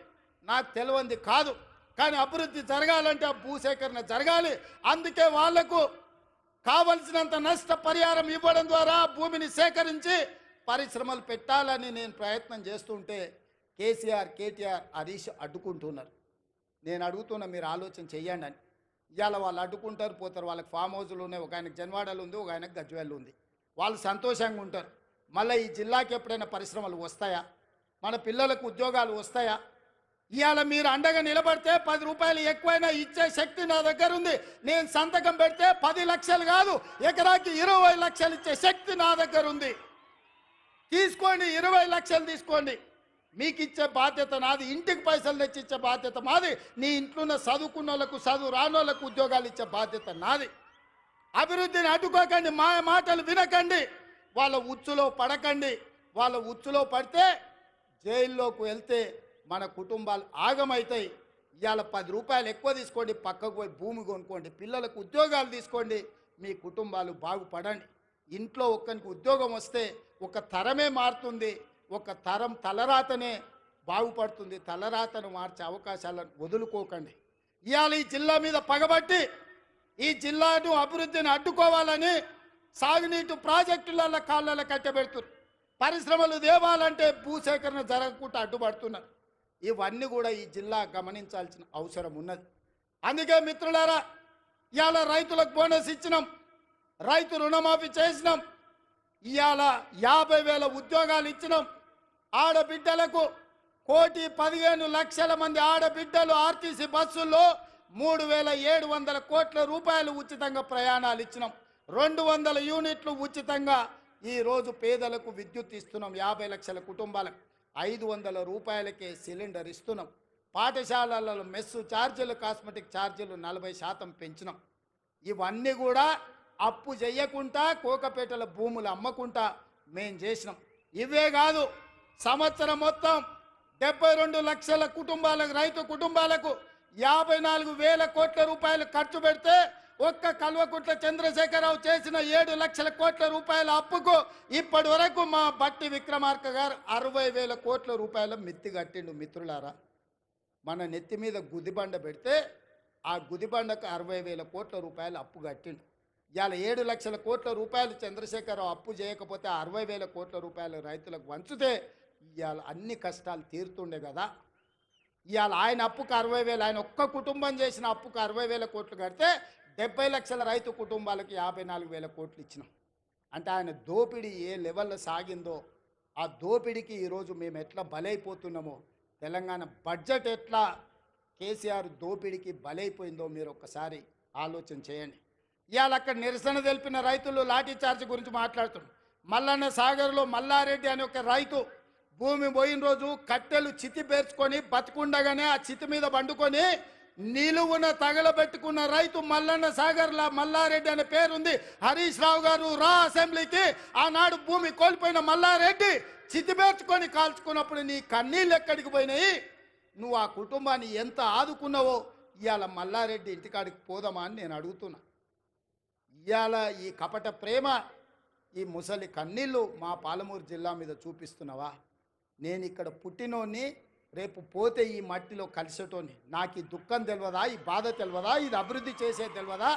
నాకు తెలియంది కాదు, కానీ అభివృద్ధి జరగాలంటే ఆ భూసేకరణ జరగాలి. అందుకే వాళ్లకు కావలసినంత నష్ట పరిహారం ఇవ్వడం ద్వారా భూమిని సేకరించి పరిశ్రమలు పెట్టాలని నేను ప్రయత్నం చేస్తుంటే కేసీఆర్, కేటీఆర్, హరీష్ అడ్డుకుంటున్నారు. నేను అడుగుతున్నా, మీరు ఆలోచన చెయ్యండి అని. ఇవాళ వాళ్ళు అడ్డుకుంటారు పోతారు. వాళ్ళకి ఫామ్ హౌజులు ఉన్నాయి, ఒక ఆయనకు జన్వాడలు ఉంది, ఒక ఆయనకు గజ్వేల్ ఉంది. వాళ్ళు సంతోషంగా ఉంటారు. మళ్ళీ ఈ జిల్లాకి ఎప్పుడైనా పరిశ్రమలు వస్తాయా, మన పిల్లలకు ఉద్యోగాలు వస్తాయా? ఇవాళ మీరు అండగా నిలబడితే 10 రూపాయలు ఎక్కువైనా ఇచ్చే శక్తి నా దగ్గర ఉంది. నేను సంతకం పెడితే 10 లక్షలు కాదు, ఎకరాకి 20 లక్షలు ఇచ్చే శక్తి నా దగ్గర ఉంది. తీసుకోండి, 20 లక్షలు తీసుకోండి. మీకు ఇచ్చే బాధ్యత నాది. ఇంటికి పైసలు తెచ్చి ఇచ్చే బాధ్యత మాది. నీ ఇంట్లో ఉన్న చదువుకున్న వాళ్ళకు, చదువు రాని వాళ్ళకు ఉద్యోగాలు ఇచ్చే బాధ్యత నాది. అభివృద్ధిని అడ్డుకోకండి, మా మాటలు వినకండి, వాళ్ళ ఉచ్చులో పడకండి. వాళ్ళ ఉచ్చులో పడితే జైల్లోకి వెళ్తే మన కుటుంబాలు ఆగమవుతాయి. ఇవాళ 10 రూపాయలు ఎక్కువ తీసుకోండి, పక్కకు పోయి భూమి కొనుక్కోండి, పిల్లలకు ఉద్యోగాలు తీసుకోండి, మీ కుటుంబాలు బాగుపడండి. ఇంట్లో ఒక్కరికి ఉద్యోగం వస్తే ఒక తరమే మారుతుంది, ఒక తరం తలరాతనే బాగుపడుతుంది. తలరాతను మార్చే అవకాశాలను వదులుకోకండి. ఇవాళ ఈ జిల్లా మీద పగబట్టి ఈ జిల్లాను అభివృద్ధిని అడ్డుకోవాలని సాగునీటి ప్రాజెక్టుల కాళ్ళ కట్టబెడుతున్నారు. పరిశ్రమలు దేవాలంటే భూసేకరణ జరగకుండా అడ్డుపడుతున్నారు. ఇవన్నీ కూడా ఈ జిల్లా గమనించాల్సిన అవసరం ఉన్నది. అందుకే మిత్రులారా, ఇవాళ రైతులకు బోనస్ ఇచ్చినాం, రైతు రుణమాఫీ చేసినాం, ఇవాళ 50,000 ఉద్యోగాలు ఇచ్చినాం. ఆడబిడ్డలకు 1,15,00,000 మంది ఆడబిడ్డలు ఆర్టీసీ బస్సుల్లో 3,700 కోట్ల రూపాయలు ఉచితంగా ప్రయాణాలు ఇచ్చినాం. 200 యూనిట్లు ఉచితంగా ఈరోజు పేదలకు విద్యుత్ ఇస్తున్నాం. 50 లక్షల కుటుంబాలకు 500 రూపాయలకే సిలిండర్ ఇస్తున్నాం. పాఠశాలలలో మెస్సు ఛార్జీలు, కాస్మెటిక్ ఛార్జీలు 40% పెంచినాం. ఇవన్నీ కూడా అప్పు చేయకుండా కోకపేటల భూములు అమ్మకుండా మేం చేసినాం. ఇవే కాదు, సంవత్సరం మొత్తం 72 లక్షల కుటుంబాలకు, రైతు కుటుంబాలకు 54,000 కోట్ల రూపాయలు ఖర్చు పెడితే ఒక్క కల్వకుంట్ల చంద్రశేఖరరావు చేసిన 7 లక్షల కోట్ల రూపాయల అప్పుకు ఇప్పటి వరకు మా బట్టి విక్రమార్క గారు 60,000 కోట్ల రూపాయల మిత్తి కట్టిండు. మిత్రులారా, మన నెత్తి మీద గుదిబండ పెడితే ఆ గుదిబండకు 60,000 కోట్ల రూపాయలు అప్పు కట్టిండు. ఇవాళ 7 లక్షల కోట్ల రూపాయలు చంద్రశేఖరరావు అప్పు చేయకపోతే 60,000 కోట్ల రూపాయలు రైతులకు వంచితే ఇవాళ అన్ని కష్టాలు తీరుతుండే కదా. ఇవాళ ఆయన అప్పుకు 60,000, ఆయన ఒక్క కుటుంబం చేసిన అప్పుకు 60,000 కోట్లు కడితే 70 లక్షల రైతు కుటుంబాలకు 54,000 కోట్లు ఇచ్చినాం. అంటే ఆయన దోపిడీ ఏ లెవెల్లో సాగిందో, ఆ దోపిడీకి ఈరోజు మేము ఎట్లా బలైపోతున్నామో, తెలంగాణ బడ్జెట్ ఎట్లా కేసీఆర్ దోపిడీకి బలైపోయిందో మీరు ఒక్కసారి ఆలోచన చేయండి. ఇవాళ అక్కడ నిరసన తెలిపిన రైతులు లాఠీ చార్జ్ గురించి మాట్లాడుతున్నారు. మల్లన్న సాగర్లో మల్లారెడ్డి అనే ఒక రైతు భూమి పోయిన రోజు కట్టెలు చితి పేర్చుకొని బతుకుండగానే ఆ చితి మీద పండుకొని నిలువున తగలబెట్టుకున్న రైతు మల్లన్న సాగర్లా మల్లారెడ్డి అనే పేరుంది. హరీష్ రావు గారు రా అసెంబ్లీకి. ఆనాడు భూమి కోల్పోయిన మల్లారెడ్డి చితి పేర్చుకొని కాల్చుకున్నప్పుడు నీ కన్నీళ్ళు ఎక్కడికి పోయినాయి? నువ్వు ఆ కుటుంబాన్ని ఎంత ఆదుకున్నావో ఇవాళ మల్లారెడ్డి ఇంటికాడికి పోదామా అని నేను అడుగుతున్నా. ఇవాళ ఈ కపట ప్రేమ, ఈ ముసలి కన్నీళ్ళు మా పాలమూరు జిల్లా మీద చూపిస్తున్నావా? నేను ఇక్కడ పుట్టినోని, రేపు పోతే ఈ మట్టిలో కలిసేటోని. నాకు ఈ దుఃఖం తెలియదా, ఈ బాధ తెలియదా, ఇది అభివృద్ధి చేసే తెలియదా?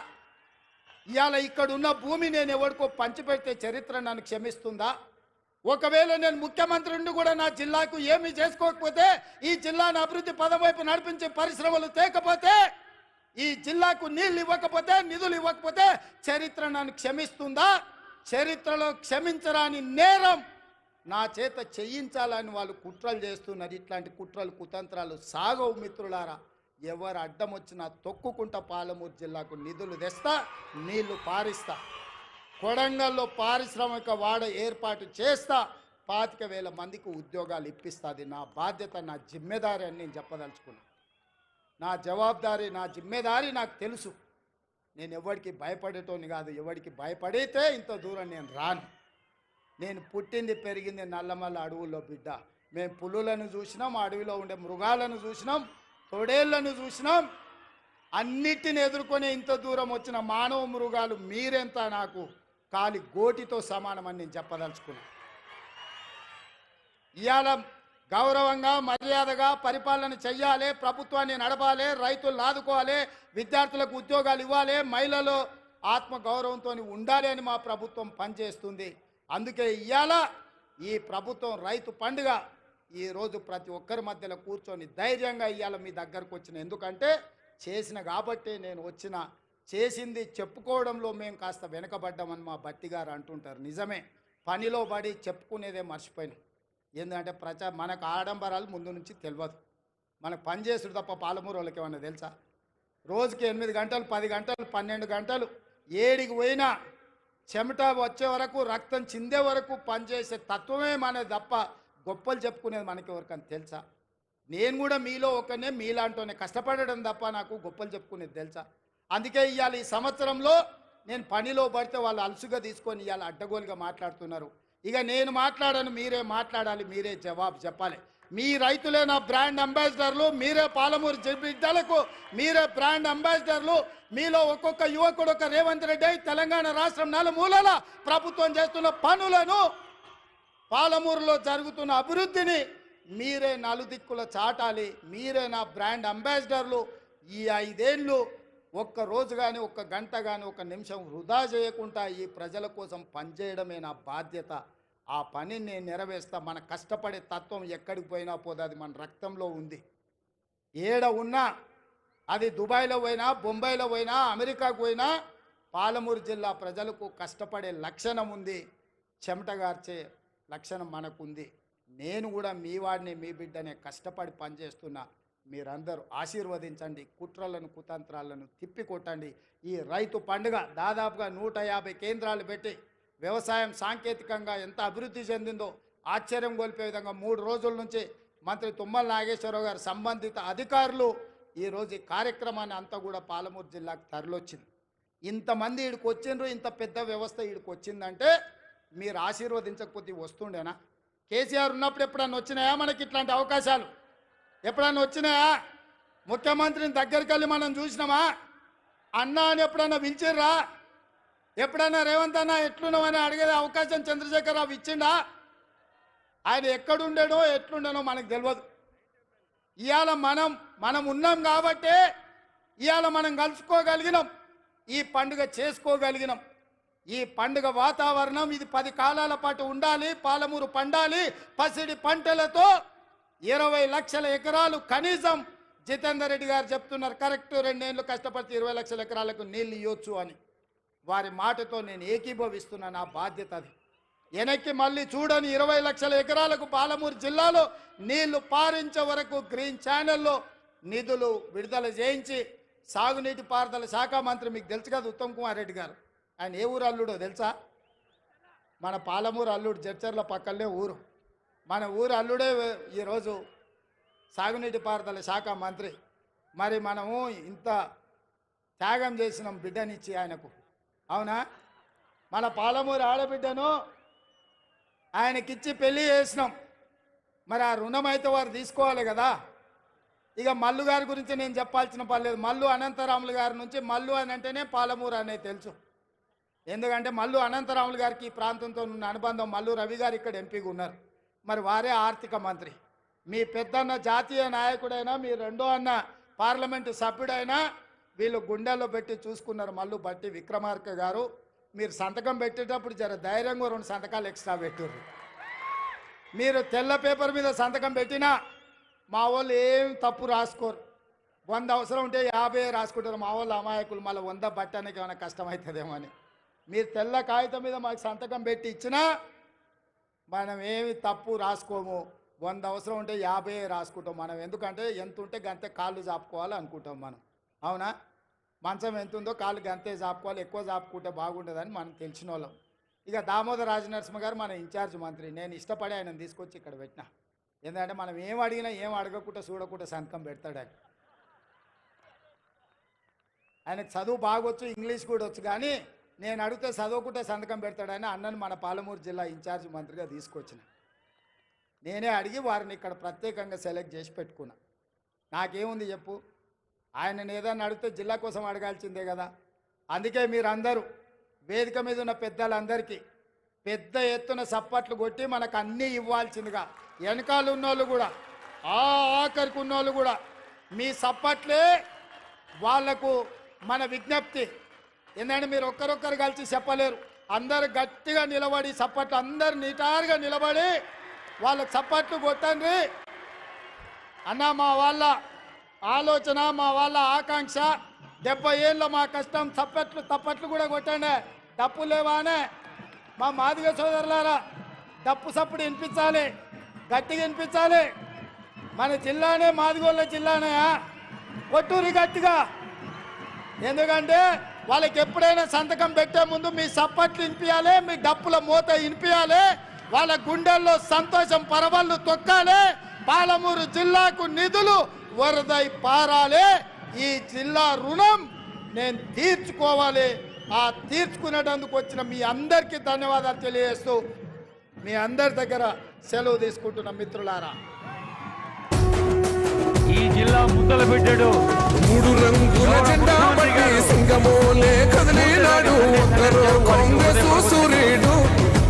ఇవాళ ఇక్కడ ఉన్న భూమి నేను ఎవరికో పంచిపెడితే చరిత్ర నన్ను క్షమిస్తుందా? ఒకవేళ నేను ముఖ్యమంత్రి నుండి కూడా నా జిల్లాకు ఏమీ చేసుకోకపోతే, ఈ జిల్లాను అభివృద్ధి పదం వైపు నడిపించే పరిశ్రమలు తేకపోతే, ఈ జిల్లాకు నీళ్ళు ఇవ్వకపోతే, నిధులు ఇవ్వకపోతే చరిత్ర నన్ను క్షమిస్తుందా? చరిత్రలో క్షమించరాని నేరం నా చేత చేయించాలని వాళ్ళు కుట్రలు చేస్తున్నారు. ఇట్లాంటి కుట్రలు కుతంత్రాలు సాగవు మిత్రులారా. ఎవరు అడ్డం వచ్చినా తొక్కుకుంటా పాలమూరు జిల్లాకు నిధులు తెస్తా, నీళ్లు పారిస్తా. కొడంగల్లో పారిశ్రామిక వాడ ఏర్పాటు చేస్తా, 25,000 మందికి ఉద్యోగాలు ఇప్పిస్తుంది. నా బాధ్యత, నా జిమ్మెదారి అని నేను చెప్పదలుచుకున్నా. నా జవాబుదారీ, నా జిమ్మెదారి నాకు తెలుసు. నేను ఎవరికి భయపడేటోని కాదు. ఎవరికి భయపడితే ఇంత దూరం నేను రాను. నేను పుట్టింది పెరిగింది నల్లమల్ల అడవుల్లో బిడ్డ. మేము పులులను చూసినాం, అడవిలో ఉండే మృగాలను చూసినాం, తొడేళ్లను చూసినాం. అన్నిటిని ఎదుర్కొని ఇంత దూరం వచ్చిన మానవ మృగాలు మీరెంత నాకు కాలి గోటితో సమానమని నేను చెప్పదలుచుకున్నా. ఇవాళ గౌరవంగా మర్యాదగా పరిపాలన చెయ్యాలి, ప్రభుత్వాన్ని నడపాలి, రైతులు ఆదుకోవాలి, విద్యార్థులకు ఉద్యోగాలు ఇవ్వాలి, మహిళలు ఆత్మ గౌరవంతో ఉండాలి అని మా ప్రభుత్వం పనిచేస్తుంది. అందుకే ఇవాళ ఈ ప్రభుత్వం రైతు పండుగ ఈరోజు ప్రతి ఒక్కరి మధ్యలో కూర్చొని ధైర్యంగా ఇవాళ మీ దగ్గరకు వచ్చిన. ఎందుకంటే చేసిన కాబట్టి నేను వచ్చిన. చేసింది చెప్పుకోవడంలో మేము కాస్త వెనకబడ్డామని మా బట్టి గారు అంటుంటారు. నిజమే, పనిలో పడి చెప్పుకునేదే మర్చిపోయినాం. ఏంటంటే మనకు ఆడంబరాలు ముందు నుంచి తెలియదు. మనకు పని చేసుడు తప్ప పాలమూరు వాళ్ళకి ఏమన్నా తెలుసా? రోజుకి 8 గంటలు, 10 గంటలు, 12 గంటలు ఏడికి పోయినా చెమట వచ్చే వరకు, రక్తం చిందే వరకు పనిచేసే తత్వమే మనది తప్ప గొప్పలు చెప్పుకునేది మనకి ఎవరికని తెలుసా? నేను కూడా మీలో ఒకనే, మీలాంటోనే కష్టపడడం తప్ప నాకు గొప్పలు చెప్పుకునేది తెలుసా? అందుకే ఇవాళ ఈ సంవత్సరంలో నేను పనిలో పడితే వాళ్ళు అలసుగా తీసుకొని ఇవాళ అడ్డగోలుగా మాట్లాడుతున్నారు. ఇక నేను మాట్లాడను, మీరే మాట్లాడాలి, మీరే జవాబు చెప్పాలి. మీ రైతులే నా బ్రాండ్ అంబాసిడర్లు, మీరే పాలమూరు బిడ్డలకు మీరే బ్రాండ్ అంబాసిడర్లు. మీలో ఒక్కొక్క యువకుడు ఒక రేవంత్ రెడ్డి తెలంగాణ రాష్ట్రం నలుమూలల ప్రభుత్వం చేస్తున్న పనులను, పాలమూరులో జరుగుతున్న అభివృద్ధిని మీరే నలుదిక్కుల చాటాలి. మీరే నా బ్రాండ్ అంబాసిడర్లు. ఈ 5 ఏళ్ళు ఒక్క రోజు కానీ, ఒక్క గంట కానీ, ఒక్క నిమిషం వృధా చేయకుండా ఈ ప్రజల కోసం పనిచేయడమే నా బాధ్యత. ఆ పనిని నేను నెరవేర్స్తా. మన కష్టపడే తత్వం ఎక్కడికి పోయినా పోదు, అది మన రక్తంలో ఉంది. ఏడ ఉన్నా, అది దుబాయ్లో పోయినా, బొంబాయిలో పోయినా, అమెరికాకు పోయినా, పాలమూరు జిల్లా ప్రజలకు కష్టపడే లక్షణం ఉంది, చెమటగార్చే లక్షణం మనకుంది. నేను కూడా మీ వాడిని, మీ బిడ్డనే కష్టపడి పనిచేస్తున్నా. మీరందరూ ఆశీర్వదించండి, కుట్రలను కుతంత్రాలను తిప్పికొట్టండి. ఈ రైతు పండుగ దాదాపుగా 150 కేంద్రాలు పెట్టి వ్యవసాయం సాంకేతికంగా ఎంత అభివృద్ధి చెందిందో ఆశ్చర్యం గొలిపే విధంగా 3 రోజుల నుంచి మంత్రి తుమ్మల నాగేశ్వరరావు గారు, సంబంధిత అధికారులు ఈరోజు ఈ కార్యక్రమాన్ని అంతా కూడా పాలమూరు జిల్లాకు తరలివచ్చింది. ఇంతమంది ఈడికి వచ్చిండ్రు, ఇంత పెద్ద వ్యవస్థ ఈడికి వచ్చిందంటే మీరు ఆశీర్వదించకపోతే వస్తుండేనా? కేసీఆర్ ఉన్నప్పుడు ఎప్పుడన్నా వచ్చినాయా మనకి ఇట్లాంటి అవకాశాలు? ఎప్పుడన్నా వచ్చినాయా? ముఖ్యమంత్రిని దగ్గరికి వెళ్ళి మనం చూసినామా? అన్నా అని ఎప్పుడన్నా పిలిచిర్రా? ఎప్పుడన్నా రేవంత్ అన్న ఎట్లున్నామని అడిగే అవకాశం చంద్రశేఖరరావు ఇచ్చిండా? ఆయన ఎక్కడుండేనో ఎట్లుండేనో మనకు తెలియదు. ఇవాళ మనం ఉన్నాం కాబట్టే ఇవాళ మనం కలుసుకోగలిగినాం, ఈ పండుగ చేసుకోగలిగినాం. ఈ పండుగ వాతావరణం ఇది 10 కాలాల పాటు ఉండాలి. పాలమూరు పండాలి పసిడి పంటలతో. 20 లక్షల ఎకరాలు కనీసం జితేందర్ రెడ్డి గారు చెప్తున్నారు, కరెక్ట్ 2 ఏళ్ళు కష్టపడితే 20 లక్షల ఎకరాలకు నీళ్ళు ఇవ్వచ్చు అని. వారి మాటతో నేను ఏకీభవిస్తున్నా, నా బాధ్యత అది. వెనక్కి మళ్ళీ చూడని 20 లక్షల ఎకరాలకు పాలమూరు జిల్లాలో నీళ్లు పారించే వరకు గ్రీన్ ఛానల్లో నిధులు విడుదల చేయించి, సాగునీటి పారుదల శాఖ మంత్రి మీకు తెలుసు కదా ఉత్తమ్ కుమార్ రెడ్డి గారు, ఆయన ఏ ఊరు అల్లుడో తెలుసా? మన పాలమూరు అల్లుడు, జడ్చర్ల పక్కనే ఊరు. మన ఊరు అల్లుడే ఈరోజు సాగునీటి పారుదల శాఖ మంత్రి. మరి మనము ఇంత త్యాగం చేసినాం బిడ్డనిచ్చి ఆయనకు, అవునా? మన పాలమూరు ఆడబిడ్డను ఆయనకిచ్చి పెళ్లి చేసినాం. మరి ఆ రుణం అయితే వారు తీసుకోవాలి కదా. ఇక మల్లు గారి గురించి నేను చెప్పాల్సిన పని లేదు. మల్లు అనంతరాములు గారి నుంచి మల్లు అని అంటేనే పాలమూరు అనేది తెలుసు. ఎందుకంటే మల్లు అనంతరాములు గారికి ఈ ప్రాంతంతో ఉన్న అనుబంధం. మల్లు రవి గారు ఇక్కడ ఎంపీగా ఉన్నారు, మరి వారే ఆర్థిక మంత్రి. మీ పెద్దన్న జాతీయ నాయకుడైనా, మీ రెండో అన్న పార్లమెంటు సభ్యుడైనా వీళ్ళు గుండెల్లో పెట్టి చూసుకున్నారు. మల్లు బట్టి విక్రమార్క గారు, మీరు సంతకం పెట్టేటప్పుడు జర ధైర్యంగా 2 సంతకాలు ఎక్స్ట్రా పెట్టుర్రు. మీరు తెల్ల పేపర్ మీద సంతకం పెట్టినా మా వాళ్ళు ఏం తప్పు రాసుకోరు. 100 అవసరం ఉంటే 50 రాసుకుంటారు. మా వాళ్ళు అమాయకులు, మళ్ళీ 100 బట్టడానికి ఏమైనా కష్టమవుతుందేమో అని. మీరు తెల్ల కాగితం మీద మాకు సంతకం పెట్టి ఇచ్చినా మనం ఏమి తప్పు రాసుకోము. 100 అవసరం ఉంటే 50 రాసుకుంటాం మనం. ఎందుకంటే ఎంత ఉంటే గంతే కాళ్ళు చాపుకోవాలి అనుకుంటాం మనం, అవునా? మంచం ఎంత ఉందో కాళ్ళు గంతే చాపుకోవాలి, ఎక్కువ చాపుకుంటే బాగుంటుందని మనం తెలిసిన వాళ్ళం. ఇక దామోదర్ రాజనరసింహ గారు మన ఇన్ఛార్జ్ మంత్రి. నేను ఇష్టపడి ఆయన తీసుకొచ్చి ఇక్కడ పెట్టినా. ఎందుకంటే మనం ఏం అడిగినా ఏం అడగకుండా చూడకుండా సంతకం పెడతాడు ఆయన. ఆయనకు చదువు బాగొచ్చు, ఇంగ్లీష్ కూడా వచ్చు, కానీ నేను అడిగితే చదవకుండా సంతకం పెడతాడని అన్నను మన పాలమూరు జిల్లా ఇన్ఛార్జ్ మంత్రిగా తీసుకొచ్చిన. నేనే అడిగి వారిని ఇక్కడ ప్రత్యేకంగా సెలెక్ట్ చేసి పెట్టుకున్నా. నాకేముంది చెప్పు, ఆయనను ఏదన్నా అడిగితే జిల్లా కోసం అడగాల్సిందే కదా. అందుకే మీరందరూ వేదిక మీద ఉన్న పెద్దలందరికీ పెద్ద ఎత్తున సప్పట్లు కొట్టి మనకు అన్నీ ఇవ్వాల్సిందిగా, వెనకాల ఉన్నోళ్ళు కూడా, ఆఖరికి ఉన్నోళ్ళు కూడా మీ సప్పట్లే వాళ్లకు మన విజ్ఞప్తి. ఎందుకంటే మీరు ఒక్కరొక్కరు కలిసి చెప్పలేరు. అందరు గట్టిగా నిలబడి సప్పట్లు, అందరు నిటారుగా నిలబడి వాళ్ళకి సప్పట్లు కొట్టండి. అన్న మా వాళ్ళ ఆలోచన, మా వాళ్ళ ఆకాంక్ష. 70 ఏళ్ళ మా కష్టం. తప్పట్లు కూడా కొట్టండి. డప్పు లేవానే మా మాదిగ సోదరులారా, డప్పు సప్పుడు వినిపించాలి, గట్టిగా వినిపించాలి. మన జిల్లానే మాదిగోళ్ళ జిల్లానే, కొట్టూరి గట్టిగా. ఎందుకంటే వాళ్ళకి ఎప్పుడైనా సంతకం పెట్టే ముందు మీ సప్పట్లు వినిపించాలి, మీ డప్పుల మూత వినిపించాలి, వాళ్ళ గుండెల్లో సంతోషం పరవళ్ళు తొక్కాలి. పాలమూరు జిల్లాకు నిధులు వరదై పారాలి. ఈ జిల్లా రుణం నేను తీర్చుకోవాలి. ఆ తీర్చుకునేటందుకు వచ్చిన మీ అందరికీ ధన్యవాదాలు తెలియజేస్తూ మీ అందరి దగ్గర సెలవు తీసుకుంటున్న మిత్రులారా. ఈ జిల్లా ముద్దలు పెట్టాడు. 3 రంగుల జెండా పట్టి సింగమోలే కదిలినాడు. ఒక్కరో కాంగ్రెస్ సూర్యుడు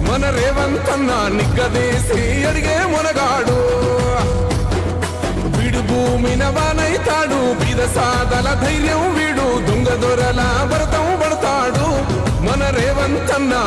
మన రేవంత్ అన్న నిగ్గదీసి అడిగే మునగాడు. వీడు భూమిన వానైతాడు, బీద సాదల ధైర్యం వీడు, దొంగ దొరల భరతం పడతాడు మన రేవంత్ అన్న.